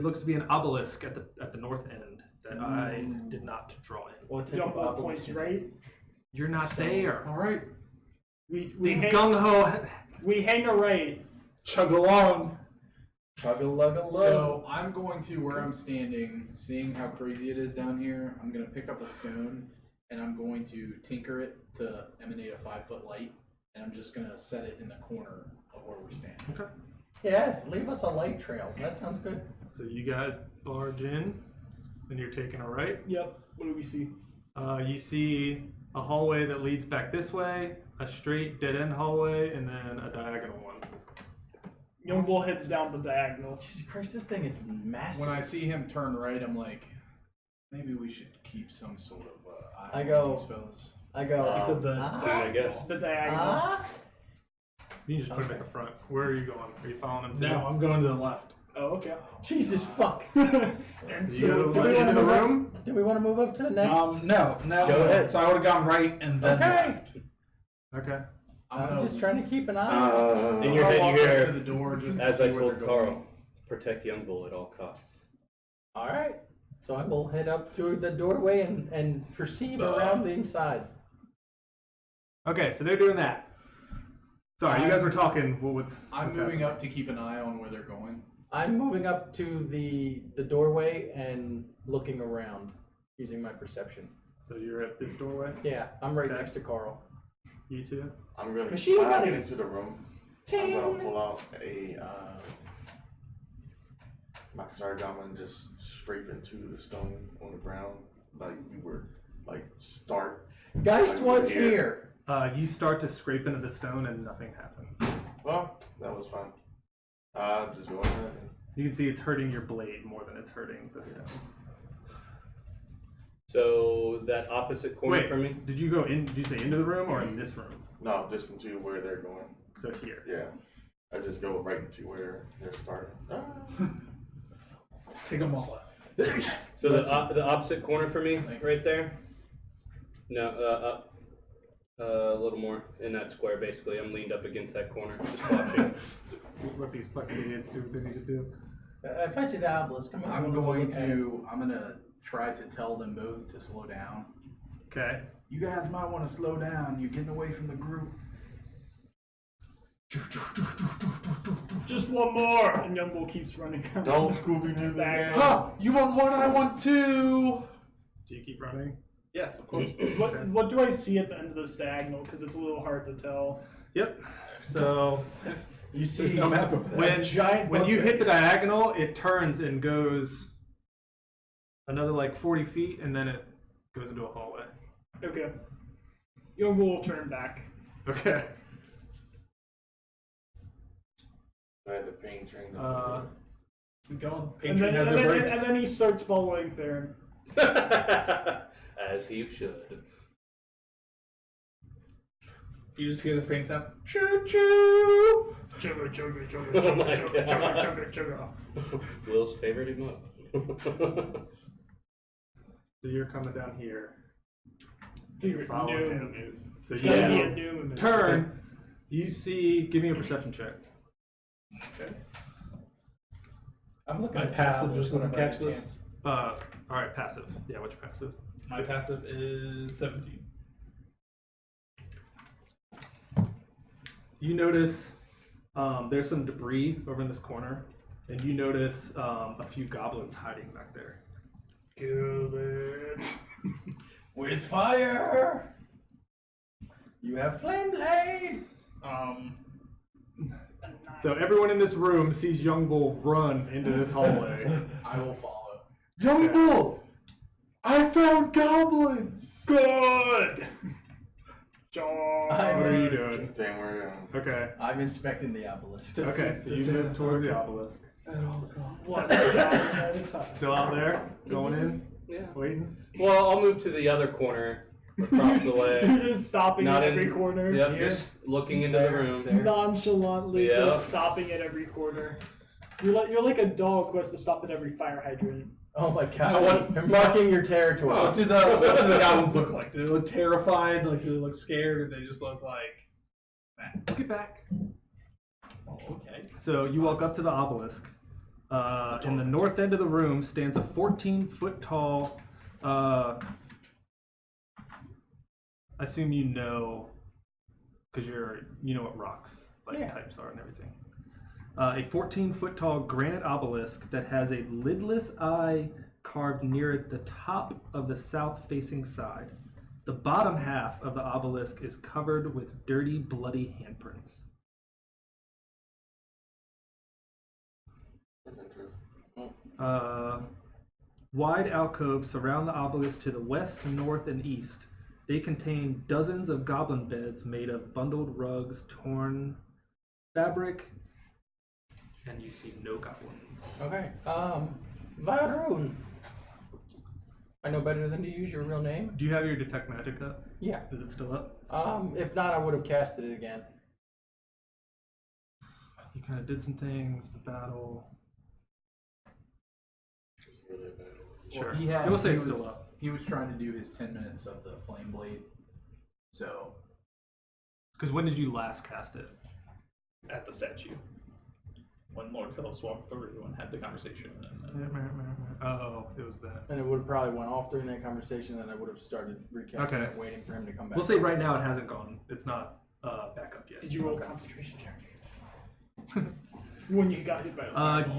looks to be an obelisk at the north end that I did not draw in. What type Young of Bull obelisk points is it? right. You're not Stone. there. All right. We These hang, gung ho. we hang a right. Chug along. Chug-a-lug-a-lug. So I'm going to where I'm standing, seeing how crazy it is down here. I'm gonna pick up a stone and I'm going to tinker it to emanate a 5-foot light, and I'm just gonna set it in the corner of where we're standing. Okay. Yes, leave us a light trail. That sounds good. So you guys barge in, and you're taking a right. Yep. What do we see? You see a hallway that leads back this way, a straight dead-end hallway, and then a diagonal one. Young Bull heads down the diagonal. Jesus Christ, this thing is massive. When I see him turn right, I'm like, maybe we should keep some sort of eye I on go- these fellas. I go. He said the I guess. The diagonal. Ah? You can just put him at the front. Where are you going? Are you following him? No, I'm going to the left. Oh, okay. Jesus fuck. And So so, you do go we into wanna the move up? room? Do we want to move up to the next? No. Go ahead. So I would have gone right and then Okay. left. Okay. I'm just trying to keep an eye. In your I'll head, walk you up hear, to the door just to as see I where told they're going. Carl, protect Young Bull at all costs. All right. So I will head up to the doorway and perceive around the inside. Okay, so they're doing that. Sorry, you guys were talking. I'm moving up to keep an eye on where they're going. I'm moving up to the doorway and looking around using my perception. So you're at this doorway? Yeah, I'm right Okay. next to Carl. You two? I'm gonna Machine when I gun get is- into the room. I'm Ting! gonna pull out a my Sargama and just scrape into the stone on the ground, like we were like start. Geist Like, was here. here. You start to scrape into the stone and nothing happens. Well, that was fun. Just go ahead. You can see it's hurting your blade more than it's hurting the stone. So that opposite corner Wait, from me. did you go in? Did you say into the room or in this room? No, just into where they're going. So here. Yeah, I just go right into where they're starting. Take them all out. So the opposite corner for me, right there. No, up a little more in that square. Basically, I'm leaned up against that corner, just watching. What these fucking idiots do what they need to do. If I see the obelisk, I'm I'm gonna going look at it. I'm gonna try to tell them both to slow down. Okay. You guys might want to slow down. You're getting away from the group. just one more. And Young Bull keeps running down. Don't Scooby Doo Back. again. Huh, you want one, I want two. Do you keep running? Yes, of course. What do I see at the end of this diagonal? Because it's a little hard to tell. Yep. So You see There's no map of that. when giant when you book. hit the diagonal, it turns and goes another like 40 feet, and then it goes into a hallway. Okay. Young Bull will turn back. Okay. I had the pain train. Keep going. And Paint then, has and, no then, brakes. and then he starts following Theron. As he should. You just hear the faint sound. Choo choo. Chugga, chugga, chugga, Oh chugga, my chugga, God. chugga, chugga, chugga. Will's favorite him up. So you're coming down here. Favorite Follow noom. him. So It's you gotta be a yeah. noom. Turn. You see. Give me a perception check. I'm looking My at the passive obelisk just doesn't whenever I catch get a this? chance. All right, passive. Yeah, what's your passive? My passive is 17. You notice there's some debris over in this corner, and you notice a few goblins hiding back there. Kill it. With fire! You have flame blade! So everyone in this room sees Young Bull run into this hallway. I will follow. Young Okay. Bull! I found goblins! Good. John. What are you doing? Just staying where I am. Okay. I'm inspecting the obelisk. Okay, so you move towards the obelisk. At all costs. One shot at a time. Still out there, going in, Yeah. waiting. Well, I'll move to the other corner across the way. You're just stopping Not at in every corner. Yep, Here. just looking into the room. There. Nonchalantly Yeah. just stopping at every corner. You're like a dog who has to stop at every fire hydrant. Oh my god. What- You're marking your territory. What do the goblins look like? Do they look terrified? Like, do they look scared? Or do they just look like... Look it back. Oh, okay. So you walk up to the obelisk. In the north end of the room stands a 14-foot tall. I assume you know, because you know what rocks types are and everything. A 14-foot tall granite obelisk that has a lidless eye carved near the top of the south-facing side. The bottom half of the obelisk is covered with dirty, bloody handprints. That's interesting. Wide alcoves surround the obelisk to the west, north, and east. They contain dozens of goblin beds made of bundled rugs, torn fabric, and you see no goblins. Okay. Vadrun. I know better than to use your real name. Do you have your detect magic up? Yeah. Is it still up? If not, I would have casted it again. You kind of did some things, the battle. It's really bad. Sure. He had, We'll say he it's was, still up. He was trying to do his 10 minutes of the flame blade. So Because when did you last cast it? At the statue. When Lord Phillips walked through and had the conversation. Oh, it was that. And it would have probably went off during that conversation, and I would have started recasting Okay. it, waiting for him to come back. We'll say right now it hasn't gone. It's not back up yet. Did you roll a concentration check? When you got hit by a fireball.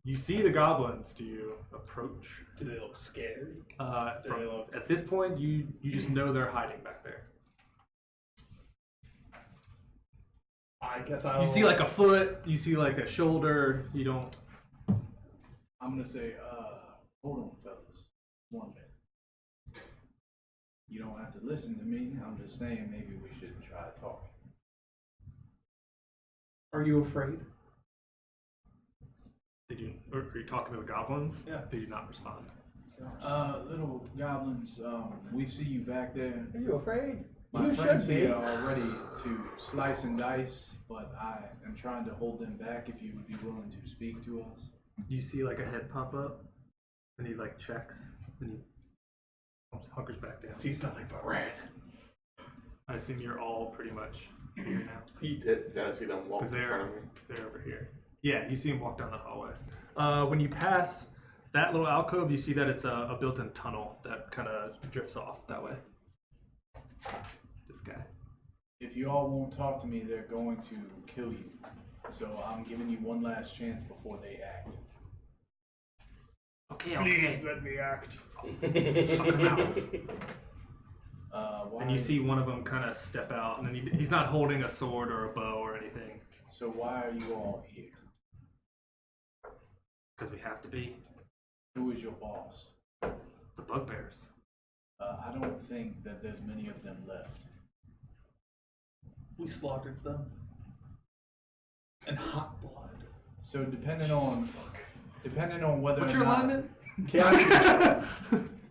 You see the goblins. Do you approach? Do they look scared? At this point, you just know they're hiding back there. I guess I'll... You see like a foot. You see like a shoulder. You don't. I'm gonna say, hold on, fellas. 1 minute. You don't have to listen to me. I'm just saying maybe we should try talking. Are you afraid? Did you? Or are you talking to the goblins? Yeah. They do not respond. Little goblins, we see you back there. Are you afraid? My You friends should be. here are ready to slice and dice, but I am trying to hold them back if you would be willing to speak to us. You see like a head pop up, and he like checks, and he hunkers back down. Sees nothing but red. I assume you're all pretty much here now. Did I see them walk in Because front of me? they're over here. Yeah, you see him walk down the hallway. When you pass that little alcove, you see that it's a built-in tunnel that kind of drifts off that way. This guy. If you all won't talk to me, they're going to kill you. So I'm giving you one last chance before they act. Okay, Please let me act. Fuck him out. Why, And you see one of them kind of step out, and then he's not holding a sword or a bow or anything. So why are you all here? Because we have to be. Who is your boss? The bugbears. I don't think that there's many of them left. We slaughtered them. In hot blood. So depending on whether What's or your not, alignment?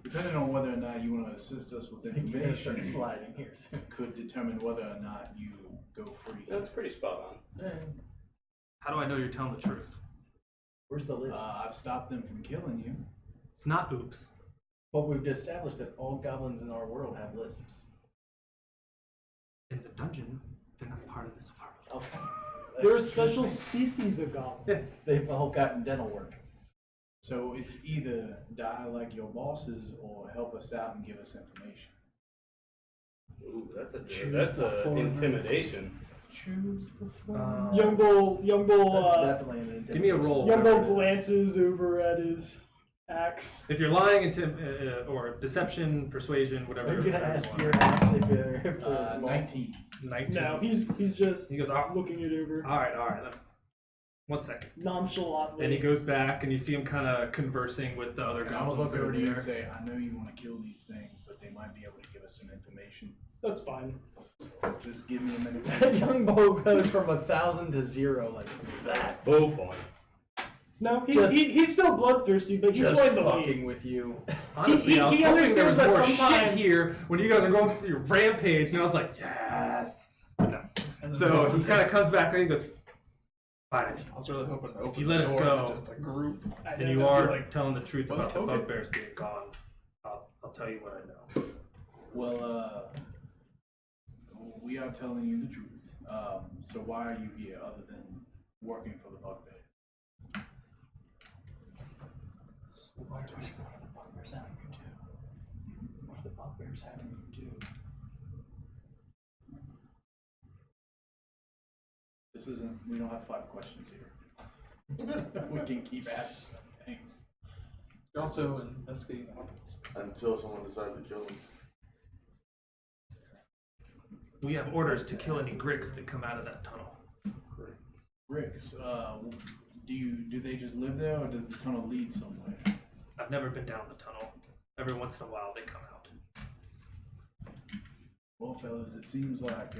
depending on whether or not you want to assist us with You're gonna start information, sliding here soon. could determine whether or not you go free. That's pretty spot on. How do I know you're telling the truth? Where's the list? I've stopped them from killing you. It's not oops. But we've established that all goblins in our world have lisps. In the dungeon, they're not part of this world. Okay. They're a special species of goblin. They've all gotten dental work. So it's either die like your bosses or help us out and give us information. Ooh, that's Choose the former. intimidation. Choose the form. Young Bull, That's definitely an Give me a roll. Young Bull whatever it is. glances over at his axe. If you're lying, or deception, persuasion, whatever. Are you gonna whatever ask want. your axe if they're 19. 19. No, he's just He goes, looking it over all right. 1 second. nonchalantly. And he goes back, and you see him kind of conversing with the other And I'll goblins look that are over to you and there. say, I know you want to kill these things, but they might be able to give us some information. That's fine. Just give me a minute. Young Bo goes from 1,000 to 0 like that. Both on. No, Just- he's still bloodthirsty, but he's Just willing to fucking lead. with you. Honestly, he I was hoping there was understands that more shit sometime- here when you guys are going through your rampage, and I was like, yes. But no. And then So there he was- kind of comes back and he goes, fine. I was really hoping to open you the let us door go, to just a group. And you just be are like, telling the truth well, about the okay. bugbears being gone. I'll tell you what I know. Well, we are telling you the truth. So why are you here other than working for the bugbears? What are the bugbears having you do? What are the bugbears having you do? This isn't, we don't have 5 questions here. We can keep asking things. You're also investigating the weapons. Until someone decides to kill him. We have orders to kill any Gricks that come out of that tunnel. Gricks, do they just live there, or does the tunnel lead somewhere? I've never been down the tunnel. Every once in a while they come out. Well, fellas, it seems like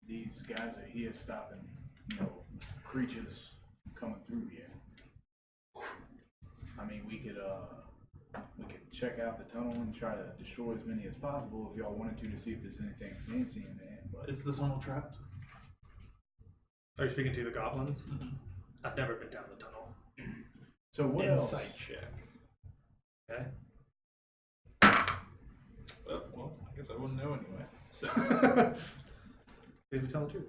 these guys are here stopping, creatures coming through here. I mean, we could check out the tunnel and try to destroy as many as possible if y'all wanted to see if there's anything fancy in there. But Is the tunnel trapped? Are you speaking to the goblins? I've never been down the tunnel. so what Insight else? check. Okay. Well, I guess I wouldn't know anyway. So, Did you tell the truth?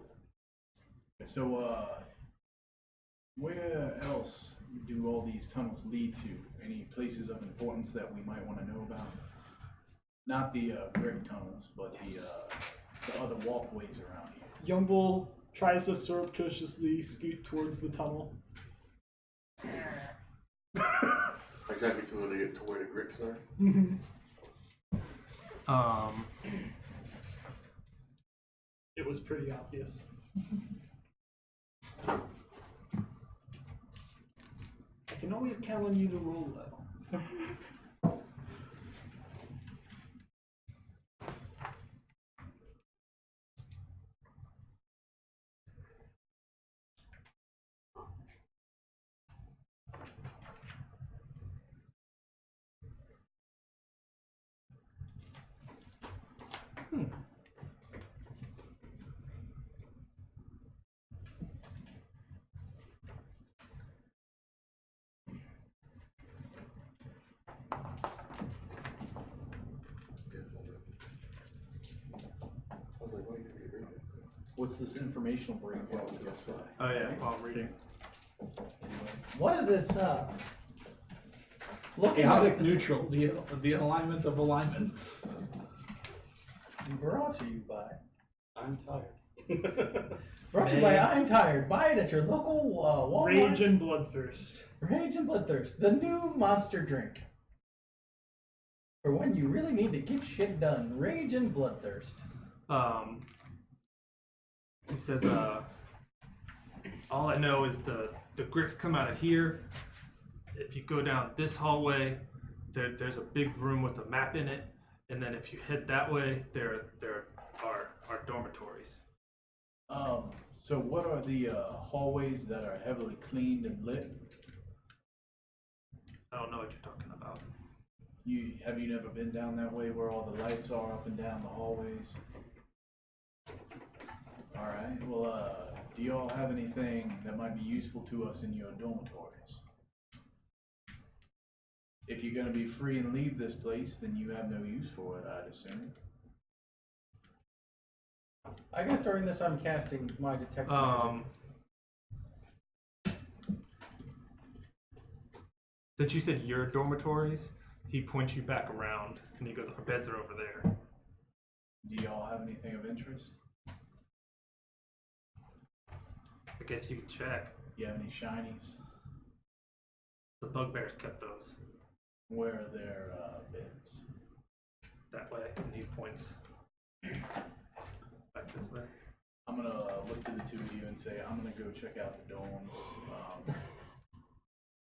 So where else do all these tunnels lead to? Any places of importance that we might want to know about? Not the brick tunnels, but the other walkways around here. Young Bull tries to surreptitiously scoot towards the tunnel. I can't get to where the Gricks are. It was pretty obvious. I can always count on you to roll well. I was like, why you give me a break? What's this informational break while we just Oh yeah, while I'm reading. What is this? Looking chaotic like neutral, the alignment of alignments. brought to you by. I'm tired. Brought to you by I'm Tired. Buy it at your local Walmart. Rage and Bloodthirst. Rage and Bloodthirst, the new monster drink. For when you really need to get shit done. Rage and Bloodthirst. He says, all I know is the Gricks come out of here. If you go down this hallway, there's a big room with a map in it, and then if you head that way, there are dormitories. So what are the hallways that are heavily cleaned and lit? I don't know what you're talking about. Have you never been down that way where all the lights are up and down the hallways? All right. Well, do y'all have anything that might be useful to us in your dormitories? If you're gonna be free and leave this place, then you have no use for it, I'd assume. I guess during this I'm casting my detect magic. Since you said your dormitories, he points you back around, and he goes, our beds are over there. Do y'all have anything of interest? I guess you could check. You have any shinies? The bugbears kept those Where are their beds? that way, and he points back this way. I'm gonna look to the two of you and say, I'm gonna go check out the dorms.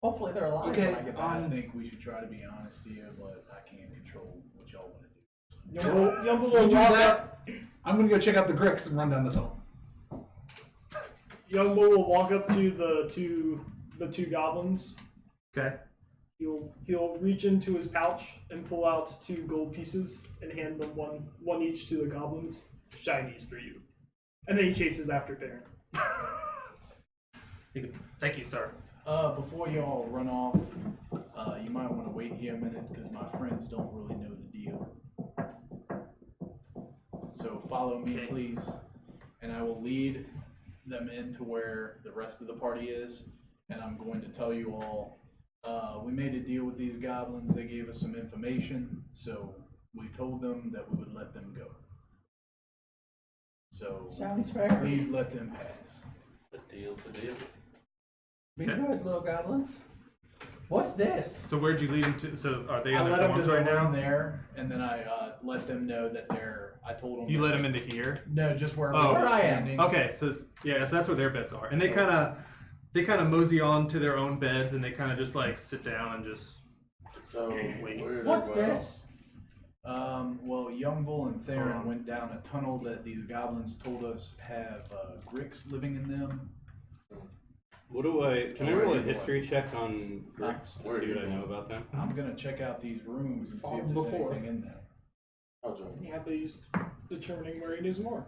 Hopefully they're alive Okay, when I get back. I think we should try to be honest here, but I can't control what y'all want to do. Young Bull You will do walk that. up. I'm gonna go check out the Gricks and run down the tunnel. Young Bull will walk up to the two goblins. Okay. He'll reach into his pouch and pull out 2 gold pieces and hand them one each to the goblins. Shinies for you. And then he chases after Farron. Thank you, sir. Before y'all run off, you might want to wait here a minute because my friends don't really know the deal. So follow me, Okay. please, and I will lead them into where the rest of the party is, and I'm going to tell you all, we made a deal with these goblins. They gave us some information, so we told them that we would let them go. So Sounds fair. please let them pass. The deal's the deal. Be Okay. good, little goblins. What's this? So where'd you lead them to? So are they I in their let them dorms just right now? run there, and then I let them know that they're. I told them. You let them into here. No, just where Oh. we Where were I am. standing. Okay, so yeah, so that's where their beds are, and they kind of mosey on to their own beds, and they kind of just like sit down and just. So, Wait. where did What's they go? this? Well, Youngbull and Theron on. went down a tunnel that these goblins told us have Grix living in them. Can I Where roll are a you history check on Grix to Where see are what I you know going? about them? I'm gonna check out these rooms and see Found if there's before. anything in them. I'll join you. Yeah, but he's determining where he needs more.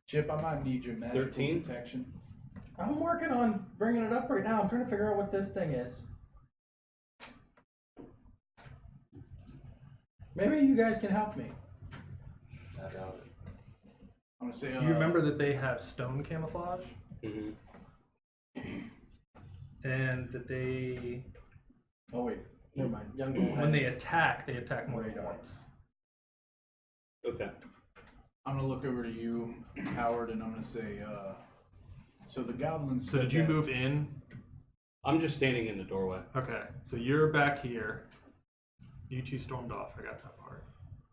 Chip, I might need your magical 13? protection. I'm working on bringing it up right now. I'm trying to figure out what this thing is. Maybe you guys can help me. I doubt it. I'm gonna say. You remember that they have stone camouflage, Mm-hmm. and that they, Oh wait, never mind. Young Bull when they has- attack more than radar. once. Okay. I'm gonna look over to you, Howard, and I'm gonna say. So the goblins. So said did you that- move in? I'm just standing in the doorway. Okay, so you're back here. You two stormed off. I got that part.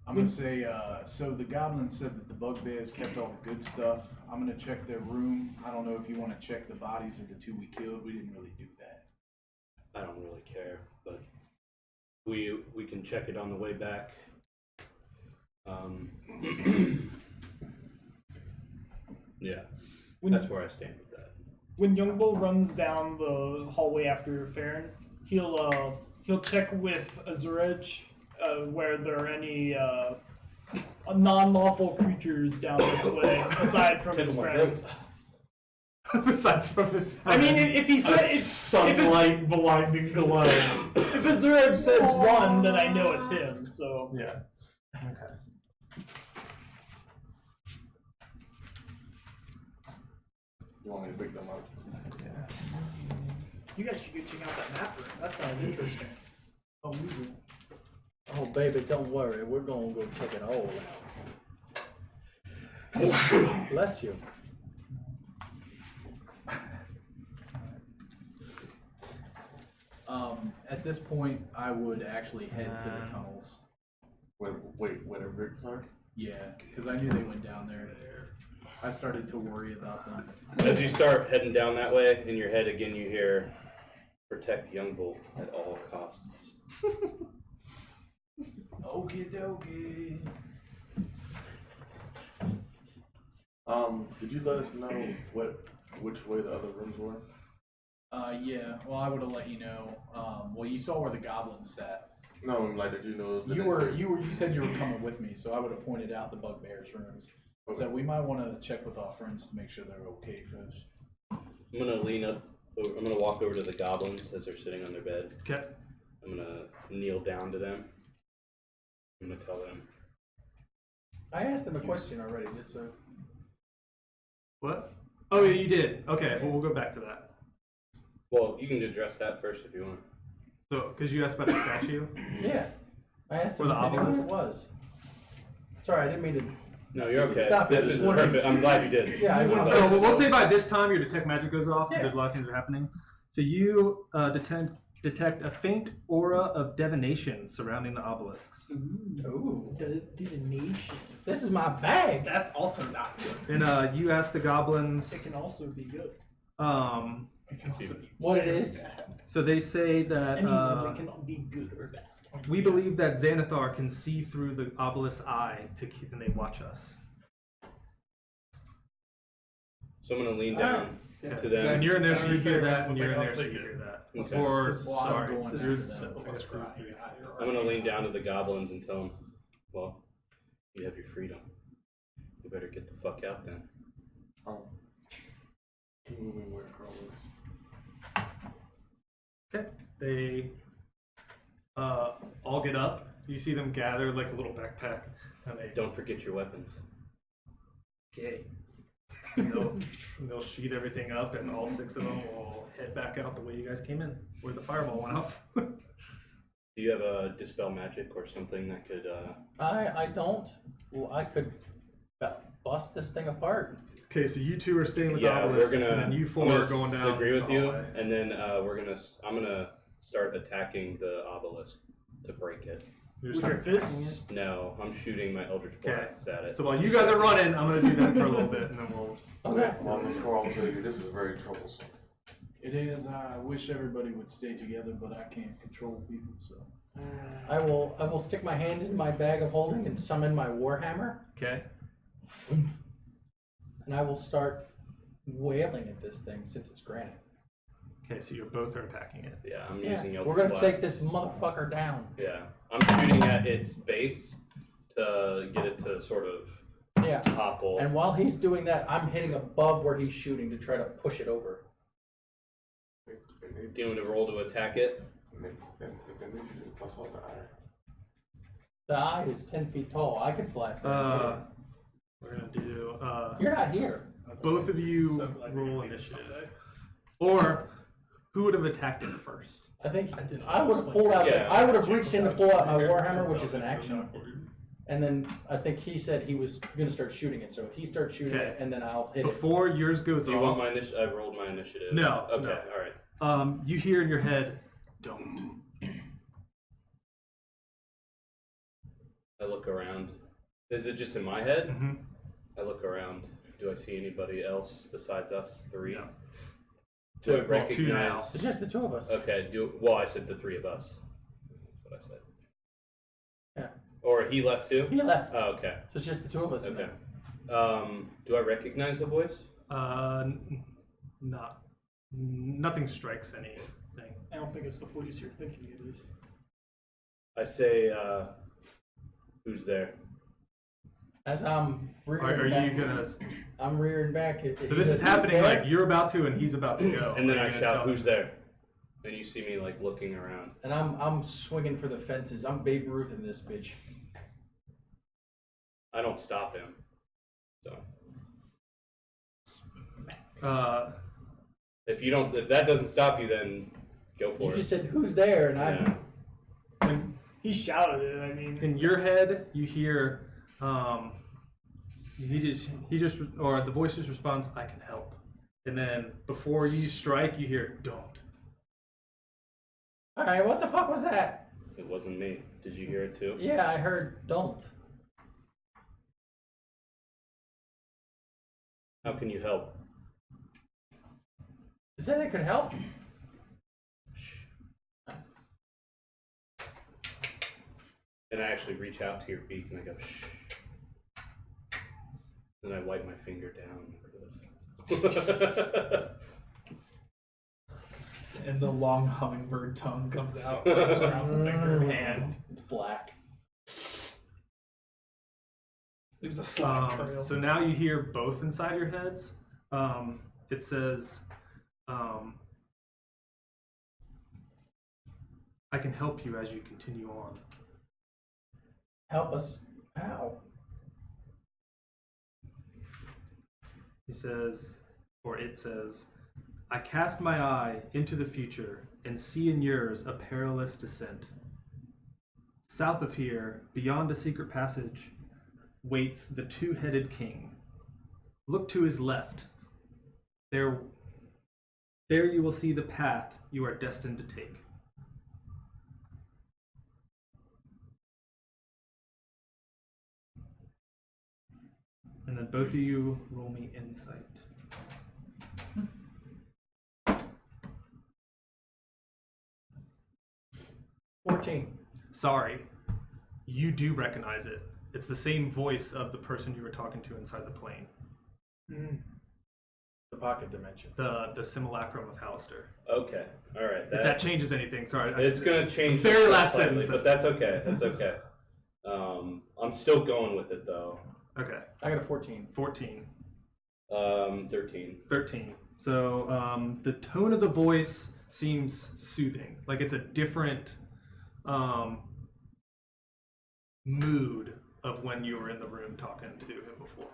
I'm gonna say, so the goblins said that the bugbears kept all the good stuff. I'm gonna check their room. I don't know if you want to check the bodies of the two we killed. We didn't really do that. I don't really care, but we can check it on the way back. Yeah, that's where I stand with that. When Youngbull runs down the hallway after Farron, he'll check with Azurej where there are any non-lawful creatures down this way, aside from his friend. Besides from this, I mean, if he said Sunlight blinding glow. if Azurej says one, then I know it's him. So yeah. Okay. You want me to pick them up? you guys should go check out that map room. That sounds interesting. Oh, we will. Oh baby, don't worry. We're gonna go check it all out. Bless you. At this point, I would actually head to the tunnels. Wait, where the bricks are? Yeah, because I knew they went down there. I started to worry about them. As you start heading down that way, in your head again you hear, "Protect Youngbull at all costs." Okie dokie. Did you let us know which way the other rooms were? Yeah. Well, I would have let you know. Well, you saw where the goblins sat. No, like, did you know? You said you were coming with me, so I would have pointed out the bugbears' rooms. Okay. So we might want to check with our friends to make sure they're okay first. I'm gonna lean up. I'm gonna walk over to the goblins as they're sitting on their bed. Okay. I'm gonna kneel down to them. I'm gonna tell them. I asked them a question already, just so. What? Oh yeah, you did. Okay, well we'll go back to that. Well, you can address that first if you want. So, because you asked about the statue. Yeah. I asked them For the if they knew what it obelisk? was. Sorry, I didn't mean to. No, you're okay. Stop it. This is perfect. I'm glad you did. Yeah, I I'm would've- glad Oh, you well, did. we'll say by this time your detect magic goes off because Yeah. there's a lot of things that are happening. So you detect a faint aura of divination surrounding the obelisks, Ooh. Divination. This is my bag. That's also not good. and you ask the goblins. It can also be good. It can also be What it very is? bad. So they say that Any magic can be good or bad. we believe that Xanathar can see through the obelisk's eye and they watch us. So I'm gonna lean down Okay. to them. And you're in there, so you hear that, and Something you're in there, else so they you get. hear that. Okay. Or This is why I'm sorry, going yours- after them. I guess there's- I'm gonna lean down to the goblins and tell them, "Well, you have your freedom. You better get the fuck out then." Keep moving where Carl is. Okay. They all get up. You see them gather like a little backpack, and they Don't forget your weapons. okay. They'll sheet everything up, and all six of them will head back out the way you guys came in, where the fireball went off. Do you have a dispel magic or something that could? I don't. Well, I could. Well, bust this thing apart. Okay, so you two are staying with Yeah, the we're obelisk, gonna. and then you I'm four gonna are going down. Agree with the you, hallway. and then I'm gonna start attacking the obelisk to break it. You're With just your attacking fists? No, I'm shooting my Eldritch Blasts at it. So while you guys are running, I'm gonna do that for a little bit, and then we'll. Okay. Well, before I'll tell you, this is very troublesome. It is. I wish everybody would stay together, but I can't control people. So I will stick my hand in my bag of holding and summon my warhammer, Okay. and I will start wailing at this thing since it's granite. Okay, so you both are attacking it. Yeah, I'm using Eldritch We're gonna Blast. take this motherfucker down. Yeah, I'm shooting at its base to get it to sort of Yeah. topple. And while he's doing that, I'm hitting above where he's shooting to try to push it over. Doing a roll to attack it. Then maybe you just bust out the iron. The eye is 10 feet tall. I can fly. We're gonna do. You're not here. Both of you So glad roll you're making initiative. Or who would have attacked it first? I think I didn't I would have explain pulled out. Yeah. I would have reached in to pull out my Compared to warhammer, which is an something action. not awkward. And then I think he said he was gonna start shooting it, so he starts shooting Okay. it, and then I'll hit Before yours goes Do you off, want my initiative? I rolled my initiative. No, Okay. no. All right. you hear in your head, "Don't." I look around. Is it just in my head? Mm-hmm. I look around. Do I see anybody else besides us three? No. Do I Well, recognize? two now. it. It's just the two of us. Okay. Well, I said the three of us. That's what I said. Yeah. Or he left too. He left, Oh, okay. so it's just the two of us. in Okay. there. Do I recognize the voice? Nothing strikes anything. I don't think it's the voice you're thinking it is. I say, who's there? As I'm Are rearing you back, gonna? I'm rearing back. So this is happening like you're about to, and he's about to go. And then Are I you gonna shout, tell "Who's him? there?" And you see me like looking around. and I'm swinging for the fences. I'm Babe Ruth in this bitch. I don't stop him. So if that doesn't stop you, then go for You it. just said who's there, and Yeah. He shouted it, I mean. In your head, you hear, or the voice just responds, "I can help." And then before you strike, you hear, "Don't." all right, what the fuck was that? It wasn't me. Did you hear it too? Yeah, I heard don't. How can you help? You said it could help. And I actually reach out to your beak and I go, "Shh." And I wipe my finger down. And the long hummingbird tongue comes out wraps around the finger of hand. It's black. Leaves a slime trail. So now you hear both inside your heads. It says, "I can help you as you continue on." Help us. How? He says, or it says, "I cast my eye into the future and see in yours a perilous descent. South of here, beyond a secret passage, waits the two-headed king. Look to his left. There you will see the path you are destined to take." And then both of you roll me insight. $14. Sorry, you do recognize it. It's the same voice of the person you were talking to inside the plane. The pocket dimension. The simulacrum of Hallister. Okay. All right. If that changes anything, sorry. It's gonna change the very last slightly, sentence. but that's okay. That's okay. I'm still going with it though. Okay. I got a 14. 14. 13. 13. So the tone of the voice seems soothing. Like it's a different mood of when you were in the room talking to him before.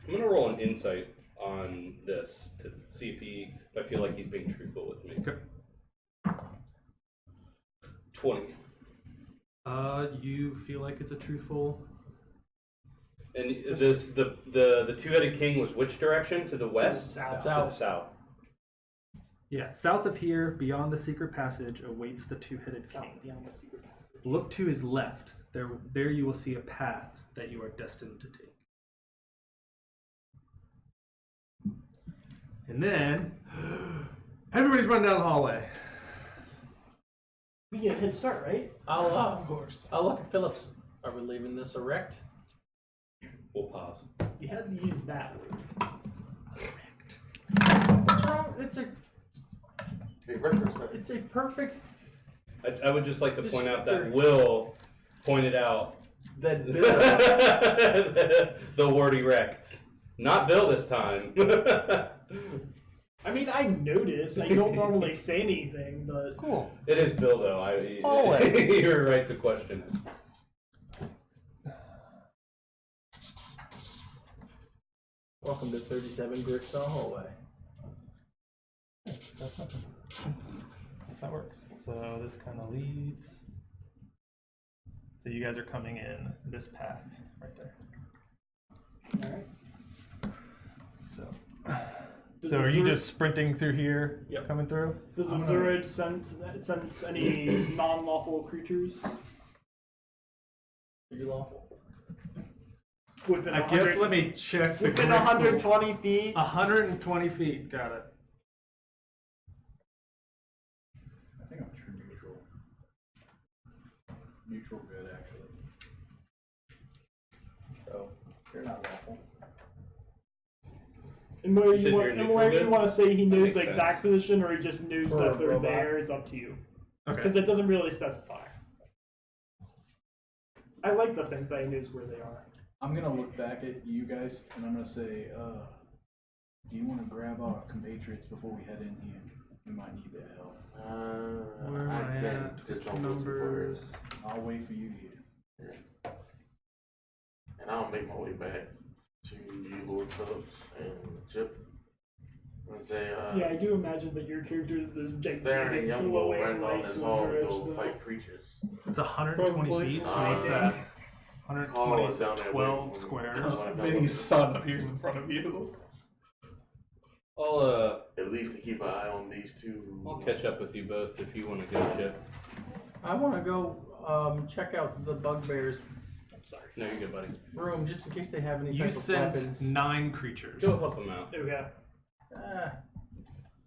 I'm gonna roll an insight on this to see if I feel like he's being truthful with me. Okay. 20. You feel like it's a truthful And this the two-headed king was which direction? To the west? south. To the south. Yeah, south of here, beyond the secret passage, awaits the two-headed king. Beyond the secret passage. Look to his left. There you will see a path that you are destined to take. And then, everybody's running down the hallway. We get a head start, right? Of course. I'll look at Phillips. Are we leaving this erect? We'll pause. We had to use that. What's wrong? Hey, record set. It's a perfect I would just like to point out that Descriptor. Will pointed out that Bill. the word erect. Not Bill this time. I mean, I noticed. I don't normally say anything, but Cool. It is Bill, though. You're right to question it. Welcome to 37 Bricksaw Hallway. That works. So this kind of leads. So you guys are coming in this path right there. all right. So are you just sprinting through here, Yep. coming through? Does the Zurich sense any non-lawful creatures Pretty lawful. within I guess let me check the within Grixel. 120 feet? 120 feet, got it. I think I'm true neutral. Neutral good, actually. So you're not lawful. And whether You said you you're want, neutral whether good? you want to say he knows makes the exact sense. position or he just knows For that a they're robot. there is up to you. Okay. Because it doesn't really specify. I like to think that he knows where they are. I'm gonna look back at you guys and I'm gonna say, do you want to grab our compatriots before we head in here? We might need their help. Where am I I can at? just don't go too Numbers. far. I'll wait for you here. And I'll make my way back to you, Lord Phillips and Chip. And say, Yeah, I do imagine that your character is this there and gigantic young will glowing run light down this hall and wizard, go so- fight creatures. It's 120 Probably. feet, so what's that? 120 Carl is down there 12 waiting for me. squares. Mini sun appears in front of you. I'll At least to keep an eye on these two. I'll catch up with you both if you want to go, Chip. I want to go check out the bugbears I'm sorry. No, you're good, buddy. room just in case they have any You type of sense weapons. 9 creatures. Go help him out. Okay.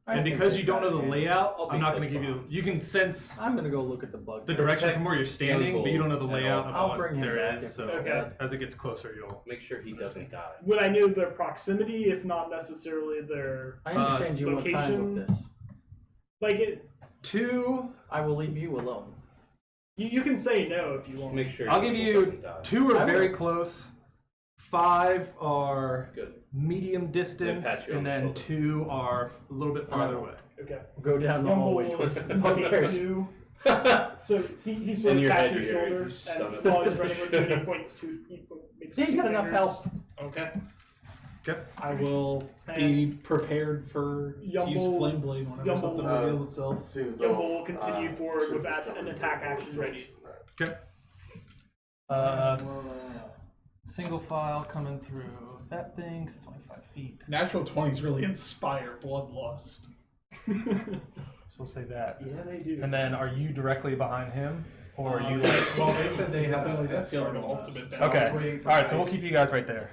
I And think because they've you don't got know the it. layout, I'll I'm be not going to close give you. behind. You can sense I'm gonna go look at the bugbears. the direction from where you're Protect standing, but you don't know the Uncle layout and of I'll what bring him there back is. if So it's Okay. dead. as it gets closer, you'll. Make sure he doesn't die. Would I know their proximity, if not necessarily their I understand you want time location- with this. like it? 2. I will leave you alone. You can say no if you Just want. make sure I'll give Uncle you doesn't die. 2 are I very will. close. 5 are Good. medium distance, pat you on and the then shoulder. 2 are a little bit farther away. Okay. Go down the hallway towards the bugbears. So he sort In of your pats head, your you hear, shoulder, "You son and of a-" while he's running with you, he points to. Makes He's two got enough fingers. help. Okay. Okay. I will be prepared for to use Yumble- Flame Blade whenever Yumble- something reveals itself. Seems Yo, though, we'll continue forward Chip with is an coming attack to Lord action Phillips ready. tonight. Okay. Single file coming through that thing. 'Cause it's only 5 feet. Natural 20s really inspire bloodlust. So we'll say that. Yeah, they do. And then, are you directly behind him, or are you like? Well, they said they There's had nothing a like that head feeling start of on us. ultimate So I was Okay. waiting for All right. So we'll Geist. keep you guys right there.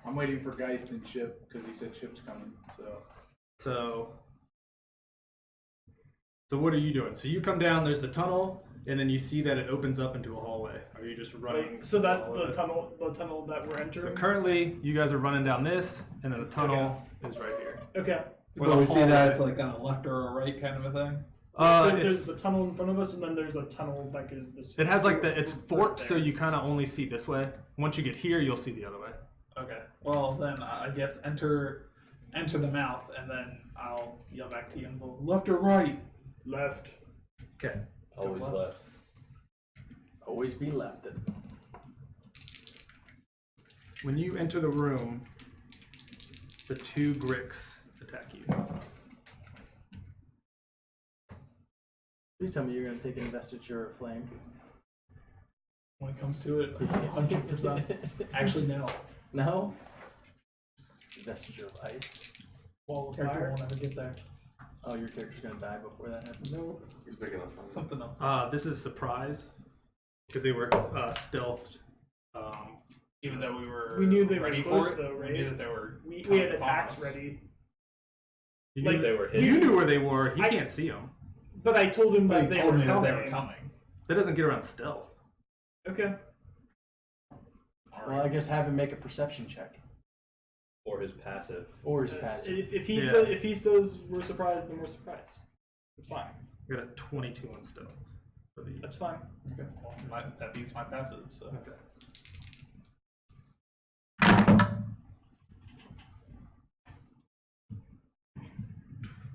I'm waiting for Geist and Chip because he said Chip's coming. So So what are you doing? So you come down. There's the tunnel, and then you see that it opens up into a hallway. Are you just running? So that's all the of it? tunnel. The tunnel that we're So entering. currently, you guys are running down this, and then the tunnel is right here. Okay. Or But the we see hallway. that it's like a left or a right kind of a thing. There's It's, the tunnel in front of us, and then there's a tunnel that goes this. it has like it's right forked, there. so you kind of only see this way. Once you get here, you'll see the other way. Okay. Well, then I guess enter the mouth, and then I'll yell back to you and go left or right. left. Okay. Always left. Always be left. When you enter the room, the 2 Grix attack you. Please tell me you're gonna take investiture of flame. when it comes to it. 100%. Actually, no. No? Vestige of ice. Wall of Character fire. won't ever get there. Oh, your character's gonna die before that happens? No. He's big enough for me. Something else. This is surprise because they were stealthed. Even though we were We knew they were ready close for it, though, we right? knew that they were. We coming had upon attacks us. ready. You Like, knew They were hidden. You knew where they were. He I- can't see them. But I told him But that he they told were me that coming. they were coming. That doesn't get around stealth. Okay. Well, I guess have him make a perception check. Or his passive. Or his passive. If he says we're surprised, then we're surprised. It's fine. I got a 22 on stealth. For these. That's fine. Okay. Well, that beats my passive. So. Okay.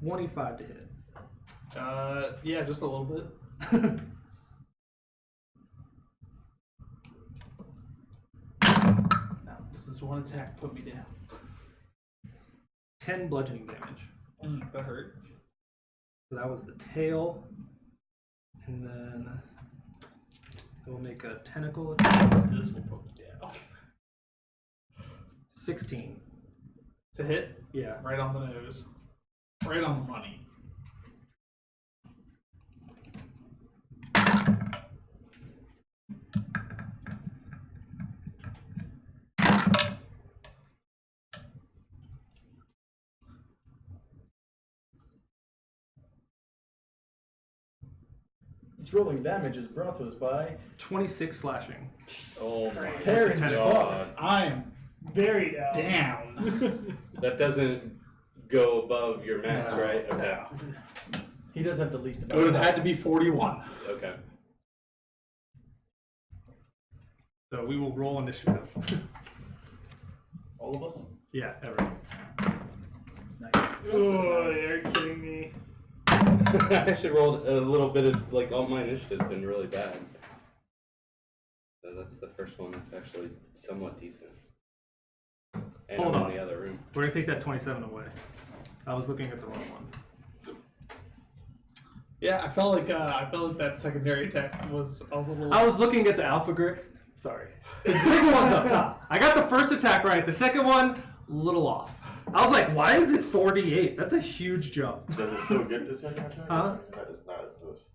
25 to hit. Yeah, just a little bit. Now, does this one attack put me down? 10 bludgeoning damage. That hurt. So that was the tail. And then I will make a tentacle attack. This will put me down. 16. To hit, Yeah. right on the nose. Right on the money. This rolling damage is brought to us by 26 slashing. Oh my Parents god. Fuck. I am Very down. down. That doesn't go above your max, No. right? Okay. He does have the least It amount. would have had to be 41. Okay. So we will roll initiative. All of us? Yeah, everyone. Nice. Oh, you're kidding me. I should roll a little bit of, like, all my initiative's been really bad. So that's the first one that's actually somewhat decent. And Hold I'm on. in the other room. We're going to take that 27 away. I was looking at the wrong one. Yeah, I felt like that secondary attack was a little. I was looking at the Alpha Grick. Sorry. The big one's up top. I got the first attack right. The second one, a little off. I was like, why is it 48? That's a huge jump. Does it still get the second attack? Huh? That does not exist.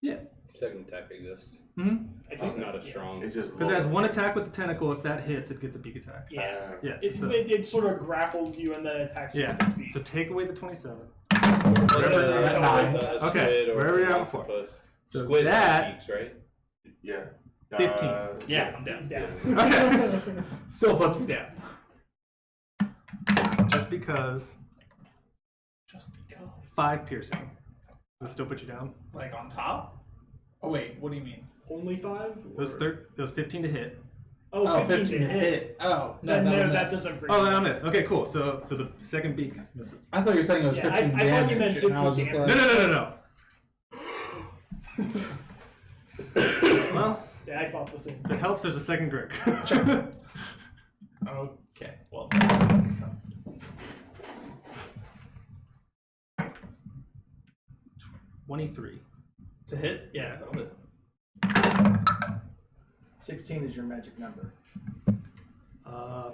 Yeah. Second attack exists. Mm-hmm. It's just not as strong. It's just Because it has one attack with the tentacle. If that hits, it gets a beak attack. Yeah. Yes. It sort of grapples you and then attacks you Yeah. with its beak. So take away the 27. Wherever you're at nine. a Okay, squid or wherever you're an at before. octopus. So Squid has that- beaks, right? Yeah. 15. Yeah, I'm down. He's down. Okay. Still puts me down. Just because Just because. 5 piercing. Does it still put you down? Like on top? Oh wait, what do you mean? Only 5? It was, it was 15 to hit. Oh, 15 to hit. hit. Oh, no, Then that'll that miss. doesn't bring Oh, you then I down. missed. Okay, cool. So the second beak misses. I thought you were saying it was Yeah, 15 I thought you damage. meant and I was 15 just damage. like, No. Well, Yeah, I thought the same. if it helps, there's a second Grick. okay, well. 23. To hit? Yeah. That'll hit. 16 is your magic number.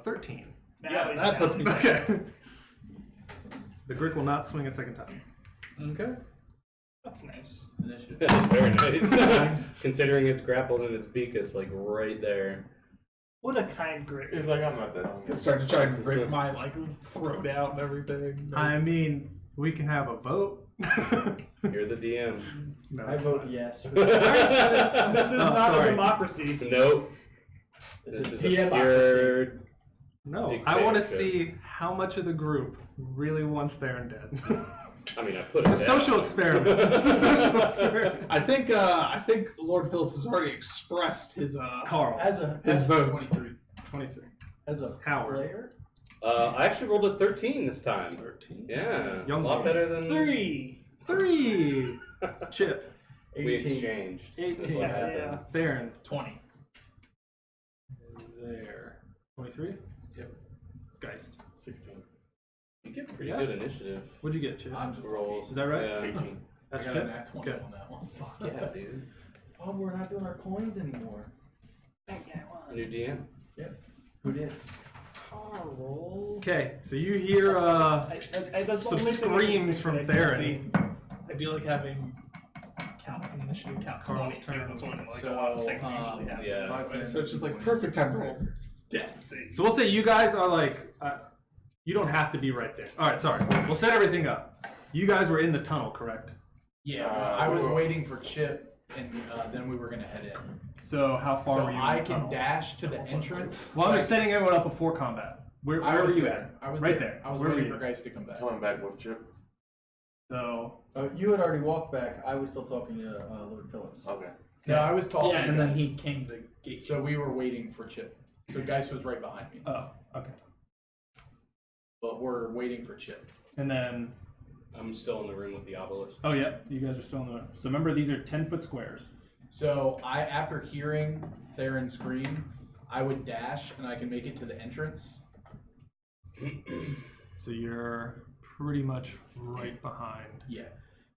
13. Now Yeah, he's that down. puts me down. Okay. The Grick will not swing a second time. Okay. That's nice. Initiative. That's very nice. Considering it's grappled and its beak is like right there. What a kind grit. It's like I'm not that I hungry. start to try to rip my like throat out and everything. I mean, we can have a vote. You're the DM. No, I it's vote fine. yes. This is Oh, not sorry. a democracy. Nope. It's This a is democracy. pure. No, I want to Dictatorship. see how much of the group really wants Theron dead. I mean, I put it It's a down. social experiment. It's a social experiment. I think Lord Phillips has already expressed his Carl, As a His as votes. 23. 23. As a Howard. player, I actually rolled a 13 this time. 13. Yeah, Young a lot boy. better than 3. 3. Chip. we 18. exchanged. That's 18. what happened. Yeah. Theron. 20. There. 23? Yep. Geist. 16. You get pretty Yeah. good initiative What'd you get, Chip? I'm just rolls. Is that right? Yeah. 18. That's I got Chip? an at 20 Okay. on that one. Fuck Yeah, dude. Oh, we're not doing our coins anymore. New DM. Who dis? Carl. Okay, so you hear That's the some only thing I can screams think from of. Theron. I do like having initiative count Carl's 20 turn. because that's when like So, a lot of things usually happen. Yeah. 5, 10, So it's just like 20, perfect time to 30. roll. Death save. So we'll say you guys are like, you don't have to be right there. All right, sorry. We'll set everything up. You guys were in the tunnel, correct? Yeah, I I was will- waiting for Chip, and then we were gonna head in. So how far So were you? I in the can tunnel? dash to the entrance. Well, I'm so just setting everyone up before combat. Where I were was you there. at? I was right there. I was Where were waiting you? for guys to come back. Coming back with Chip. So You had already walked back. I was still talking to Lord Phillips. Okay. No, I was talking. Yeah, to and then guys. he came to get you. So we were waiting for Chip. So Geist was right behind me, oh, okay. but we're waiting for Chip. And then I'm still in the room with the obelisk. oh yeah, you guys are still in the. So remember, these are 10-foot squares. So after hearing Theron scream, I would dash, and I can make it to the entrance. So you're pretty much right behind. Yeah.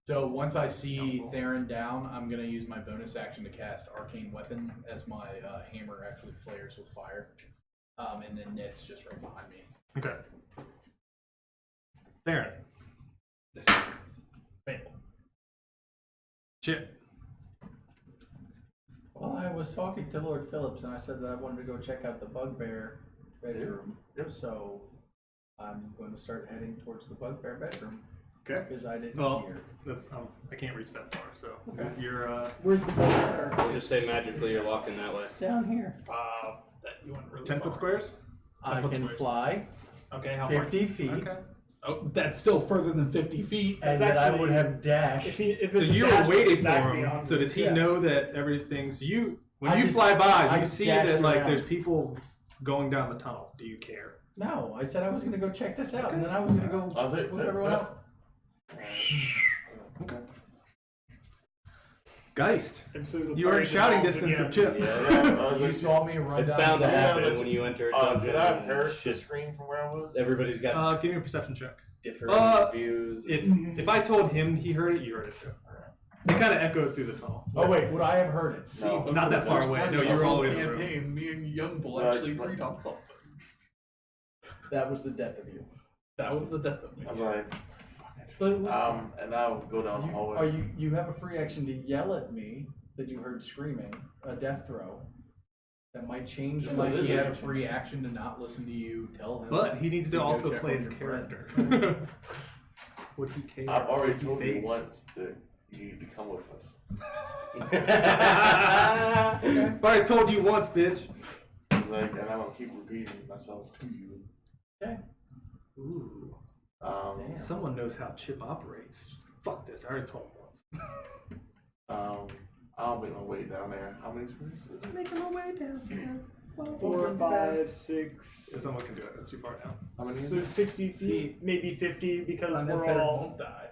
So once I see Theron down, I'm gonna use my bonus action to cast Arcane Weapon as my hammer actually flares with fire, and then Ned's just right behind me. Okay. Theron. Fail. Chip. Well, I was talking to Lord Phillips, and I said that I wanted to go check out the Bugbear bedroom. Yep. So I'm going to start heading towards the Bugbear bedroom Okay. because I didn't Well, hear. I can't reach that far. So Okay. you're Where's the ball? We'll just say magically you're walking that way. Down here. That you went really 10-foot far. squares. I 10-foot can squares. fly Okay, how far? 50 feet, Okay. Oh, that's still further than 50 feet. and That's then I actually- would have dashed. If So it's you dash, were waiting it's for exactly him. 100. So does he Yeah. know that everything? So when I you just- fly by, I you just see dashed that like around. there's people going down the tunnel. Do you care? No, I said I was going to go check this out, and then I was going to go I was like, with everyone else. Okay. Geist. And so the You are in party shouting dissolves distance of again. Chip. Yeah, You saw me run It's down. bound to the- Yeah, happen but- when you enter a Could dungeon. I have heard the Shit. scream from where I was? Everybody's got Give me a perception check. different views. If I told him he heard it, you heard it too. It kind of echoed through the tunnel. Oh wait, would I have heard it? See, No. but Not for that the far first away. time No, in you the were all whole the way in the room. campaign, me and Young Bull Right, actually but- agreed on something. That was the death of you. That was the death of me. I'm like, But it was and I'll go down the hallway. You have a free action to yell at me that you heard screaming, a death throw. That might change. Just Like like he this had a action. free action to not listen to you. Tell him. But he needs to go also check play on his your character. friends. Would he care? I've already Would he told say- you once that you need to come with us. But I told you once, bitch. It's like, and I'm gonna keep repeating myself to you. Okay. Ooh. Damn. Someone knows how Chip operates. Just like, fuck this. I already told him once. I'll make my way down there. How many squares is it? Making my way down here. 4, 5, 6. If someone can do it, it's too far down. How many is So it? 60 feet, maybe 50, because we're all. die.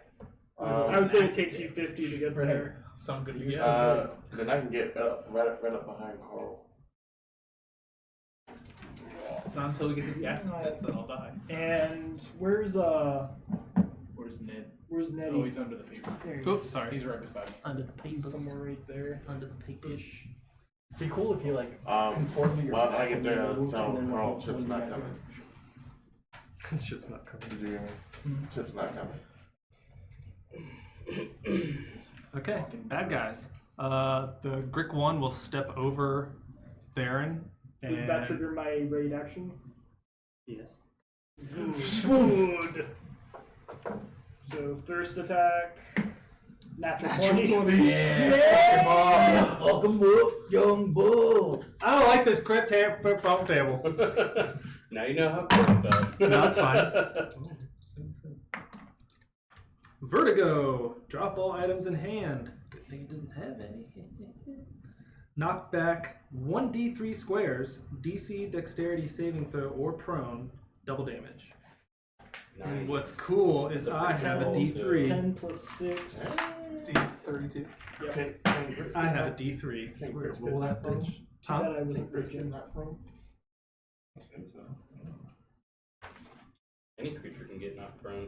I would say it takes you 50 to get Right. there. Sound good to You're you? still Then I can get right up behind Carl. It's not until we get to the aspects that I'll die. And where's Where's Ned? where's Nettie? Oh, he's under the paper. There he Oops, is. sorry. He's right beside me. Under the He's papers. somewhere right there. Under the papers. Be cool if you like Um, conform to your. well, I path get and there, you I'll move, tell and then Carl when Chip's you not get coming. there- Chip's not coming. Did you hear me? Chip's not coming. Okay, bad guys. The Grick one will step over Theron. And Does that trigger my raid action? Yes. Good. So first attack, natural 20. Yeah! Welcome up, young bull. I don't like this crit phone table. Now you know how cool it felt. No, that's fine. Vertigo. Drop all items in hand. Good thing it doesn't have any. Knock back 1d3 squares, DC, dexterity, saving throw, or prone, double damage. And Nice. what's cool is I have a D3. 10 plus 6. 16 to 32. Can I have a D3. So we're gonna roll that bitch. Too bad I wasn't Christian. not from? Any creature can get knocked prone.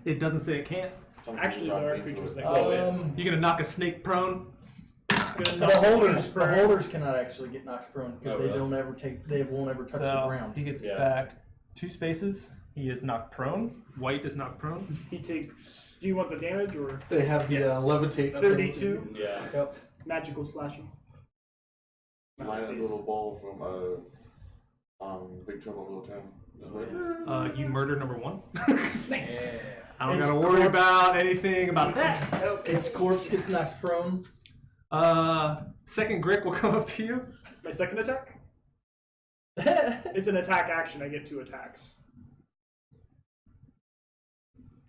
It doesn't say it can't. Actually, there are creatures that Um, go in. You're gonna knock a snake prone? Gonna The knock holders, prone. the holders cannot actually get knocked prone because Oh, they really? don't ever take, they won't ever touch the So ground. he gets Yeah. back 2 spaces. He is knocked prone. White is knocked prone. He takes. Do you want the damage or They have the Yes. levitate. 32 Yeah. Yep. magical slashing? Like a little ball from Big Trouble in Little Town. Just wait. You murder number 1. Nice. I don't It's gotta worry corpse. about anything about that. Its corpse gets knocked prone. Second Grick will come up to you. My second attack. It's an attack action. I get 2 attacks.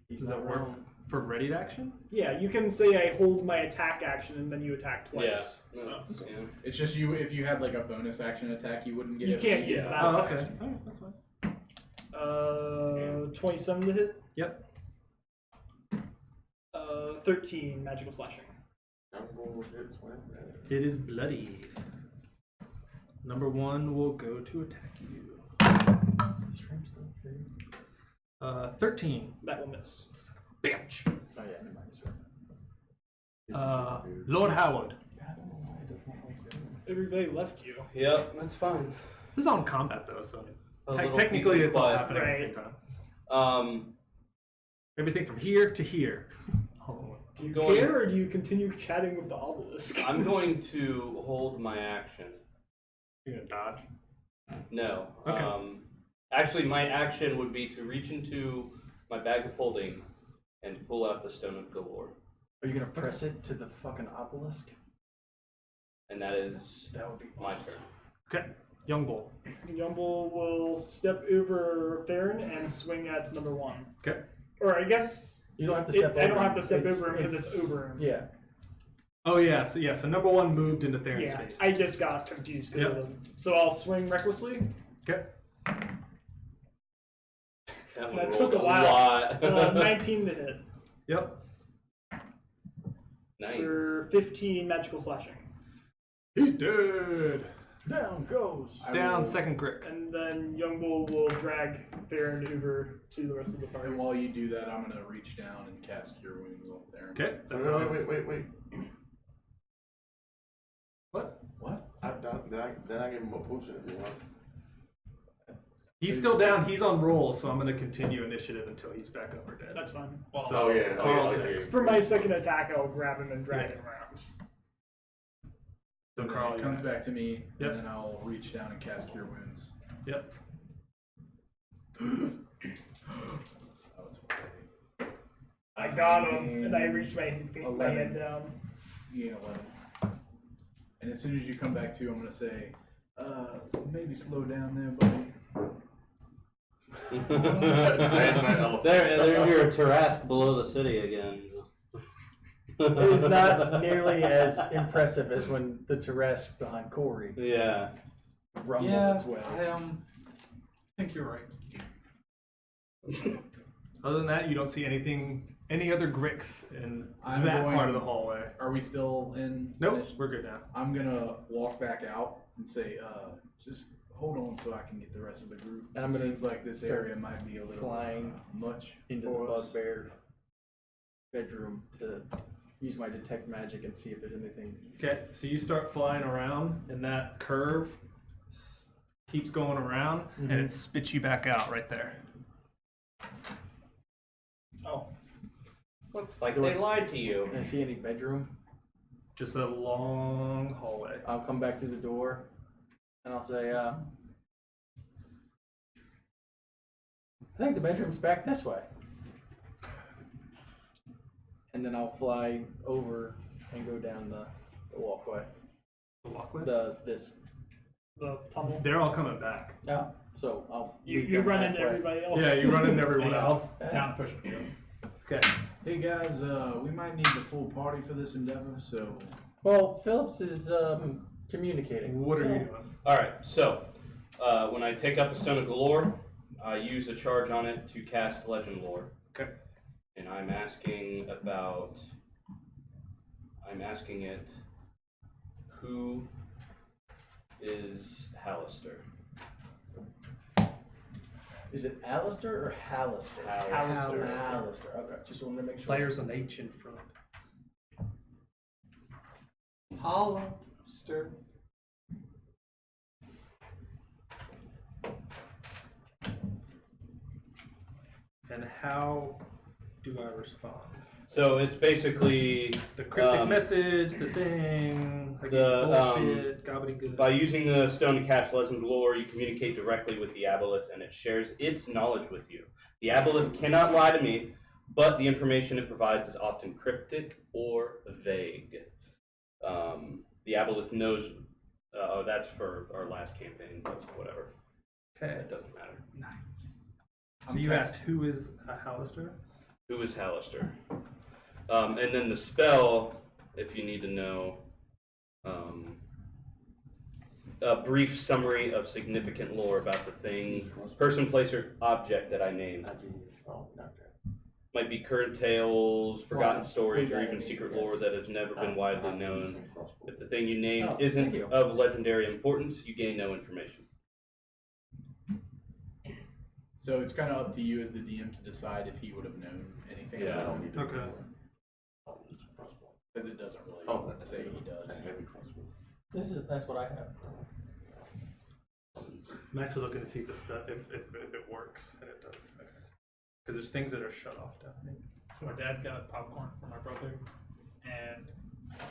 He's Does not that work wrong. for ready action? Yeah, you can say I hold my attack action and then you attack Yeah. twice. No, that's, yeah. It's just you. If you had like a bonus action attack, you wouldn't get You it. can't but use get that. the Oh, action. okay. Alright, that's fine. 27 to hit. Yep. 13 magical slashing. It's when It is bloody. Number 1 will go to attack you. 13. That will miss. Bitch. Oh yeah, never mind. He's right. Lord Howard. Everybody left you. Yep, that's fine. This is all in combat though, so A little technically peace and it's all quiet. happening at the same Right. time. Everything from here to here. Oh, Do you Going- care or do you continue chatting with the obelisk? I'm going to hold my action. you're gonna dodge. No. Okay. Actually, my action would be to reach into my bag of holding and pull out the Stone of Galore. Are you gonna press it to the fucking obelisk? And that is That would be my awesome. turn. Okay. Young Bull. Yumble will step over Theron and swing at number 1. Okay. Or I guess You don't have to step over I don't have him. to step over him because it's over him. Yeah. Oh yeah, so number 1 moved into Theron's Yeah, space. I just got confused because Yep. of them. So I'll swing recklessly. Okay. That, one That rolled took a while. lot. 19 to hit Yep. Nice. for 15 magical slashing. He's dead. Down goes. Down second Grick. And then Young Bull will drag Theron over to the rest of the party. And while you do that, I'm gonna reach down and cast Cure Wounds on there. Okay. That's Wait. What? What? Then I give him a potion if you want. He's still down. He's on roll, so I'm gonna continue initiative until he's back up or dead. That's fine. Oh yeah. Carl's yeah. next. For my second attack, I'll grab him and drag Yeah. him around. So So Carl, it you comes got it. back to me, Yep. and then I'll reach down and cast Cure Wounds. Yep. That was funny. I got him, and I reach my 11. hand down. You gain 11. And as soon as you come back to, I'm gonna say, maybe slow down there, buddy. There's your Tarask below the city again. It is not nearly as impressive as when the Tarask behind Corey Yeah. rumbled Yeah, its way. I think you're right. Other than that, you don't see any other Gricks in I'm that going- part of the hallway. Are we still in? Nope, initiative? we're good now. I'm gonna walk back out and say, just hold on so I can get the rest of the group. And I'm gonna Seems like this start area might be a little flying much into the for us. bugbear bedroom to use my detect magic and see if there's anything. Okay, so you start flying around, and that curve keeps going around, and it spits you back out right there. Oh, Looks like they lied to you. Can I see any bedroom? Just a long hallway. I'll come back through the door and I'll say, I think the bedroom's back this way. And then I'll fly over and go down the walkway. The walkway? This. the tunnel. They're all coming back. Yeah. So I'll. You meet you them run into halfway. everybody else. Yeah, you run into everyone else. Down push me. Okay. Hey guys, we might need the full party for this endeavor, so Well, Phillips is communicating. What are so- you doing? Alright, so when I take out the Stone of Galore, I use a charge on it to cast Legend Lore. Okay. And I'm asking it, who is Hallister? Is it Alistair or Hallister? Hallister. Hallister. Okay, just wanted to make sure. Players an H in front. Hollister. And how do I respond? So it's basically The cryptic message, the thing, like the, bullshit, gobbledygook. by using the stone to cast legend lore, you communicate directly with the aboleth, and it shares its knowledge with you. The aboleth cannot lie to me, but the information it provides is often cryptic or vague. The aboleth knows. Oh, that's for our last campaign, but whatever. Okay. It doesn't matter. Nice. So you asked who is a Hallister? Who is Hallister? And then the spell, if you need to know, a brief summary of significant lore about the thing, person, place, or object that I named. Oh, not that. Might be current tales, forgotten Well, stories, or free even diving, secret yes. lore that has never been widely known. If the thing you name Oh, isn't thank you. of legendary importance, you gain no information. So it's kind of up to you as the DM to decide if he would have known anything Yeah. I about don't it, need to Okay. do that. I'll use a crossbow. because it doesn't really Oh, say he does. A heavy crossbow. That's what I have. I'll use it. I'm actually looking to see if it works, and it does. Because there's things that are shut off down here. So my dad got popcorn for my brother, and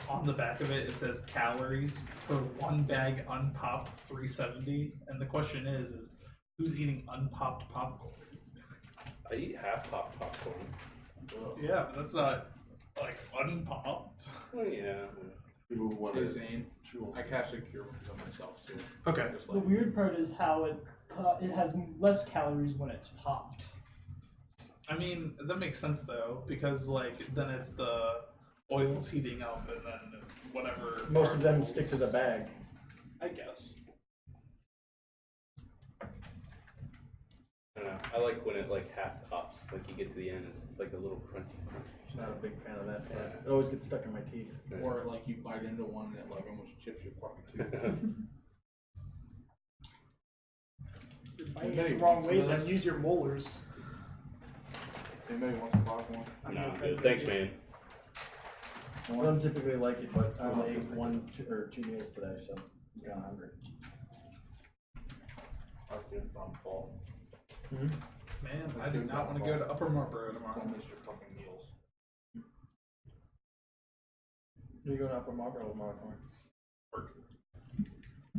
on the back of it, it says calories per one bag unpopped 370. And the question is who's eating unpopped popcorn? I eat half popped popcorn. Yeah, but that's not like unpopped. Oh yeah. People who want Hey to Zane, chew on I cast a cure wounds on myself too. Okay. Just The like, weird part is how it has less calories when it's popped. I mean, that makes sense though, because like then it's the oil's heating up and then whatever. Most of them particles- stick to the bag. I guess. I don't know. I like when it like half pops, like you get to the end, it's like a little crunchy crunch. Not a big fan of that part. It always gets stuck in my teeth. or like you bite into one and it like almost chips your fucking tooth. If you're biting it the wrong way, then use your molars. Anybody wants to buy one? No, I'm good. Thanks, man. I don't typically like it, but I only ate 2 meals today, so I'm kind of hungry. I'll give it on Paul. Man, I do not want to go to Upper Marlboro tomorrow. Don't miss your fucking meals. You're going up from Marlboro tomorrow for me. Work.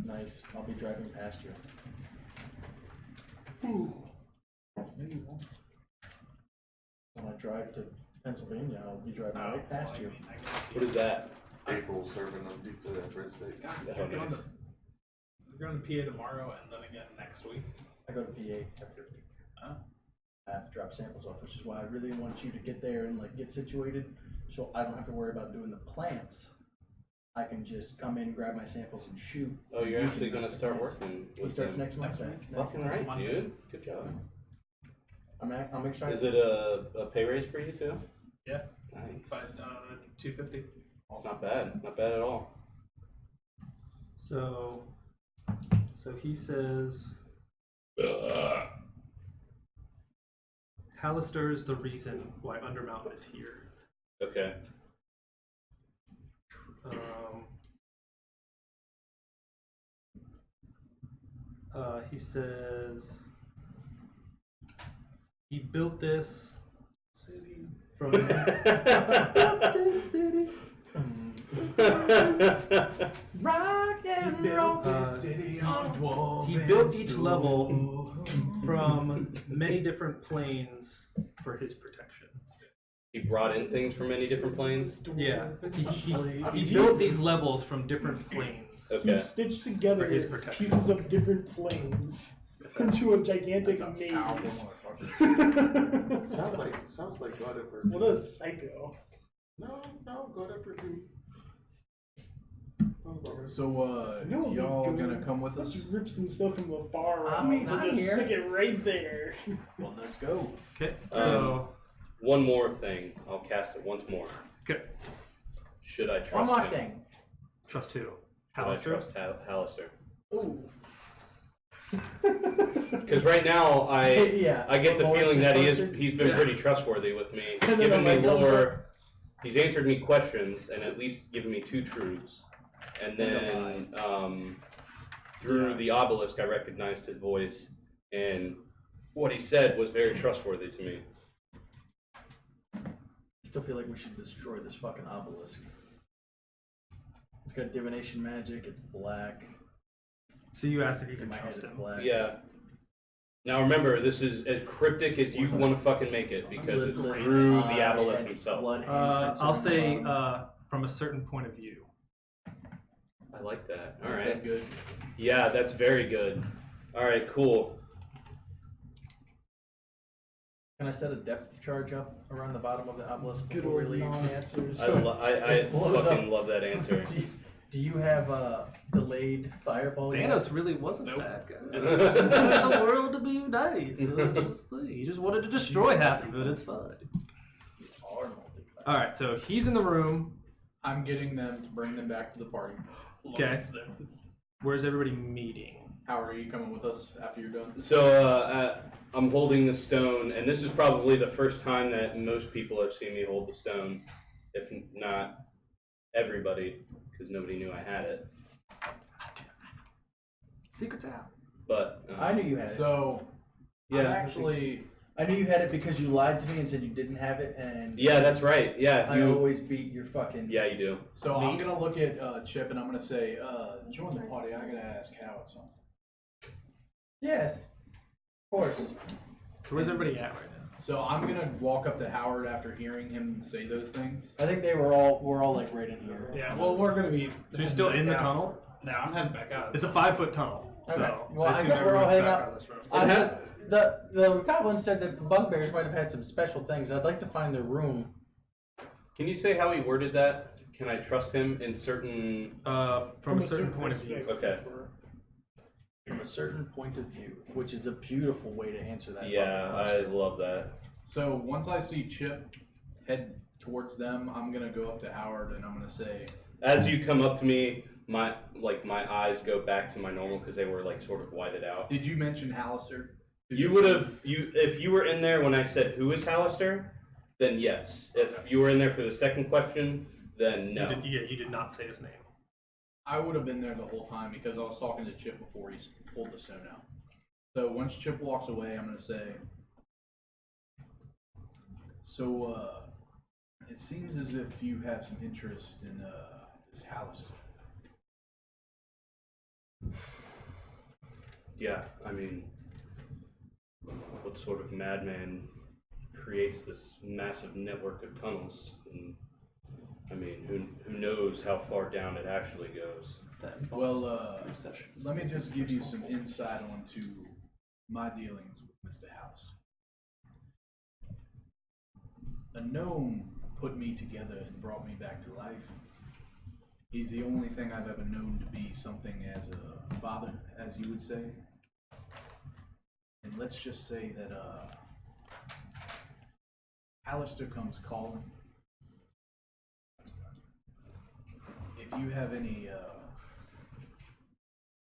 Nice. I'll be driving past you. Maybe you won't. When I drive to Pennsylvania, I'll be driving right past well, you. I mean, I guess, What is that? April serving them pizza at Red State. Oh, We're going nice. to- we're going to PA tomorrow and then again next week. I go to PA after. Oh. I have to drop samples off, which is why I really want you to get there and like get situated, so I don't have to worry about doing the plants. I can just come in, grab my samples, and shoot. Oh, you're You actually can gonna make the start plants. working He with starts them. next month. Next week. Fucking Next right, Monday. dude. Good job. I'm excited. Is it a pay raise for you too? Yeah. Nice. But $250. It's not bad. Not bad at all. So he says, Hallister is the reason why Undermountain is here. Okay. He says he built this City. from built this city. Rock and roll. city He built each level from many different planes for his protection. He brought in things from many different planes. Yeah, he Jesus. built these levels from different planes. Okay. He stitched together For his protection. pieces of different planes into a gigantic maze. Sounds like God ever. What a psycho. No, God ever do. So You know what y'all we do? gonna come with us? Let's rip some stuff from the far I out mean, and I'm just here. stick it right there. Well, let's go. Okay, so One more thing. I'll cast it once more. okay, Should I One trust more him? thing. trust who? Should I Hallister? trust Hallister? Ooh. Because right now I Yeah. get the Lord feeling that trusted. he's been pretty trustworthy with me. He's And then given the me light comes lore. He's answered me questions and at least given me 2 truths. And then through the obelisk, I recognized his voice, and what he said was very trustworthy to me. I still feel like we should destroy this fucking obelisk. It's got divination magic, it's black. So you asked if you In could my head trust it's him. black. Yeah. Now remember, this is as cryptic as you want to fucking make it, because it's Lidless through eye the aboleth and himself. blood handprints I'll around say the bottom. from a certain point of view. I like that. All Is right. that good? Yeah, that's very good. All right, cool. Can I set a depth charge up around the bottom of the obelisk Good before we old leave? non-answers. I It blows fucking up. love that answer. Do you have a delayed fireball yet? Thanos really wasn't Nope. a bad guy. He just wanted the world to be nice. So it's just, he just wanted to destroy half of it. It's fine. Are multi-class. All right, so he's in the room. I'm getting them to bring them back to the party. Okay. Where's everybody meeting? Howard, are you coming with us after you're done? So I'm holding the stone, and this is probably the first time that most people have seen me hold the stone, if not everybody, because nobody knew I had it. Secret's out. But I knew you had it. So, Yeah. I'm actually. I knew you had it because you lied to me and said you didn't have it, and yeah, that's right. Yeah, I you. always beat your fucking. Yeah, you do. So I'm gonna look at Chip and I'm gonna say, join the party. I gotta ask Howard something. Yes. Of course. So where's everybody at right now? So I'm gonna walk up to Howard after hearing him say those things. I think we're all like right in here. Yeah, well, we're gonna be. So you're still in the tunnel? No, I'm heading back out. It's a 5-foot tunnel. Okay. So Well, I assume guess we're all everyone's hanging back out. on this road. I said, the goblin said that the bugbears might have had some special things. I'd like to find their room. Can you say how he worded that? Can I trust him in certain? From a certain point of view. Okay. From a certain point of view, which is a beautiful way to answer that. Yeah, fucking I question. love that. So once I see Chip head towards them, I'm gonna go up to Howard and I'm gonna say, As you come up to me, my eyes go back to my normal because they were like sort of whited out. "Did you mention Hallister?" Did You would have if you were in there when I said who is Hallister, then yes. If you were in there for the second question, then no. You did not say his name. I would have been there the whole time because I was talking to Chip before he pulled the stone out. So once Chip walks away, I'm gonna say, "So it seems as if you have some interest in this Hallister." Yeah, I mean, what sort of madman creates this massive network of tunnels? And I mean, who knows how far down it actually goes? Well, let me just give you some insight onto my dealings with Mr. House. A gnome put me together and brought me back to life. He's the only thing I've ever known to be something as a father, as you would say. And let's just say that Alistair comes calling. If you have any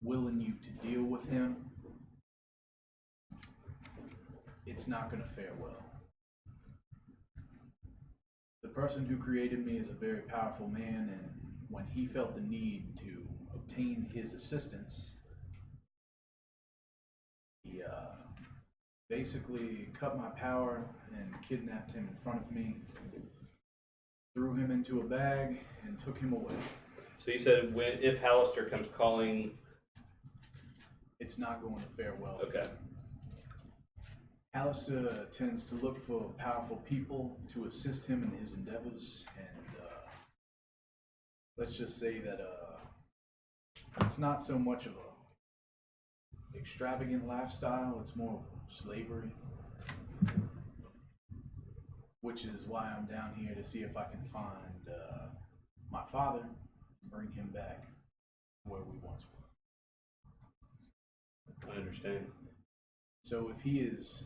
will in you to deal with him, it's not going to fare well. The person who created me is a very powerful man, and when he felt the need to obtain his assistance, he basically cut my power and kidnapped him in front of me, threw him into a bag, and took him away. So you said if Hallister comes calling. It's not going to fare well. Okay. Alistair tends to look for powerful people to assist him in his endeavors, and let's just say that it's not so much of a extravagant lifestyle, it's more slavery, which is why I'm down here to see if I can find my father and bring him back where we once were. I understand. So if he is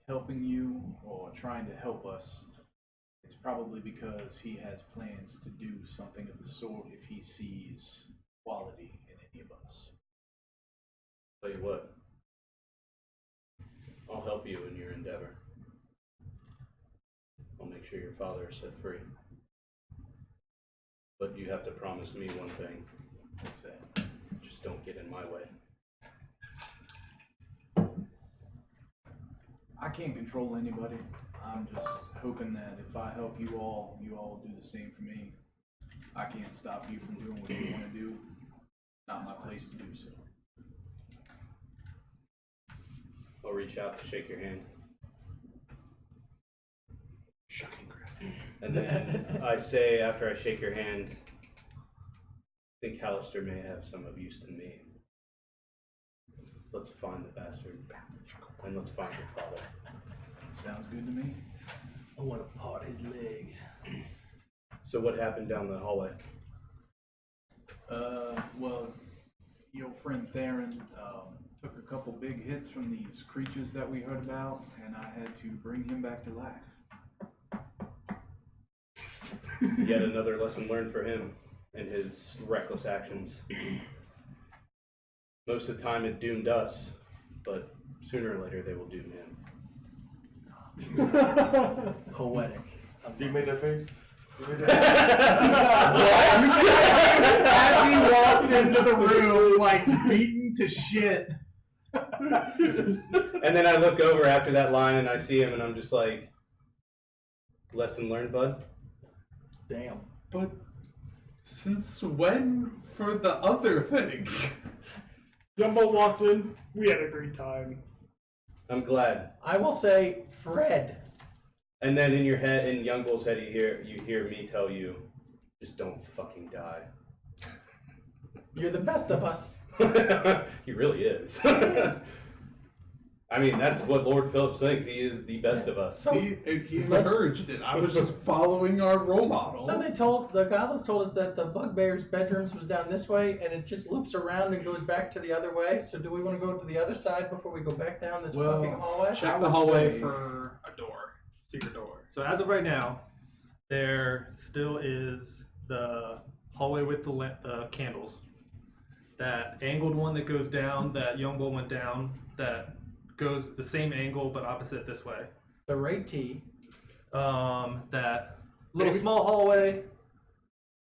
helping you or trying to help us, it's probably because he has plans to do something of the sort if he sees quality in any of us. Tell you what, I'll help you in your endeavor. I'll make sure your father is set free. But you have to promise me one thing. What's that? Just don't get in my way. I can't control anybody. I'm just hoping that if I help you all do the same for me. I can't stop you from doing what you want to do. Not my place to do so. I'll reach out to shake your hand. Shucking grass. And then I say, after I shake your hand, I think Hallister may have some of use to me. Let's find the bastard. And let's find your father. Sounds good to me. I want to part his legs. So what happened down the hallway? Well, your friend Theron took a couple big hits from these creatures that we heard about, and I had to bring him back to life. Yet another lesson learned for him and his reckless actions. Most of the time it doomed us, but sooner or later they will doom him. Poetic. Do you make that face? You made As he walks into the room, like beaten to shit. And then I look over after that line and I see him and I'm just like, lesson learned, bud? Damn. But since when for the other thing? Jumbo walks in. We had a great time. I'm glad. I will say, Fred. And then in your head, in Young Bull's head, you hear me tell you, just don't fucking die. You're the best of us. He really is. I mean, that's what Lord Phillips thinks. He is the best of us. See, he encouraged it. I was just following our role model. So the goblins told us that the bugbear's bedrooms was down this way, and it just loops around and goes back to the other way. So do we want to go to the other side before we go back down this Well, fucking hallway? Check I the would hallway say- for a door. Secret door. So as of right now, there still is the hallway with the candles. That angled one that goes down, that Young Bull went down, that goes the same angle but opposite this way. The right T. That little small hallway.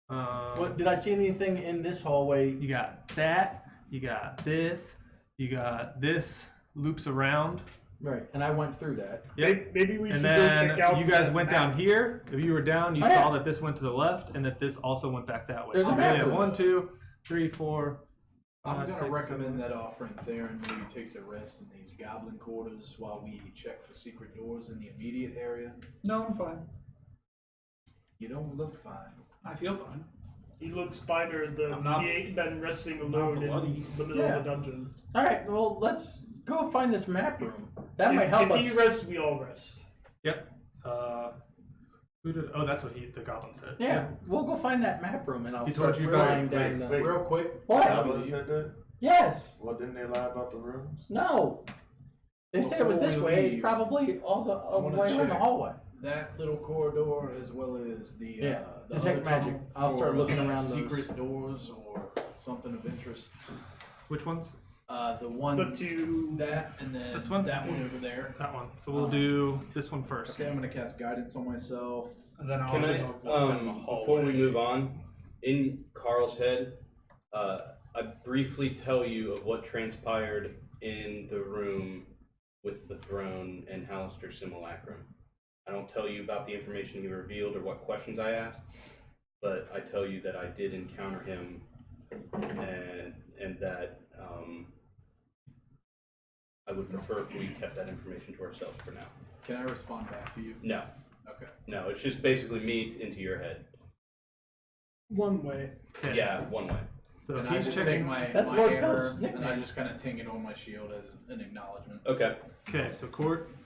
What did I see anything in this hallway? You got that. You got this. You got this loops around. Right, and I went through that. Yep. Maybe we should And go then check out. you to guys that went map. down here. If you were down, you Oh, saw yeah. that this went to the left and that this also went back that way. There's so a we map have of 1, it. 2, 3, 4. I'm 5, gonna 6, recommend 7. that our friend Theron maybe takes a rest in these goblin quarters while we check for secret doors in the immediate area. No, I'm fine. You don't look fine. I feel fine. He looks finer than I'm not- he ain't been resting I'm not alone bloody. in the middle Yeah. of the dungeon. All right, well, let's go find this map room. That might help if us. he rests, we all rest. Yep. Who did? Oh, that's what the goblin said. Yeah, we'll go find that map room, and I'll He start told you about- flying down the. wait. Real quick, What? Goblin said that? Yes. Well, didn't they lie about the rooms? No. They said it was this Before we way. It's leave, probably all the wanna way around the check. hallway. that little corridor as well as the Yeah, the detect other magic. tunnel I'll start for, looking around those. secret doors or something of interest. Which ones? The one The two. that and then This one? that one over there. That one. So we'll do this one first. Okay, I'm gonna cast guidance on myself. And then I'll Can I, walk down the before we hallway. move on, in Carl's head, I briefly tell you of what transpired in the room with the throne and Hallister's simulacrum. I don't tell you about the information he revealed or what questions I asked, but I tell you that I did encounter him and that I would prefer if we kept that information to ourselves for now. Can I respond back to you? No, Okay. no, it's just basically me into your head. One way. Okay. Yeah, one way. So And if I he's just checking. take my, That's my Lord hammer Phillips' and I nickname. just kind of ting it on my shield as an acknowledgement. Okay. Okay, so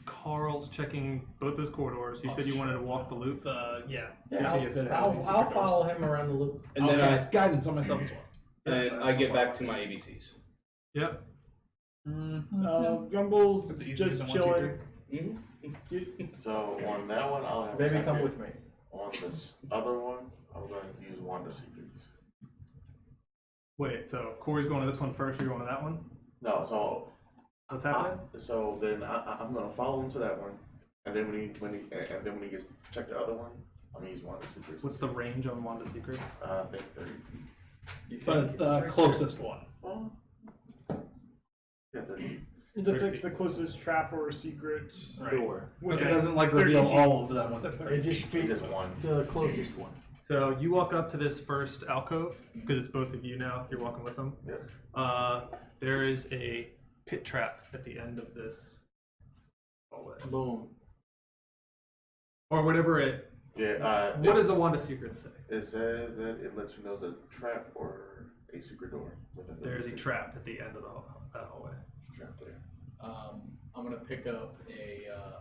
Carl's checking both those corridors. You said you wanted to walk the loop. Yeah. Yeah, See if it has any I'll secret follow doors. him around the loop. And I'll then cast guidance on myself as well. and I get back to my ABCs. Yep. Gumble's Is it easier just than 1, 2, chilling. 3? So on that one, I'll have. Baby, a come second. with me. On this other one, I'm going to use Wonder Secrets. Wait, so Corey's going to this one first. You're going to that one. No, so What's happening? so then I'm going to follow him to that one, and then when he gets to check the other one, I'm gonna use Wonder Secrets. What's the range on Wanda Secrets? I think 30 feet. You But think it's the right closest one. Well, yeah, It detects the closest trap or secret. there? Door. But Okay. it doesn't like 30 reveal feet. all of them within It 30 just feet. feeds just one. the closest one. So you walk up to this first alcove because it's both of you now. You're walking with them. Yeah. There is a pit trap at the end of this hallway, Boom. or whatever it. Yeah. What does the Wand of Secrets say? It says that it lets you know there's a trap or a secret door. within the There's a city. trap at the end of that hallway. Trap there. I'm gonna pick up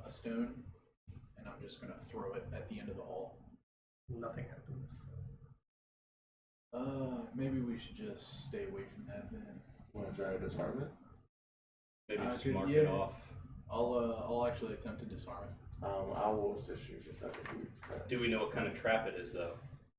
a stone, and I'm just gonna throw it at the end of the hall. Nothing happens. Maybe we should just stay away from that then. Want to try to disarm it? Maybe I just could- mark yeah. it off. I'll actually attempt to disarm it. I will assist you if I can do it. Do we know what kind of trap it is, though?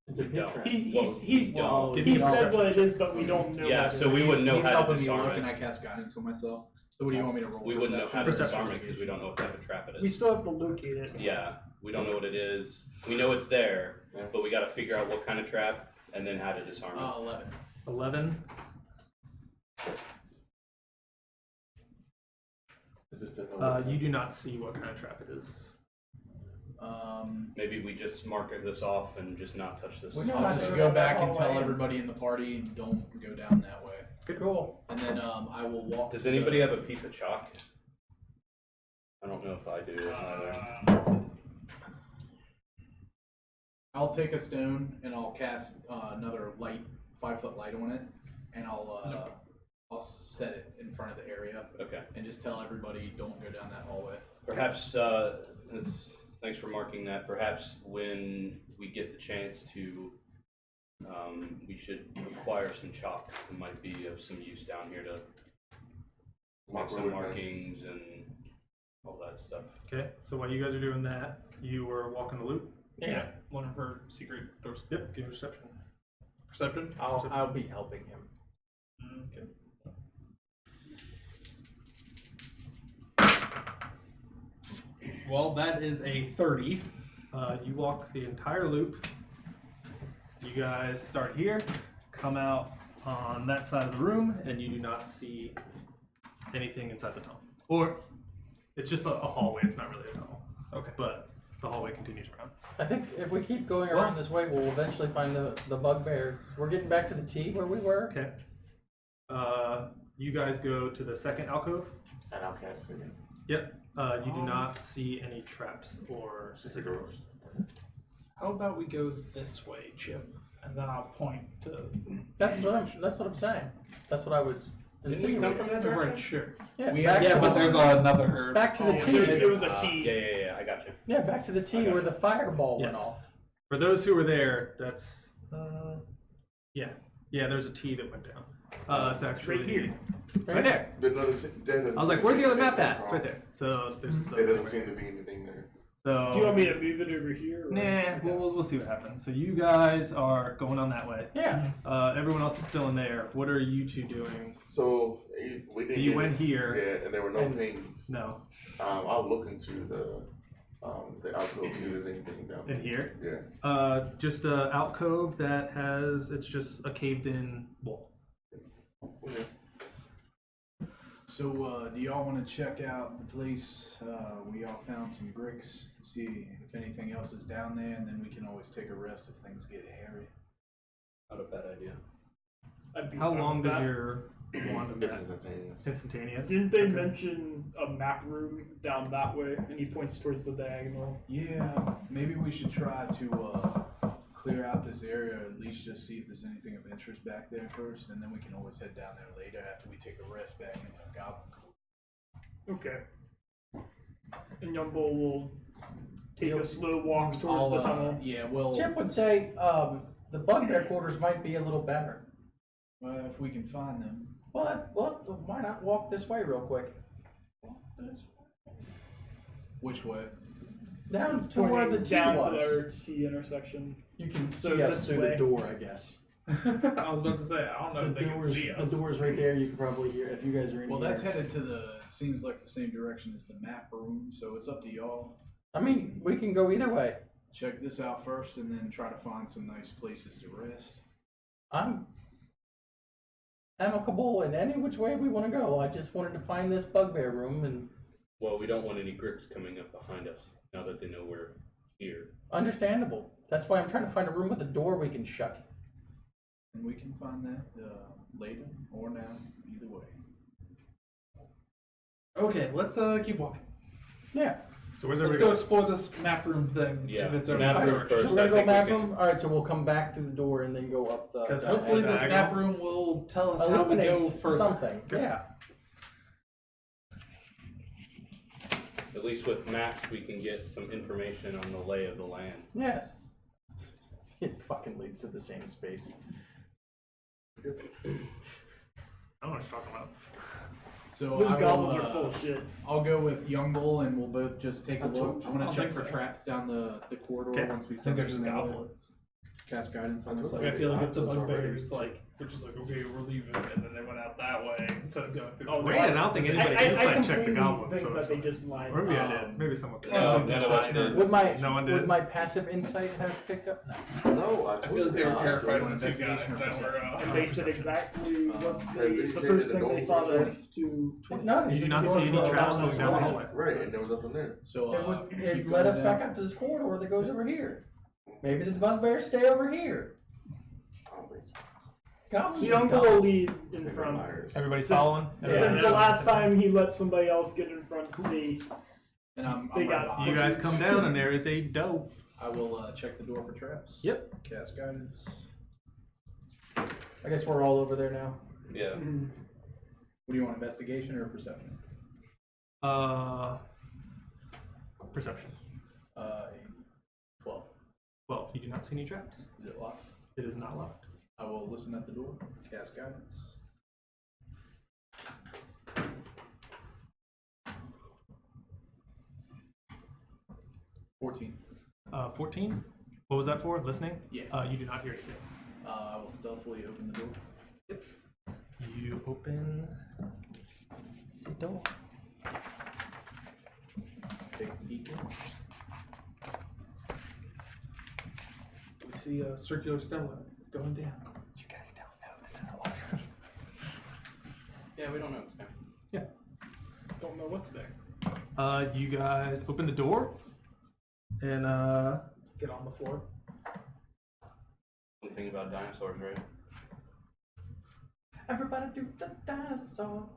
It's a We pit don't. trap. He's Well, give he me a said perception what it check. is, but we don't know. Yeah, what it so we is. wouldn't know He's how to helping me disarm look, it. and I cast guidance on myself. So what do you want me to roll? We wouldn't know how to Perception. disarm it because we don't know what type of trap it We is. still have to locate it. Yeah, we don't know what it is. We know it's there, Yeah. but we got to figure out what kind of trap and then how to disarm it. 11. 11. Is this the no You do not see what kind of trap it is. Maybe we just mark this off and just not touch this. We know I'll not just to go go back that and tell hallway. everybody in the party don't go down that way. Cool. And then I will walk. Does to anybody the- have a piece of chalk? I don't know if I do either. I'll take a stone and I'll cast another light, 5-foot light on it, and I'll set it in front of the area Okay. and just tell everybody don't go down that hallway. Perhaps, thanks for marking that. Perhaps when we get the chance to, we should acquire some chalk. It might be of some use down here to make some markings and all that stuff. Okay, so while you guys are doing that, you were walking the loop. Yeah. One of her secret doors. Yep, give me perception. Perception? I'll be helping him. Okay. Well, that is a 30. You walk the entire loop. You guys start here, come out on that side of the room, and you do not see anything inside the tunnel. Or it's just a hallway. It's not really a tunnel. Okay. But the hallway continues around. I think if we keep going around this way, we'll eventually find the bugbear. We're getting back to the T where we were. Okay. You guys go to the second alcove. And I'll cast it again. Yep. You do not see any traps or Secret doors. How about we go this way, Chip? And then I'll point to. That's what I'm saying. That's what I was Didn't we come from that Right, direction? sure. Yeah, We back, Yeah, to, but there's another. back to the Oh, T. there was a T. Yeah, I got you. Yeah, back to the T where the fireball went Yes. off. For those who were there, that's yeah. There's a T that went down. It's actually Right here. right there. I I was like, "Where's the other map at?" It's right there. So there's just There doesn't seem to be anything there. So Do you want me to move it over here? Or? nah, we'll see what happens. So you guys are going on that way. Yeah. Everyone else is still in there. What are you two doing? So we didn't. So you get- went here. Yeah, and there were no And- pings. No, I'll look into the alcove, see if there's anything down in here. Yeah. Just a alcove that has it's just a caved-in wall. Okay. So, do y'all want to check out the place? We all found some bricks, see if anything else is down there, and then we can always take a rest if things get hairy. Not a bad idea. I'd be How fine long with does that. your wand of It's map? instantaneous. Instantaneous. Didn't they Okay. mention a map room down that way? And he points towards the diagonal. Yeah, maybe we should try to clear out this area, or at least just see if there's anything of interest back there first, and then we can always head down there later after we take a rest back in the Goblin Court. Okay. And Yumble will take a slow walk towards the tunnel. Yeah, well, Chip would say the bugbear quarters might be a little better. if we can find them. Well, why not walk this way real quick? Which way? Down to where the T down was. to the T intersection. You can So see us this through way. the door, I guess. I was about to say, I don't know if they can see us. The door's right there. You can probably hear if you guys are in Well, here. that's headed to seems like the same direction as the map room, so it's up to y'all. I mean, we can go either way. Check this out first and then try to find some nice places to rest. I'm amicable in any which way we want to go. I just wanted to find this bugbear room and Well, we don't want any grips coming up behind us now that they know we're here. understandable. That's why I'm trying to find a room with a door we can shut. And we can find that later or now, either way. Okay, let's keep walking. Yeah. So where's Let's everybody go going? explore this map room thing. Yeah, if it's over map there. room first. So we're gonna I go think map we can- room. All right, so we'll come back to the door and then go up the. Because the hopefully this diagonal. map room will tell us how to illuminate go further. something. Okay. Yeah. At least with maps, we can get some information on the lay of the land. Yes. It fucking leads to the same space. I don't know what you're talking about. So Those I goblins will, are full of shit. I'll go with Young Bull and we'll both just take a I look. don't- I'm gonna I don't check think for so. traps down the corridor Okay. once we I think start they're just making our way. goblins. Cast guidance on I this. told I side. feel like if the Goblins already. bugbears we're just like, okay, we're leaving, and then they went out that way instead of going through. Oh, the Brandon, I don't think anybody I insight checked the completely goblins, think so that it's they fine. just lied. Or maybe I did. Maybe someone did. No, none of us did. Would my No one would did. my passive insight have picked up? No. No, I feel like they were terrified of the two investigation guys or that were. And they said exactly what Did the he say first that thing the they door thought was of to. No, Did these you are not the see any doors traps around going this down the way. hallway? Right, and there was nothing there. So It was. keep It going led us down. back up to this corridor that goes over here. Maybe the bugbears stay over here. I don't think so. Goblins So are Young dumb. will lead in They're front. liars. Everybody So- following? Since the last time he let somebody else get in front, And I'm They right got- behind You guys come down and there is a doe. I will check the door for traps. Yep. Cast guidance. I guess we're all over there now. Yeah. What do you want, investigation or perception? Perception. 12. Well, you do not see any traps. Is it locked? It is not locked. I will listen at the door. Cast guidance. $14. 14. What was that for? Listening? Yeah. You do not hear anything. I will stealthily open the door. You open the door. Take a peek. We see a circular stella going down. You guys don't know that they're alive. Yeah, we don't know. It's fine. don't know what's there. You guys open the door and Get on the floor. Something about dinosaurs, right? Everybody do the dinosaur.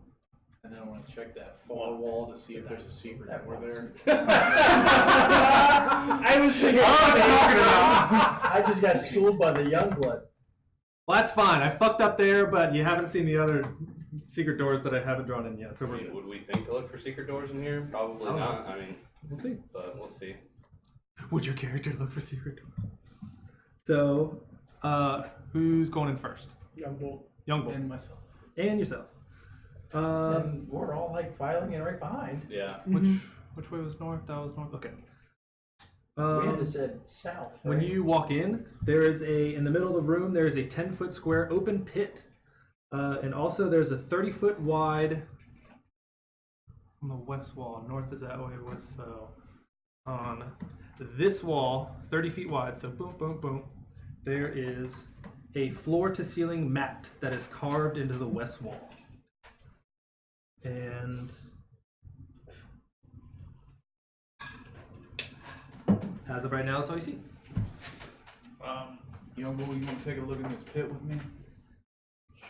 And then I want to check that far wall to see if there's a secret That door there. I was thinking. I just got schooled by the young blood. well, that's fine. I fucked up there, but you haven't seen the other secret doors that I haven't drawn in yet, so I we're mean, good. would we think to look for secret doors in here? Probably I don't not. I mean, We'll see. but we'll see. Would your character look for secret doors? So, who's going in first? Young bull. Young Bull. And myself. And yourself. And we're all like filing in right behind. Yeah. Which way was north? That was north. Okay. We had to said south. When right? you walk in, there is in the middle of the room, there is a 10-foot square open pit. And also there's a 30-foot wide on the west wall. North is that way, west so. On this wall, 30 feet wide, so boom, boom, boom, there is a floor-to-ceiling mat that is carved into the west wall. And as of right now, that's all you see. Young boy, you want to take a look in this pit with me?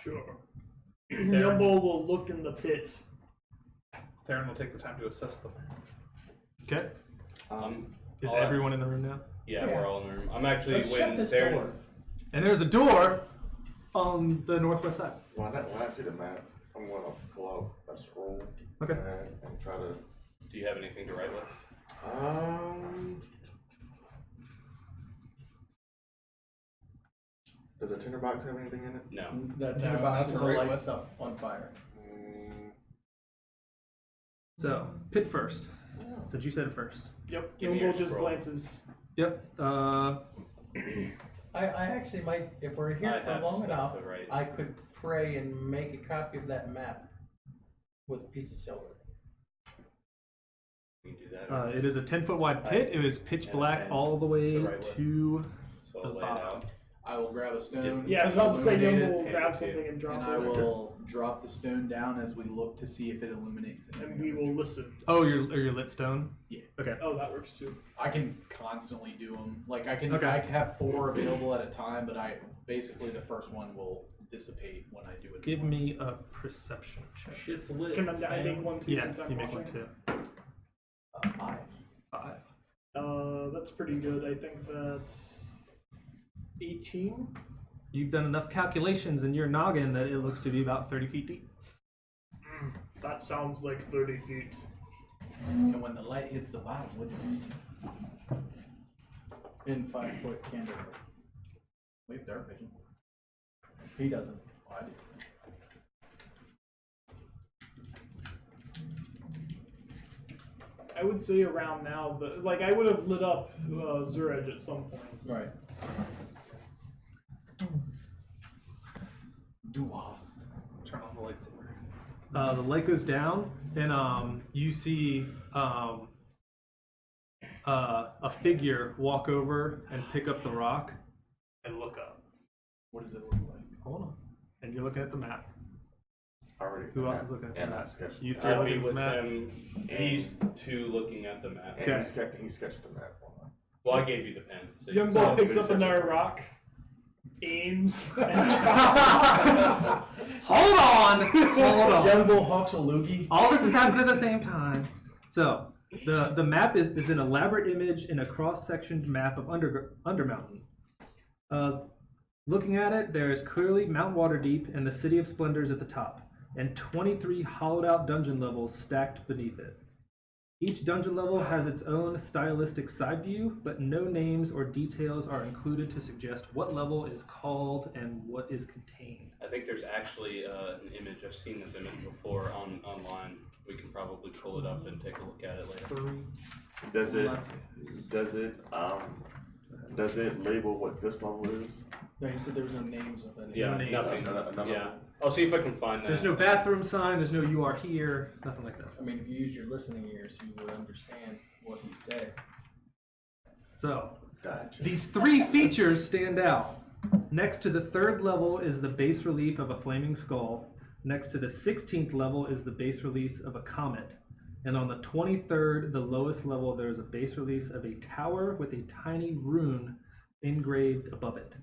Sure. Young bull will look in the pit. Theron will take the time to assess them. Okay. Is I'll- everyone in the room now? Yeah, Yeah. we're all in the room. I'm actually Let's shut when this Theron. door. And there's a door on the northwest side. When I see the map, I'm gonna pull out a scroll Okay. and try to. Do you have anything to write with? Does a tinderbox have anything in it? No. That No, tinderbox that's is the to right light one. stuff on fire. So, pit first. Since you said it first. Yep. Give me Young your bull just scroll. glances. Yep. I actually might, if we're here I for have long stuff enough, to write. I could pray and make a copy of that map with a piece of silver. We can do that. It is a 10-foot wide pit. It is pitch And black then all the way to write with. to So the I'll lay it bottom. out. I will grab a stone. Yeah, I was about to say illuminate Young it, will Okay, grab okay. something and drop and it. I will drop the stone down as we look to see if it illuminates anything. And we will listen. Oh, your lit stone. Yeah. Okay. Oh, that works too. I can constantly do them. Like I can, Okay. I have 4 available at a time, but I basically the first one will dissipate when I do it. Give me a perception check. Shit's lit. Can I make one too Yeah, since I'm you make watching? one too. 5. 5. That's pretty good. I think that's 18. You've done enough calculations in your noggin that it looks to be about 30 feet deep. That sounds like 30 feet. And when the light hits the bottom, what do you see? In 5-foot candle. We have dark vision. He doesn't. Oh, I do. I would say around now, but like I would have lit up Zureg at some point. Right. Du hast. Turn on the lightsaber. The light goes down, and you see a figure walk over and pick up the rock and look up. What does it look like? Hold on. And you're looking at the map. Already. Who else is looking at the and map? I sketched. You 3 I'll looking be at the with map. him. He's 2 looking at the map. And Okay. he sketched the map on. Well, I gave you the pen. So Young you- Bull So- picks up another rock, aims, and Hold on! Hold on. Young Bull hawks a loogie. All this is happening at the same time. So, the map is an elaborate image in a cross-sectioned map of Undermountain. Looking at it, there is clearly Mount Waterdeep and the City of Splendors at the top, and 23 hollowed-out dungeon levels stacked beneath it. Each dungeon level has its own stylistic side view, but no names or details are included to suggest what level is called and what is contained. I think there's actually an image. I've seen this image before online. We can probably pull it up and take a look at it later. Does it label what this level is? No, he said there was no names of any. Yeah, names. nothing. Another Yeah, I'll see if I can find that. There's no bathroom sign, there's no "you are here," nothing like that. I mean, if you used your listening ears, you would understand what he said. So, Gotcha. these 3 features stand out. Next to the 3rd level is the bas relief of a flaming skull. Next to the 16th level is the bas relief of a comet. And on the 23rd, the lowest level, there is a bas relief of a tower with a tiny rune engraved above it.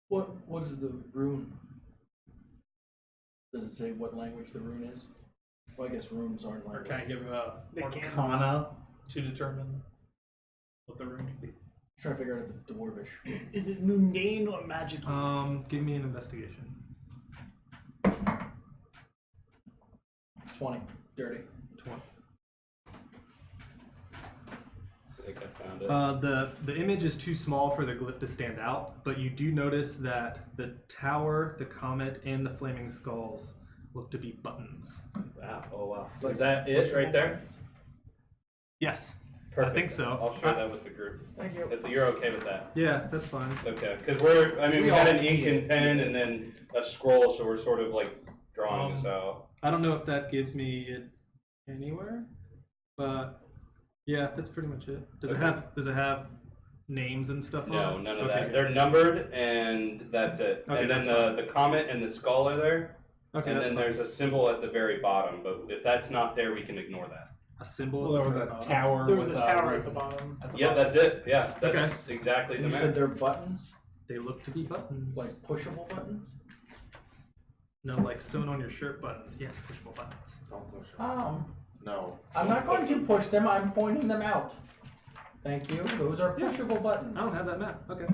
What is the rune? Does it say what language the rune is? Well, I guess runes aren't Or language. can I give a They can. arcana to determine what the rune could be? Trying to figure out if it's dwarvish. is it mundane or magical? Give me an investigation. 20. Dirty. 20. I think I found it. The image is too small for the glyph to stand out, but you do notice that the tower, the comet, and the flaming skulls look to be buttons. Wow. Oh wow. Like Is that it right there? Yes. Perfect. I think so. I'll share that with the group. Thank you. If you're okay with that. Yeah, that's fine. Okay, because we We had all an see ink and it. pen and then a scroll, so we're sort of like drawing this out. I don't know if that gives me it anywhere, but yeah, that's pretty much it. Does Okay. it have names and stuff No, on it? none of Okay, that. good. They're numbered and that's it. Okay, and then that's the comet and the skull are there. Okay, and that's then fine. there's a symbol at the very bottom, but if that's not there, we can ignore that. A symbol. Well, there at was the a bottom. tower. There was with a tower at the bottom. at the Yep, bottom. that's it. Yeah, that's exactly And the you said map. they're buttons? They look to be buttons. Like pushable buttons? No, like sewn on your shirt buttons. Yes, pushable buttons. Don't push it. No. I'm not going to push them, I'm pointing them out. Thank you. Those are Yeah. pushable buttons. I don't have that map. Okay.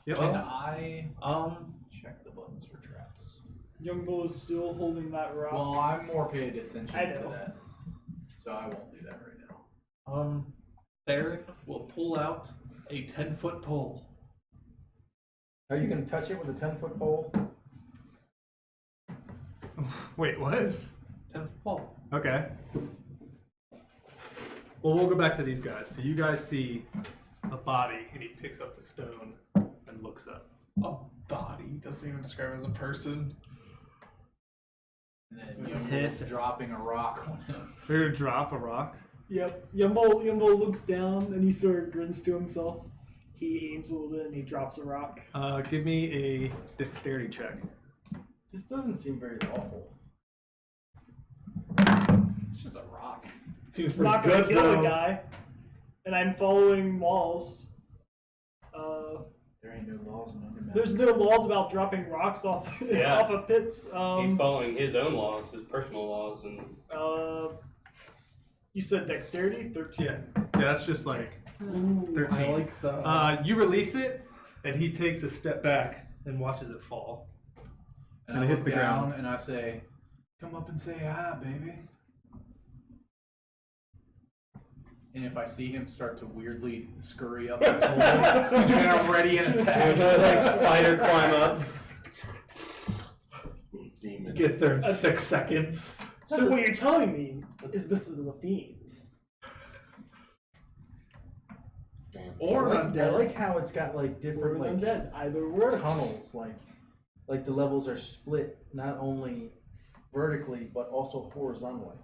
Yep. Can I Um, check the buttons for traps? Young Bull is still holding that rock. Well, I'm more paid attention I to know. that, so I won't do that right now. Theron will pull out a 10-foot pole. Are you going to touch it with a 10-foot pole? Wait, what? 10-foot pole. Okay. Well, we'll go back to these guys. So you guys see a body, and he picks up the stone and looks up. A body doesn't even describe as a person. And then Young Piss. Bull's dropping a rock on him. They're gonna drop a rock. Yep. Young Bull looks down and he sort of grins to himself. He aims a little bit and he drops a rock. Give me a dexterity check. This doesn't seem very lawful. It's just a rock. Seems It's pretty not gonna good kill though. the guy. And I'm following laws. There ain't no laws in other matters. There's no laws about dropping rocks off Yeah. off of pits. He's following his own laws, his personal laws, and You said dexterity 13. Yeah, that's just like Ooh, 13. I like the. You release it, and he takes a step back and watches it fall. And And I it hits look the down ground. and I say, "Come up and say hi, baby." And if I see him start to weirdly scurry up this hole, and I'm ready and attack. like spider climb up. Demon. Gets there in 6 seconds. So what you're telling me is this is a fiend. Damn. Or I undead. like how it's got like Or different an like undead. Either works. tunnels, like the levels are split not only vertically but also horizontally.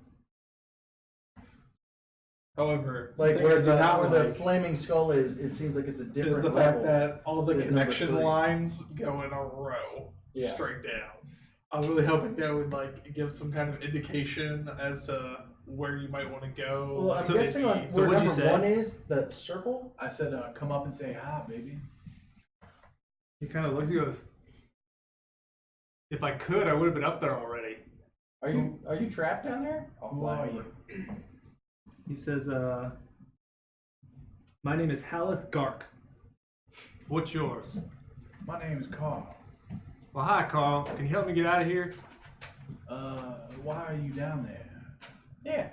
However, Like thing where I do the not where the like flaming skull is, it seems like it's a is different the level. fact that all the than connection number 3. lines go in a row, Yeah. straight down. I was really hoping that would like give some kind of indication as to where you might want to go. Well, I'm So guessing on so where what'd you number say? 1 is, that circle. I said, "Come up and say hi, baby." He kind of looks. He goes, "If I could, I would have been up there already." Are you trapped down there? I'll Who fly are over. you? He says, "My name is Haleth Gark. What's yours?" My name is Carl. Well, hi, Carl. Can you help me get out of here? Why are you down there? Yeah.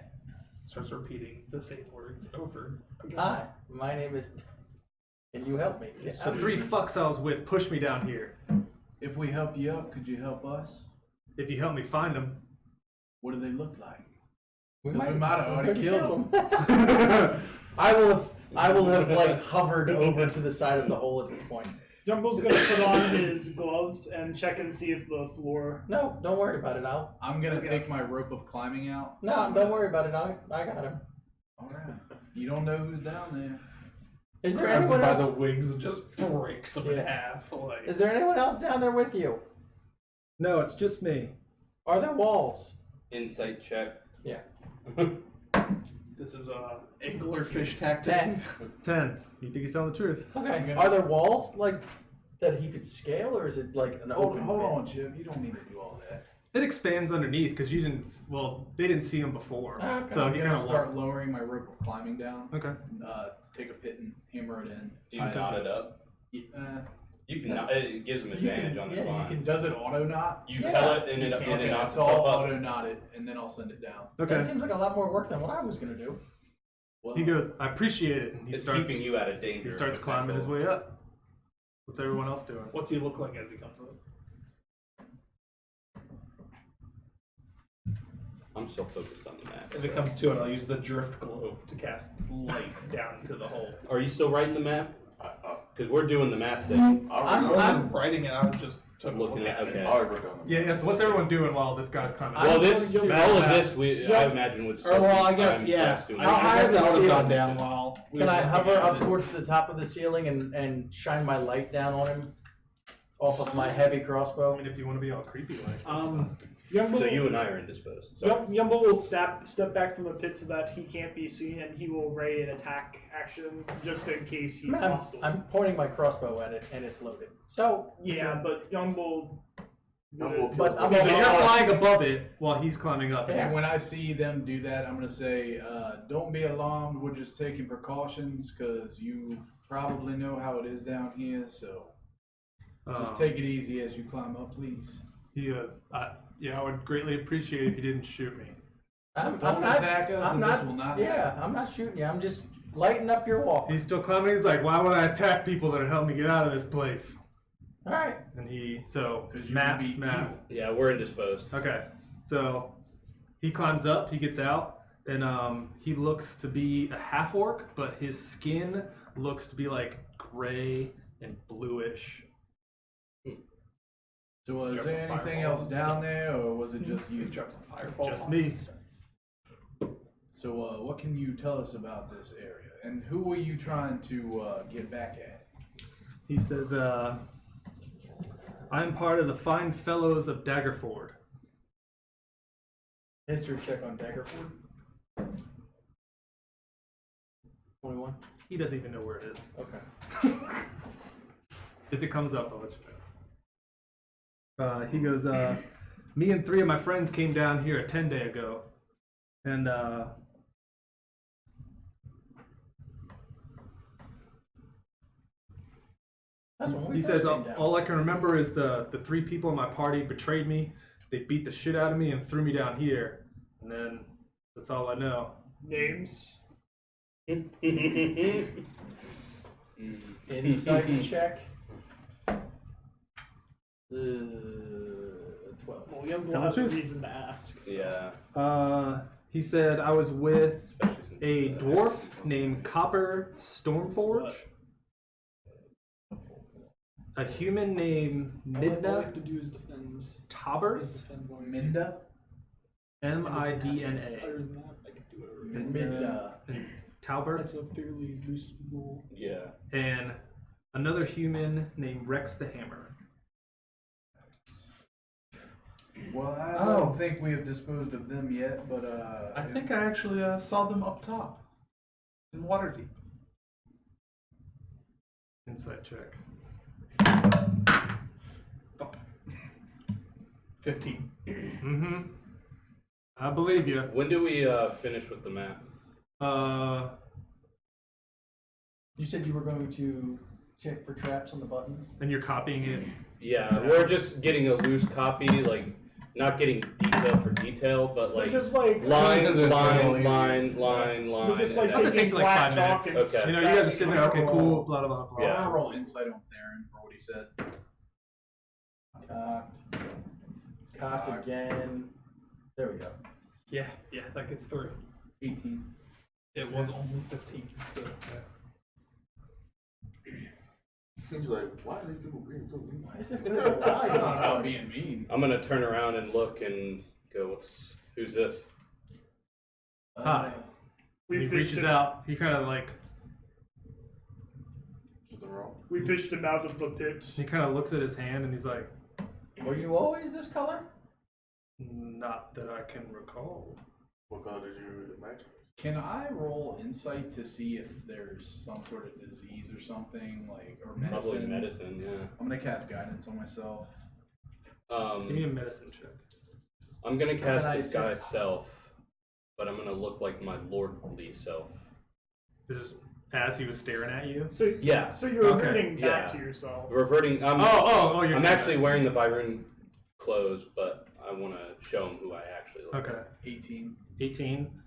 Starts repeating the same words over again. Hi, my name is. Can you help me? Get The out. 3 fucks I was with pushed me down here. If we help you up, could you help us? If you help me find them, What do they look like? We 'Cause we might have already killed them. I will have like hovered over to the side of the hole at this point. Jungle's gonna put on his gloves and check and see if the floor. No, don't worry about it. I'm gonna take my rope of climbing out. No, don't worry about it. I got him. All right. You don't know who's down there. Is there Grabs him anyone by the else? wings and just breaks him in Yeah. half. Like, Is there anyone else down there with you? no, it's just me. Are there walls? Insight check. Yeah. this is a anglerfish tactic. 10. 10. You think he's telling the truth? Okay. Are there walls like that he could scale, or is it like an Hold open? on, pit? Chip. You don't need to do all that. It expands underneath because you didn't. Well, they didn't see him before, Okay. so I'm he gonna kind of start lowering my rope of climbing down. Okay. Take a pit and hammer it in. Do you tie knot to it up? Uh, You can knot, it gives him advantage on the yeah, you climb. can- does it auto knot? You Yeah. tell it and it, Okay, and it knocks so I'll itself up. auto knot it and then I'll send it down. Okay. That seems like a lot more work than what I was gonna do. Well, He goes, "I appreciate it," and he It's starts. keeping you out of danger. He starts climbing his way up. What's everyone else doing? What's he look like as he comes up? I'm still focused on the map. If it comes to it, I'll use the drift globe to cast light down into the hole. Are you still writing the map? I Because we're doing the map thing. I I already wasn't writing it, I just took a look Looking at at it. okay. I already worked on it. Yeah. So what's everyone doing while this guy's climbing? I'm Well, this gonna all go- of this I Yeah. imagine would still Or, well, be I guess, time yeah. for us doing How it. high I guess are that the would have gone ceilings? down while we Can were I looking hover at up it. towards the top of the ceiling and shine my light down on him off of my heavy I crossbow? mean, if you want to be all creepy like. So you and I are indisposed. So Yumble will step back from the pit so that he can't be seen, and he will ready an attack action just in case he's hostile. I'm pointing my crossbow at it and it's loaded. So Yeah, but Yumble. But I'm So also you're flying above it while he's climbing up. Yeah. And when I see them do that, I'm gonna say, "Don't be alarmed. We're just taking precautions because you probably know how it is down here. So just take it easy as you climb up, please." Yeah, I would greatly appreciate it if you didn't shoot me. I'm Don't not, attack us, I'm and not, this will not Yeah, I'm not shooting you. I'm just lighting up your walk. He's still climbing. He's like, "Why would I attack people that are helping me get out of this place?" All right. And he 'Cause you map can be map. evil. yeah, we're indisposed. Okay, so he climbs up, he gets out, and he looks to be a half orc, but his skin looks to be like gray and bluish. So was Drops there a anything fireball. else down there, or was it just You you? dropped a fireball. Just on me. us. So what can you tell us about this area, and who were you trying to get back at? He says, I'm part of the fine fellows of Daggerford. History check on Daggerford. 21. He doesn't even know where it is. Okay. If it comes up, I'll let you know. He goes, me and 3 of my friends came down here a 10 day ago. And That's when we he first says, came down. all I can remember is the 3 people in my party betrayed me. They beat the shit out of me and threw me down here. And then that's all I know. Names. Insight check. 12. Well, Young Bull Tell has the a truth. reason to ask. So. Yeah. He said, I was with Especially since a it's, dwarf named Copper Stormforge, a human named All I Midna have to do is defend. Taberth, Defend one. Minda? Midna, Other than that, I can do it. Mid, Taubert, That's a fairly loose rule. Yeah. and another human named Rex the Hammer. Well, I don't think we have disposed of them yet, but I think I actually saw them up top in Waterdeep. Insight check. 15. Mm-hmm. I believe you. When do we finish with the map? You said you were going to check for traps on the buttons? And you're copying it. Yeah, we're just getting a loose copy, like not getting detail for detail, but like just like line, As soon as it's line, all easy. line. just and like That's then- it takes like 5 black minutes. chalk and Okay. You know, you guys are sitting there, okay, cool, blah, blah, blah. Yeah. I'm gonna roll insight on Theron for what he said. Cocked Cocked. again. There we go. Yeah, that gets through. 18. It was only 15. So. He's like, why are these people being so mean? Why is everybody die? That's not being mean. I'm gonna turn around and look and go, who's this? Hi. we He fished reaches him, out. He kind of like, Something wrong? We fished him out of the pit. he kind of looks at his hand and he's like, Were you always this color? not that I can recall. What color did you imagine? Can I roll insight to see if there's some sort of disease or something, like, or medicine? Probably medicine, yeah. I'm gonna cast guidance on myself. Give me a medicine check. I'm gonna cast Can I disguise assist? self, but I'm gonna look like my lordly self. This is as he was staring at you. So Yeah. So you're Okay. reverting back Yeah. to yourself. Reverting. You're I'm doing actually that. wearing the Byron clothes, but I want to show him who I actually look Okay. 18. 18.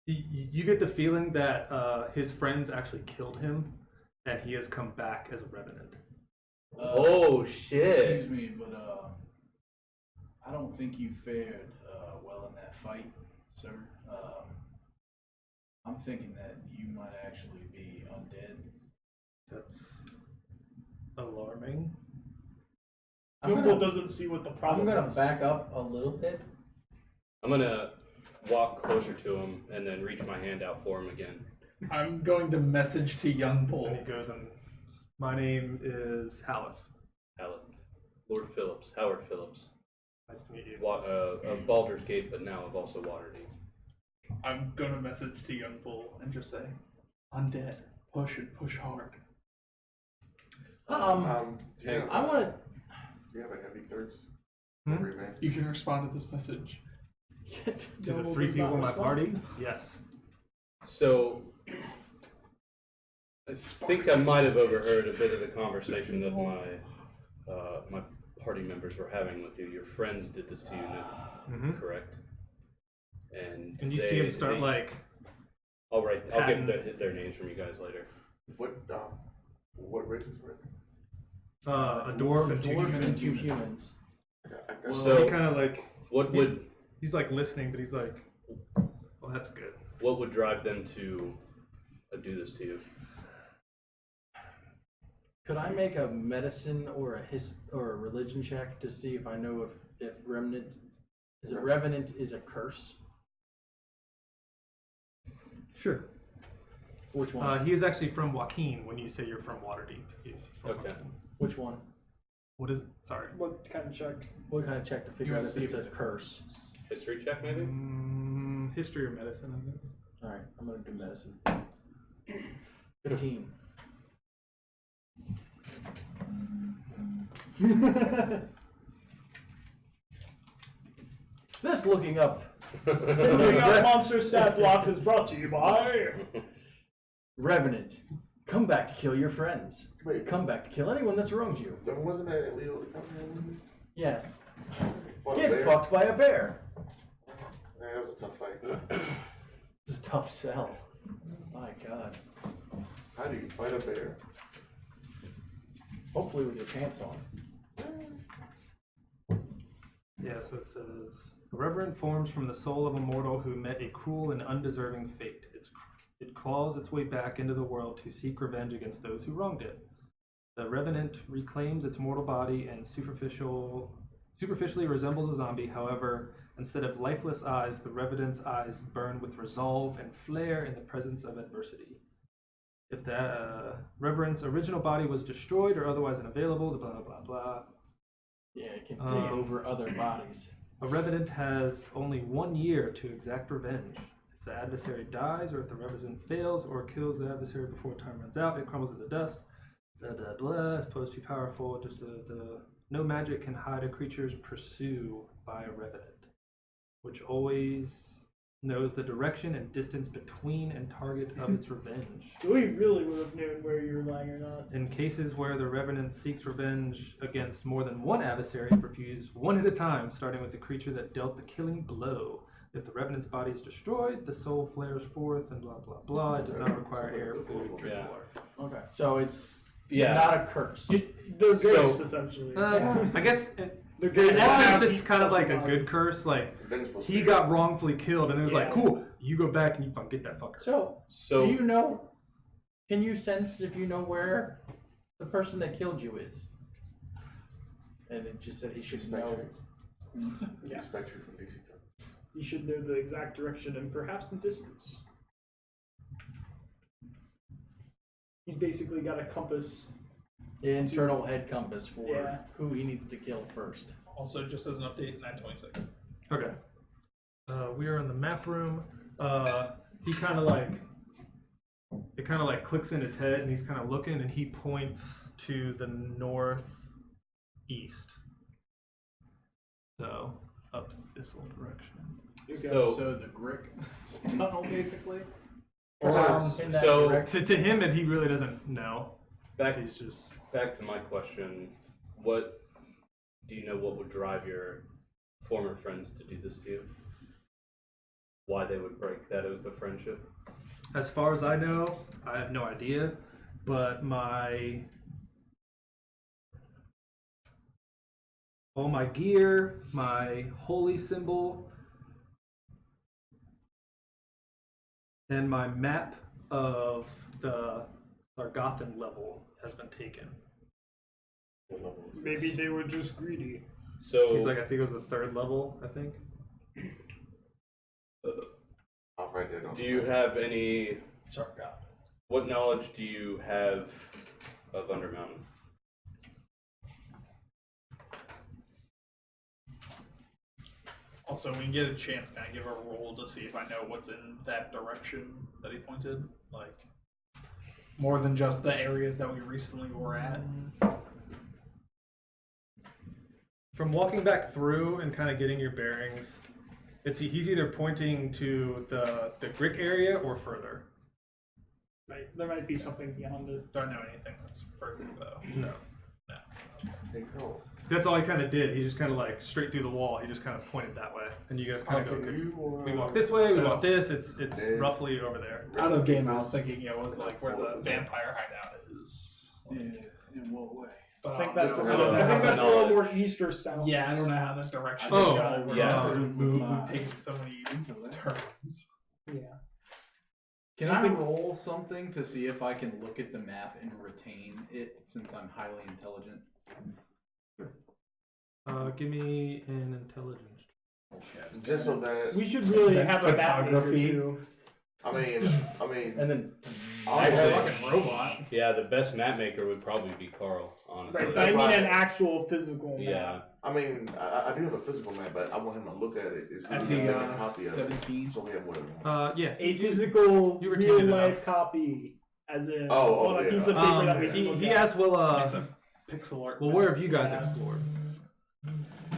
You get the feeling that his friends actually killed him, and he has come back as a revenant. Oh shit! Excuse me, but I don't think you fared well in that fight, sir. I'm thinking that you might actually be undead. That's alarming. Google doesn't see what the I'm problem gonna is. back up a little bit. I'm gonna walk closer to him and then reach my hand out for him again. I'm going to message to Young And Bull. he goes and, my name is Haleth. Haleth, Lord Phillips, Howard Phillips, Nice to meet you. of Baldur's Gate, but now of also Waterdeep. I'm going to message to Young Bull and just say, undead, push and push hard. Do you have, I want to. do you have a heavy thirst Hmm? for revenge? You can respond to this message. To the 3 people in my party? Yes. So, I think I might have overheard a bit of the conversation that my party members were having with you. Your friends did this to you, Mm-hmm. correct? And And you see him start like, I'll patting- get their names from you guys later. What races were they? a dwarf A and 2 dwarf and humans. 2 humans. I guess So- He kind of like, What would he's like listening, but he's like, well, that's good. what would drive them to do this to you? Could I make a medicine or a religion check to see if I know if revenant is a curse? Sure. Which one? He is actually from Joaquin when you say you're from Waterdeep. He's from Okay. Joaquin. Which one? What is it? Sorry. What kind of check? What kind of check to figure You out wanna if it see if says it's a curse? History check, maybe? History or medicine, I guess. Alright, I'm gonna do medicine. 15. This looking up. Looking up monster stat blocks is brought to you by. Revenant. Come back to kill your friends. Wait, Come back to kill anyone that's wronged you. then wasn't that illegal to come in? Yes. Fought a Get bear? fucked by a bear. Man, that was a tough fight. It's a tough sell. My god. How do you fight a bear? Hopefully with your pants on. Yeah, so it says, "Reverent forms from the soul of a mortal who met a cruel and undeserving fate. It claws its way back into the world to seek revenge against those who wronged it. The Revenant reclaims its mortal body and superficially resembles a zombie. However, instead of lifeless eyes, the Revenant's eyes burn with resolve and flare in the presence of adversity. If the Reverend's original body was destroyed or otherwise unavailable, blah, blah, blah, blah. Yeah, it can take over other bodies. A Revenant has only 1 year to exact revenge. If the adversary dies, or if the Revenant fails or kills the adversary before time runs out, it crumbles into dust. Blah, blah, blah. It's supposed too powerful. No magic can hide a creature's pursuit by a Revenant, which always knows the direction and distance between and target of its revenge. So we really would have known where you were lying or not. In cases where the Revenant seeks revenge against more than one adversary, refuse one at a time, starting with the creature that dealt the killing blow. If the Revenant's body is destroyed, the soul flares forth and blah, blah, blah. It does not require air, food, drink, Yeah. water. Okay. So it's Yeah. not a curse. They're ghosts, essentially. I guess They're in ghosts. essence, it's kind of like a good curse. Like, Vengeful he spirit. got wrongfully killed, and it was like, Yeah. cool, you go back and you fucking get that fucker. So, So do you know? Can you sense if you know where the person that killed you is? And it just said he should know. Spectre. Yeah. Spectre from DC Talk. You should know the exact direction and perhaps the distance. He's basically got a compass. The internal head compass for Yeah. who he needs to kill first. Also, just as an update, 926. Okay. We are in the map room. He kind of like, it kind of like clicks in his head, and he's kind of looking, and he points to the northeast. So up this little direction. So- So the Grick tunnel, basically. In that so direction. To him, and he really doesn't know. back He's just back to my question. What do you know what would drive your former friends to do this to you? Why they would break that oath of friendship? as far as I know, I have no idea. But all my gear, my holy symbol, and my map of the Sargothan level has been taken. What level is Maybe this? they were just greedy. So He's like, I think it was the 3rd level, I think. I'll write that on. do you have any? Sargoth. What knowledge do you have of Undermountain? Also, when you get a chance, can I give a roll to see if I know what's in that direction that he pointed? Like, more than just the areas that we recently were at. From walking back through and kind of getting your bearings, he's either pointing to the Grick area or further. There might be something beyond it. Don't know anything that's further, though. No. Hey, Cole. That's all he kind of did. He just kind of like straight through the wall. He just kind of pointed that way, and you guys kind of So go. you, We walk this way. We So- walk this. It's Yeah. roughly over there. Out of game, I was thinking it was like where the vampire hideout is. Yeah. In what way? But I think I that's a don't little, know I think how that's a that- little more east or south. Yeah, I don't know how that direction Oh, is going. yeah. Because we've moved, Uh, we've taken so many turns. Yeah. Can I roll something to see if I can look at the map and retain it since I'm highly intelligent? Give me an intelligence. Okay. Just so that We should really That have a map maker photography. too. I mean, And then Actually- fucking robot. Yeah, the best map maker would probably be Carl, honestly. Right, but I mean an actual physical map. Yeah. I mean, I do have a physical map, but I want him to look at it. It's That's he can the make a copy of it. 17. So we have whatever. Yeah. A physical, you retained real life enough. copy, as in Oh, on a yeah. piece of paper that we can look He at. asked, well, Makes a pixel art. well, where have you guys explored?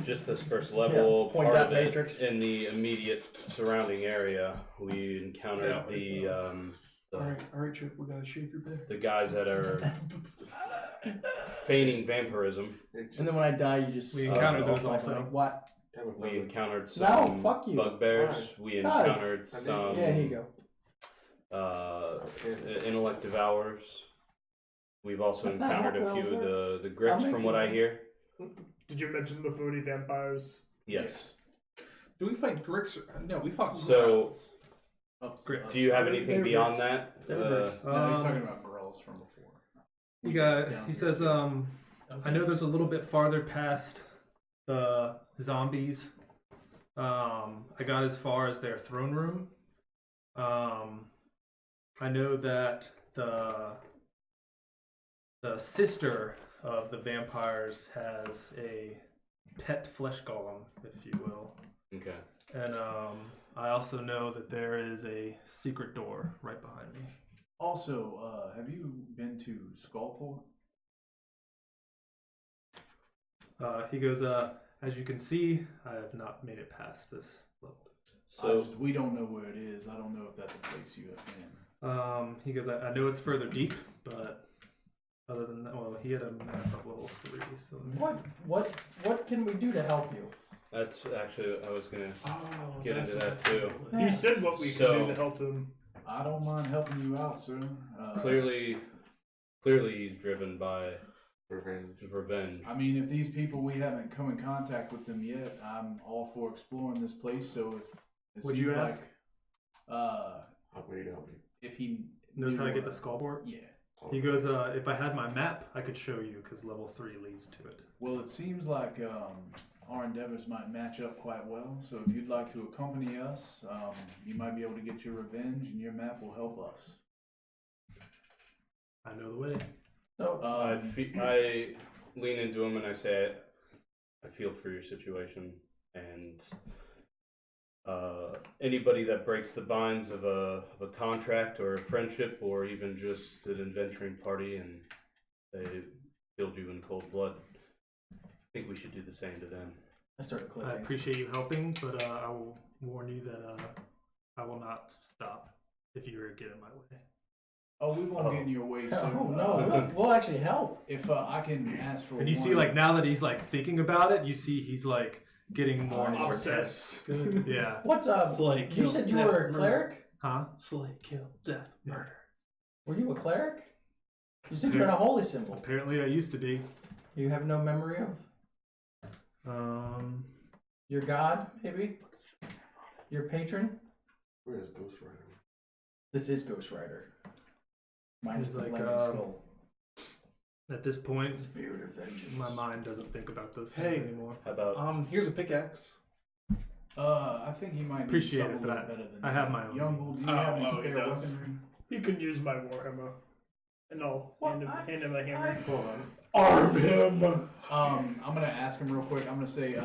Just this first level, Yeah, point part that of it, matrix. in the immediate surrounding area, we encountered Yeah, the Alright, Chip, we gotta shave your bed. the guys that are feigning vampirism. And then when I die, you just We suck encountered off those my also. body. What? We encountered No, some fuck you. bugbears. Why? We Cuz. encountered some Yeah, here you go. intellect devourers. We've also That's not encountered how a few wells of the grips, I'll from make what it I work. hear. Did you mention the 40 vampires? Yes. Do we fight Grix? No, we fought So- Growls. Do you have They're- anything they're beyond bricks. that? They're bricks. No, he's talking about girls from before. He says, I know there's a little bit farther past the zombies. I got as far as their throne room. I know that the sister of the vampires has a pet flesh golem, if you will. Okay. And I also know that there is a secret door right behind me. Also, have you been to Skullport? He goes, as you can see, I have not made it past this level. So We don't know where it is. I don't know if that's a place you have been. He goes, I know it's further deep, but other than that, well, he had a map of level 3, so. What can we do to help you? that's actually I was gonna Oh, get into that's that what- too. He said what we could So- do to help him. I don't mind helping you out, sir. Clearly he's driven by Revenge. revenge. I mean, if these people, we haven't come in contact with them yet, I'm all for exploring this place. So if it Would you seems ask? like, How can you help me? if he Knows how to knew, get the skullport? yeah. He goes, if I had my map, I could show you, because level 3 leads to it. Well, it seems like our endeavors might match up quite well. So if you'd like to accompany us, you might be able to get your revenge, and your map will help us. I know the way. So I lean into him and I say, I feel for your situation, and anybody that breaks the binds of a contract or a friendship or even just an adventuring party and they killed you in cold blood, I think we should do the same to them. I started I clicking. appreciate you helping, but I will warn you that I will not stop if you get in my way. Oh, we won't get in your way, sir. Oh no, we'll actually help. If I can ask for And you see, one- like, now that he's, like, thinking about it, you see he's, like, getting more and more Obsessed. tense. Good. Yeah. What's Slay, You kill, said you death, were a murder. cleric? Huh? Slay, kill, death, murder. Were you a cleric? You said you had a holy symbol. Apparently I used to be. You have no memory of your god, maybe? Your patron? Where is Ghost Rider? This is Ghost Rider. Minus He's the like, flaming skull. At this point, Spirit of vengeance. my mind doesn't think about those things Hey. anymore. How about Here's a pickaxe. I think he might Appreciate need it, something a but little better than I have that. my own Young means. bull, do you have any Oh, he spare does. weaponry? You can use my warhammer, and I'll hand him a hammer. Hold on. Arm him! I'm gonna ask him real quick. I'm gonna say,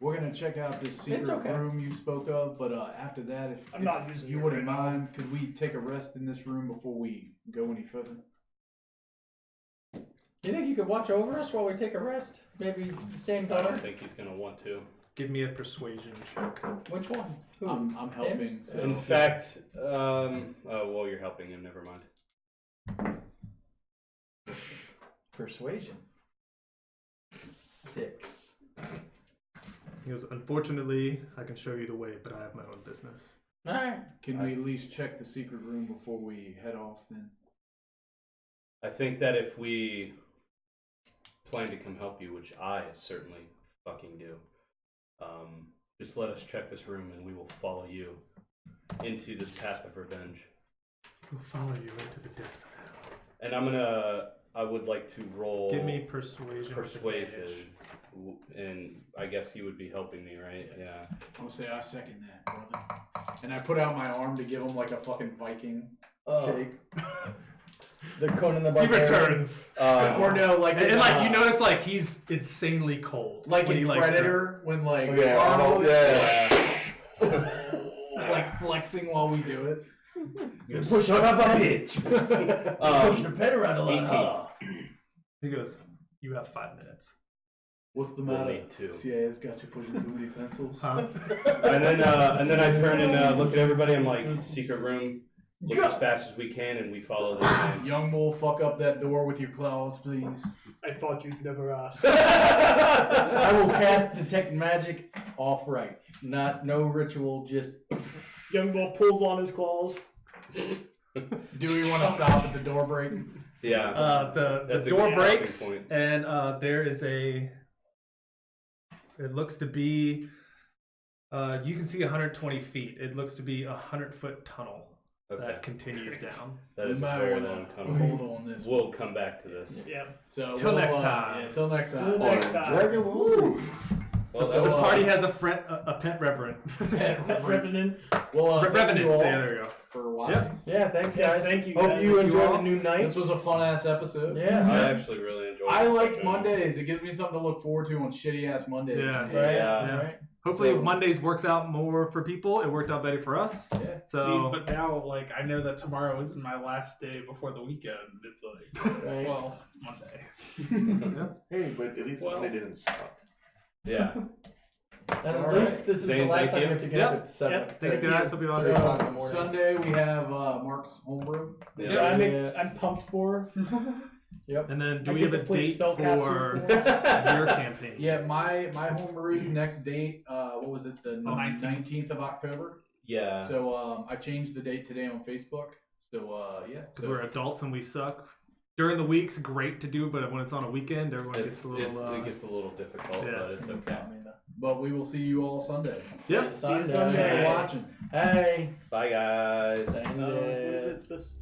we're gonna check out this secret okay. room you spoke of, but after that, if, I'm if not using you it wouldn't right now. mind, could we take a rest in this room before we go any further? You think you could watch over us while we take a rest? Maybe same I color? don't think he's gonna want to. Give me a persuasion check. Which one? Who? I'm helping. So In fact, well, you're helping him. Never mind. Persuasion. 6. He goes, unfortunately, I can show you the way, but I have my own business. Alright. can we at least check the secret room before we head off then? I think that if we plan to come help you, which I certainly fucking do, just let us check this room and we will follow you into this path of revenge. We'll follow you into the depths of hell. And I would like to roll Give me persuasion. with persuasion, advantage. and I guess you would be helping me, right? Yeah. I'm gonna say I second that, brother. And I put out my arm to give him like a fucking Viking Shake. The Conan the He Barbarian. returns. Or no, like And in, like you notice, like he's insanely cold. like when in he, like, Predator, when like Yeah, Arnold yeah. like flexing while we do it. You son of a bitch. Pushing a pet around a lot. 18. Huh? He goes, "You have 5 minutes." What's the We'll matter? need 2. CIA's got you pushing too many pencils. Huh? And then I turn and look at everybody. I'm like, secret room. Look as fast as we can, and we follow the plan. Young bull, fuck up that door with your claws, please. I thought you'd never ask. I will cast detect magic off right. No ritual, just Young Bull pulls on his claws. Do we want to stop at the door break? Yeah. The That's a door good breaks, stopping point. and there is a. It looks to be. You can see 120 feet. It looks to be a 100-foot tunnel Okay. that continues down. That is a We might very wanna long tunnel. Hold on this. We'll come back to this. Yeah. So Till we'll, next time. Yeah, till next Till time. next On time. Dragon Ball. Well, So that this was party has a pet reverend. Revenant. Well, thank Revenant. you Yeah, all there you go. for watching. Yep. yeah. Thanks, Yes, guys. thank you, Hope guys. you Thank you enjoy all. the new nights. This was a fun ass episode. I Yeah. actually really enjoyed I this like session. Mondays. It gives me something to look forward to on shitty ass Mondays. Yeah. man. Right. Yeah. Right. Hopefully So- Mondays works out more for people. It worked out better for us. Yeah. So See, but now, like, I know that tomorrow isn't my last day before the weekend. It's like, Right. well, it's Monday. Hey, but at least Well- Monday didn't suck. Yeah. And at All least right. this is Zane, the last thank time you. we have to get Yep. up at 7. Yep. thanks, Thank guys. you. Hope you all 3 enjoy. o'clock in the morning. Sunday we have Mark's homebrew. Yeah. I'm pumped for. And then do I we get have a to play date Spellcaster for for once. your campaign? Yeah, my homebrew's next date. What was it? The 19th. 19th of October. Yeah. So I changed the date today on Facebook. So yeah. Because we're adults and we suck. During the week's great to do, but when it's on a weekend, everyone gets It's, a little. it gets a little difficult, yeah. but it's okay. But we will see you all Sunday. Yep. Sunday. Thanks for watching. Hey. Bye, guys. Sunday. What is it? This